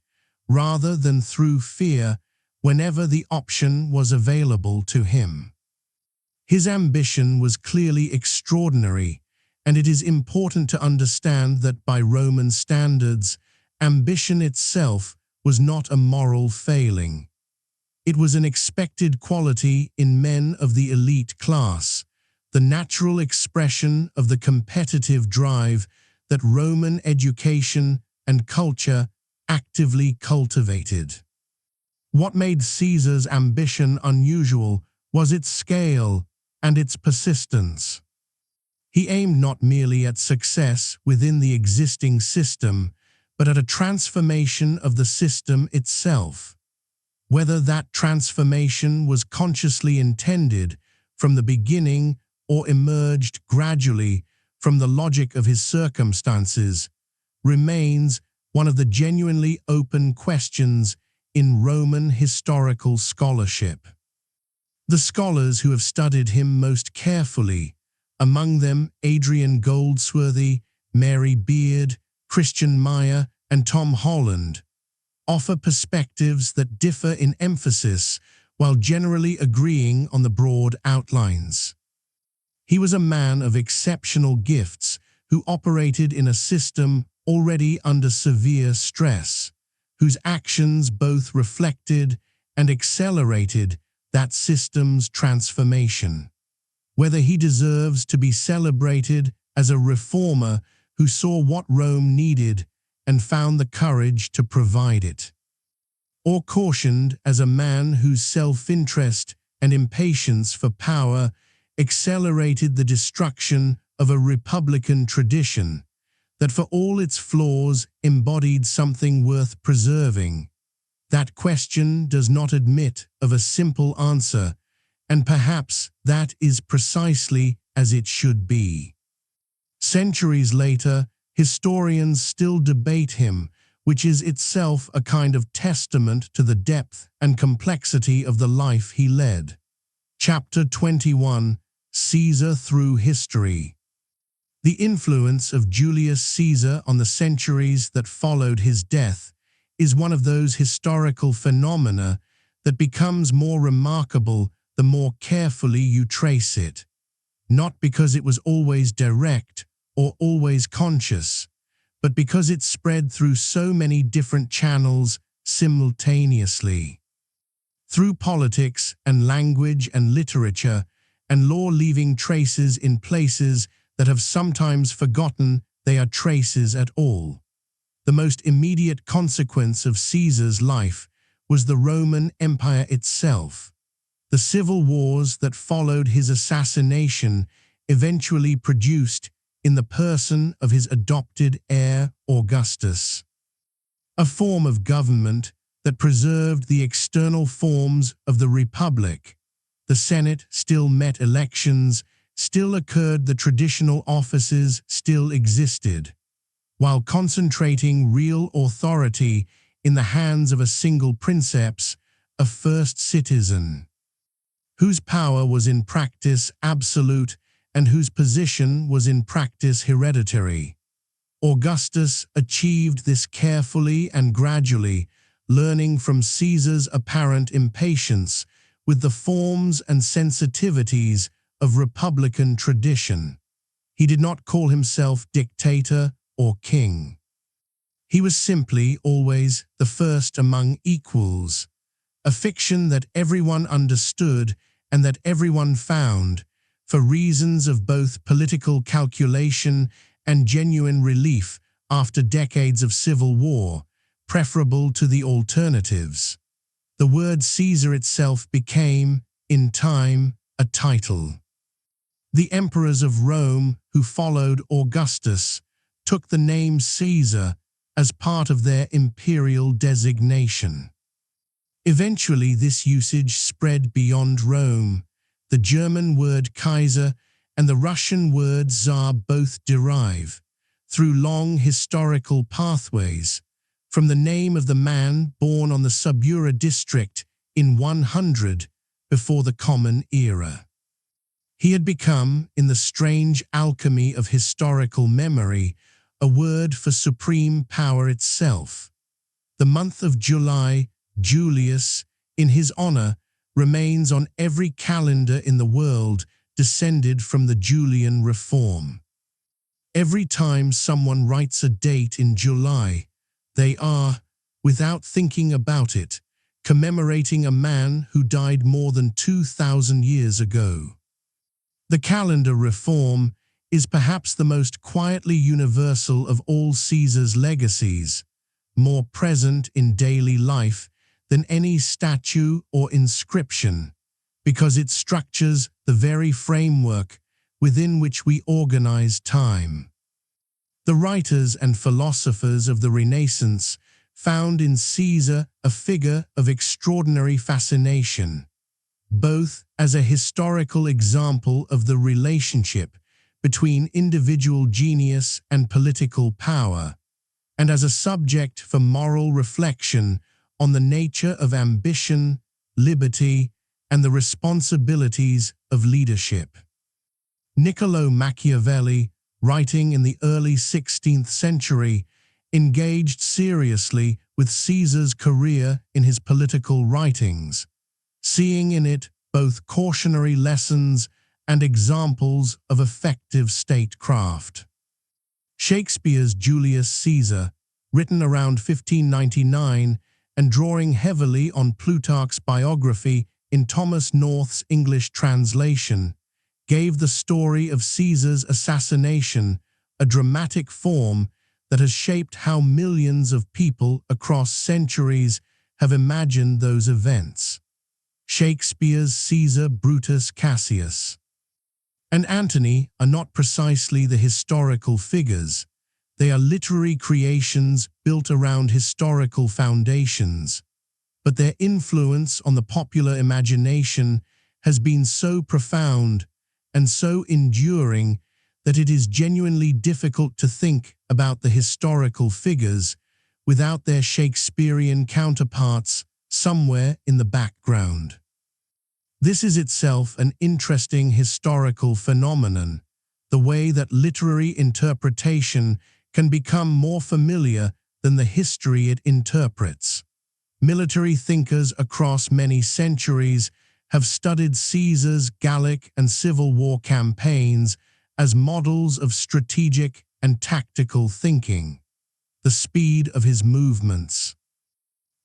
rather than through fear whenever the option was available to him. His ambition was clearly extraordinary, and it is important to understand that by Roman standards, ambition itself was not a moral failing. It was an expected quality in men of the elite class, the natural expression of the competitive drive that Roman education and culture actively cultivated. What made Caesar's ambition unusual was its scale and its persistence. He aimed not merely at success within the existing system, but at a transformation of the system itself. Whether that transformation was consciously intended from the beginning or emerged gradually from the logic of his circumstances remains one of the genuinely open questions in Roman historical scholarship. The scholars who have studied him most carefully, among them Adrian Goldsworthy, Mary Beard, Christian Meyer, and Tom Holland, offer perspectives that differ in emphasis while generally agreeing on the broad outlines. He was a man of exceptional gifts who operated in a system already under severe stress, whose actions both reflected and accelerated that system's transformation. Whether he deserves to be celebrated as a reformer who saw what Rome needed and found the courage to provide it, or cautioned as a man whose self-interest and impatience for power accelerated the destruction of a republican tradition that for all its flaws embodied something worth preserving. That question does not admit of a simple answer, and perhaps that is precisely as it should be. Centuries later, historians still debate him, which is itself a kind of testament to the depth and complexity of the life he led. Chapter 21: Caesar Through History. The influence of Julius Caesar on the centuries that followed his death is one of those historical phenomena that becomes more remarkable the more carefully you trace it, not because it was always direct or always conscious, but because it spread through so many different channels simultaneously. Through politics and language and literature and law, leaving traces in places that have sometimes forgotten they are traces at all. The most immediate consequence of Caesar's life was the Roman Empire itself. The civil wars that followed his assassination eventually produced in the person of his adopted heir Augustus a form of government that preserved the external forms of the Republic. The Senate still met elections, still occurred, the traditional offices still existed, while concentrating real authority in the hands of a single princeps, a first citizen, whose power was in practice absolute and whose position was in practice hereditary. Augustus achieved this carefully and gradually, learning from Caesar's apparent impatience with the forms and sensitivities of republican tradition. He did not call himself dictator or king. He was simply always the first among equals, a fiction that everyone understood and that everyone found, for reasons of both political calculation and genuine relief, after decades of civil war, preferable to the alternatives. The word Caesar itself became, in time, a title. The emperors of Rome who followed Augustus took the name Caesar as part of their imperial designation. Eventually, this usage spread beyond Rome. The German word Kaiser and the Russian word Tsar both derive, through long historical pathways, from the name of the man born on the Subura district in 100 before the Common Era. He had become, in the strange alchemy of historical memory, a word for supreme power itself. The month of July, Julius, in his honor, remains on every calendar in the world descended from the Julian reform. Every time someone writes a date in July, they are, without thinking about it, commemorating a man who died more than 2,000 years ago. The calendar reform is perhaps the most quietly universal of all Caesar's legacies, more present in daily life than any statue or inscription, because it structures the very framework within which we organize time. The writers and philosophers of the Renaissance found in Caesar a figure of extraordinary fascination, both as a historical example of the relationship between individual genius and political power, and as a subject for moral reflection on the nature of ambition, liberty, and the responsibilities of leadership. Niccolò Machiavelli, writing in the early 16th century, engaged seriously with Caesar's career in his political writings, seeing in it both cautionary lessons and examples of effective statecraft. Shakespeare's Julius Caesar, written around 1599 and drawing heavily on Plutarch's biography in Thomas North's English translation, gave the story of Caesar's assassination a dramatic form that has shaped how millions of people across centuries have imagined those events. Shakespeare's Caesar, Brutus, Cassius, and Antony are not precisely the historical figures. They are literary creations built around historical foundations, but their influence on the popular imagination has been so profound and so enduring that it is genuinely difficult to think about the historical figures without their Shakespearean counterparts somewhere in the background. This is itself an interesting historical phenomenon, the way that literary interpretation can become more familiar than the history it interprets. Military thinkers across many centuries have studied Caesar's Gallic and Civil War campaigns as models of strategic and tactical thinking. The speed of his movements,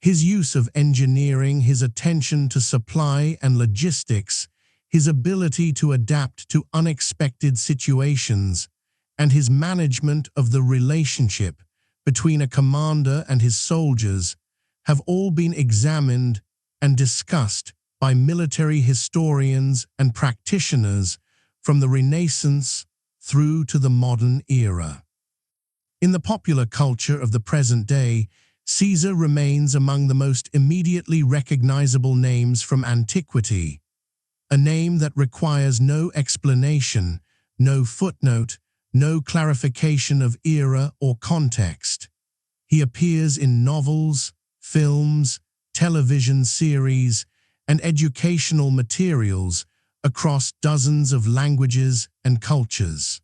his use of engineering, his attention to supply and logistics, his ability to adapt to unexpected situations, and his management of the relationship between a commander and his soldiers have all been examined and discussed by military historians and practitioners from the Renaissance through to the modern era. In the popular culture of the present day, Caesar remains among the most immediately recognizable names from antiquity, a name that requires no explanation, no footnote, no clarification of era or context. He appears in novels, films, television series, and educational materials across dozens of languages and cultures.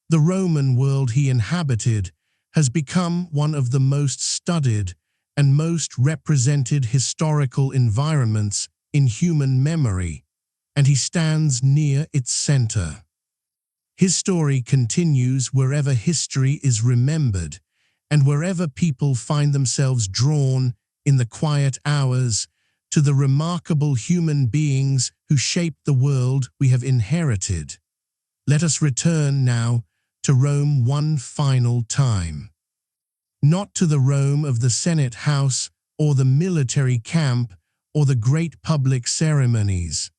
The Roman world he inhabited has become one of the most studied and most represented historical environments in human memory, and he stands near its center. His story continues wherever history is remembered and wherever people find themselves drawn in the quiet hours to the remarkable human beings who shape the world we have inherited. Let us return now to Rome one final time. not to the Rome of the Senate House or the military camp or the great public ceremonies,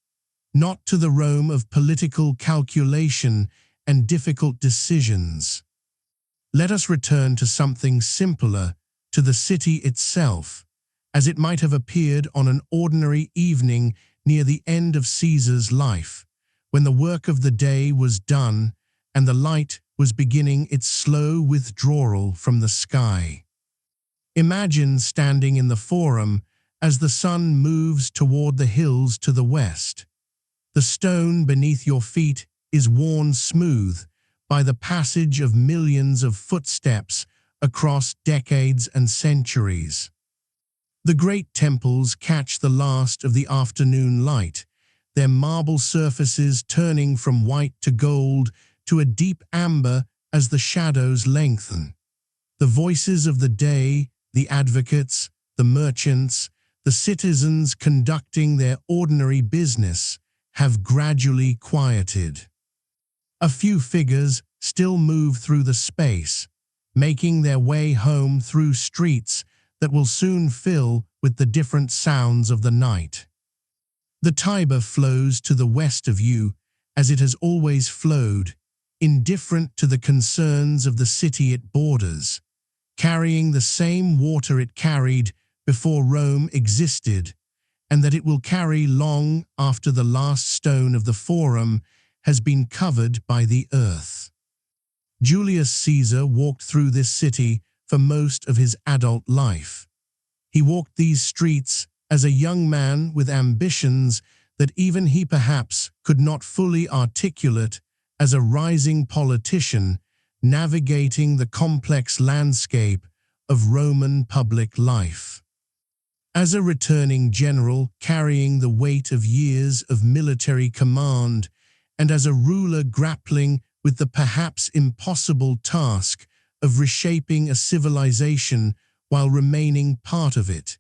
not to the Rome of political calculation and difficult decisions. Let us return to something simpler, to the city itself, as it might have appeared on an ordinary evening near the end of Caesar's life, when the work of the day was done and the light was beginning its slow withdrawal from the sky. Imagine standing in the Forum as the sun moves toward the hills to the west. The stone beneath your feet is worn smooth by the passage of millions of footsteps across decades and centuries. The great temples catch the last of the afternoon light, their marble surfaces turning from white to gold to a deep amber as the shadows lengthen. The voices of the day, the advocates, the merchants, the citizens conducting their ordinary business, have gradually quieted. A few figures still move through the space, making their way home through streets that will soon fill with the different sounds of the night. The Tiber flows to the west of you, as it has always flowed, indifferent to the concerns of the city it borders, carrying the same water it carried before Rome existed, and that it will carry long after the last stone of the Forum has been covered by the earth. Julius Caesar walked through this city for most of his adult life. He walked these streets as a young man with ambitions that even he perhaps could not fully articulate, as a rising politician navigating the complex landscape of Roman public life. As a returning general carrying the weight of years of military command, and as a ruler grappling with the perhaps impossible task of reshaping a civilization while remaining part of it,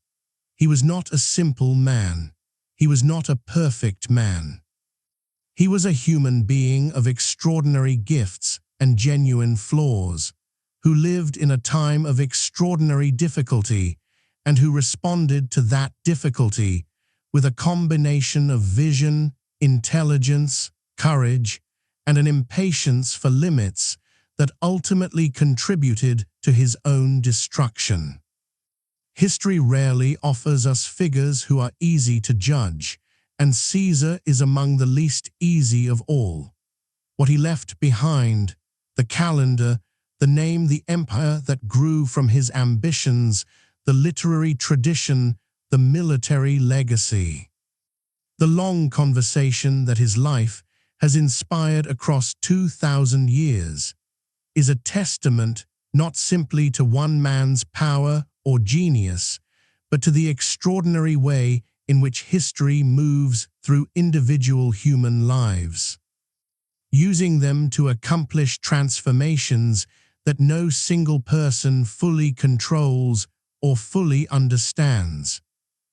he was not a simple man. He was not a perfect man. He was a human being of extraordinary gifts and genuine flaws, who lived in a time of extraordinary difficulty and who responded to that difficulty with a combination of vision, intelligence, courage, and an impatience for limits that ultimately contributed to his own destruction. History rarely offers us figures who are easy to judge, and Caesar is among the least easy of all. What he left behind, the calendar, the name, the empire that grew from his ambitions, the literary tradition, the military legacy. The long conversation that his life has inspired across 2,000 years is a testament not simply to one man's power or genius, but to the extraordinary way in which history moves through individual human lives, using them to accomplish transformations that no single person fully controls or fully understands.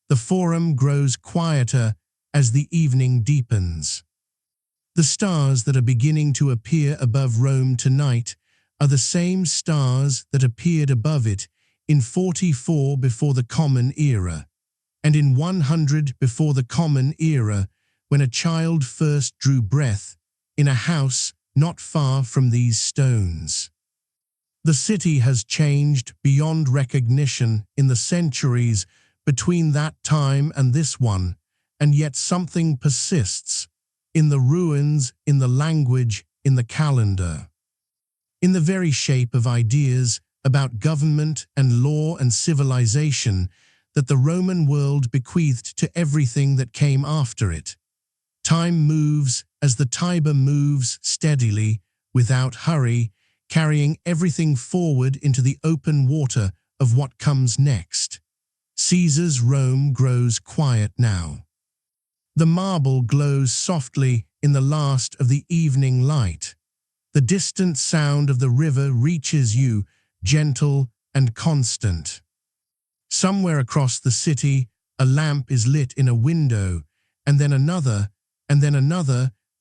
The Forum grows quieter as the evening deepens. The stars that are beginning to appear above Rome tonight are the same stars that appeared above it in 44 before the Common Era, and in 100 before the Common Era, when a child first drew breath in a house not far from these stones. The city has changed beyond recognition in the centuries between that time and this one, and yet something persists in the ruins, in the language, in the calendar, in the very shape of ideas about government and law and civilization that the Roman world bequeathed to everything that came after it. Time moves as the Tiber moves steadily, without hurry, carrying everything forward into the open water of what comes next. Caesar's Rome grows quiet now. The marble glows softly in the last of the evening light. The distant sound of the river reaches you, gentle and constant. Somewhere across the city, a lamp is lit in a window, and then another,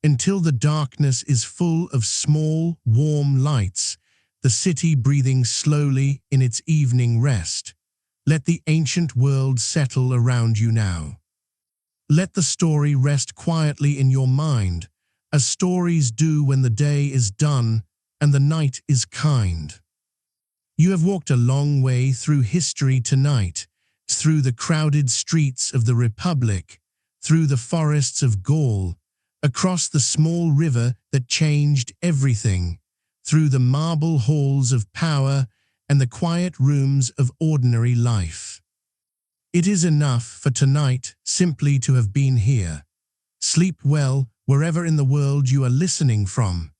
until the darkness is full of small, warm lights the city breathing slowly in its evening rest. Let the ancient world settle around you now. Let the story rest quietly in your mind, as stories do when the day is done and the night is kind. You have walked a long way through history tonight, through the crowded streets of the Republic, through the forests of Gaul, across the small river that changed everything, through the marble halls of power and the quiet rooms of ordinary life. It is enough for tonight simply to have been here. Sleep well wherever in the world you are listening from,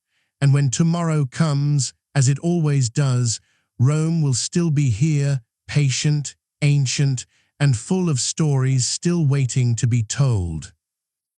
and when tomorrow comes, as it always does, Rome will still be here, patient, ancient, and full of stories still waiting to be told.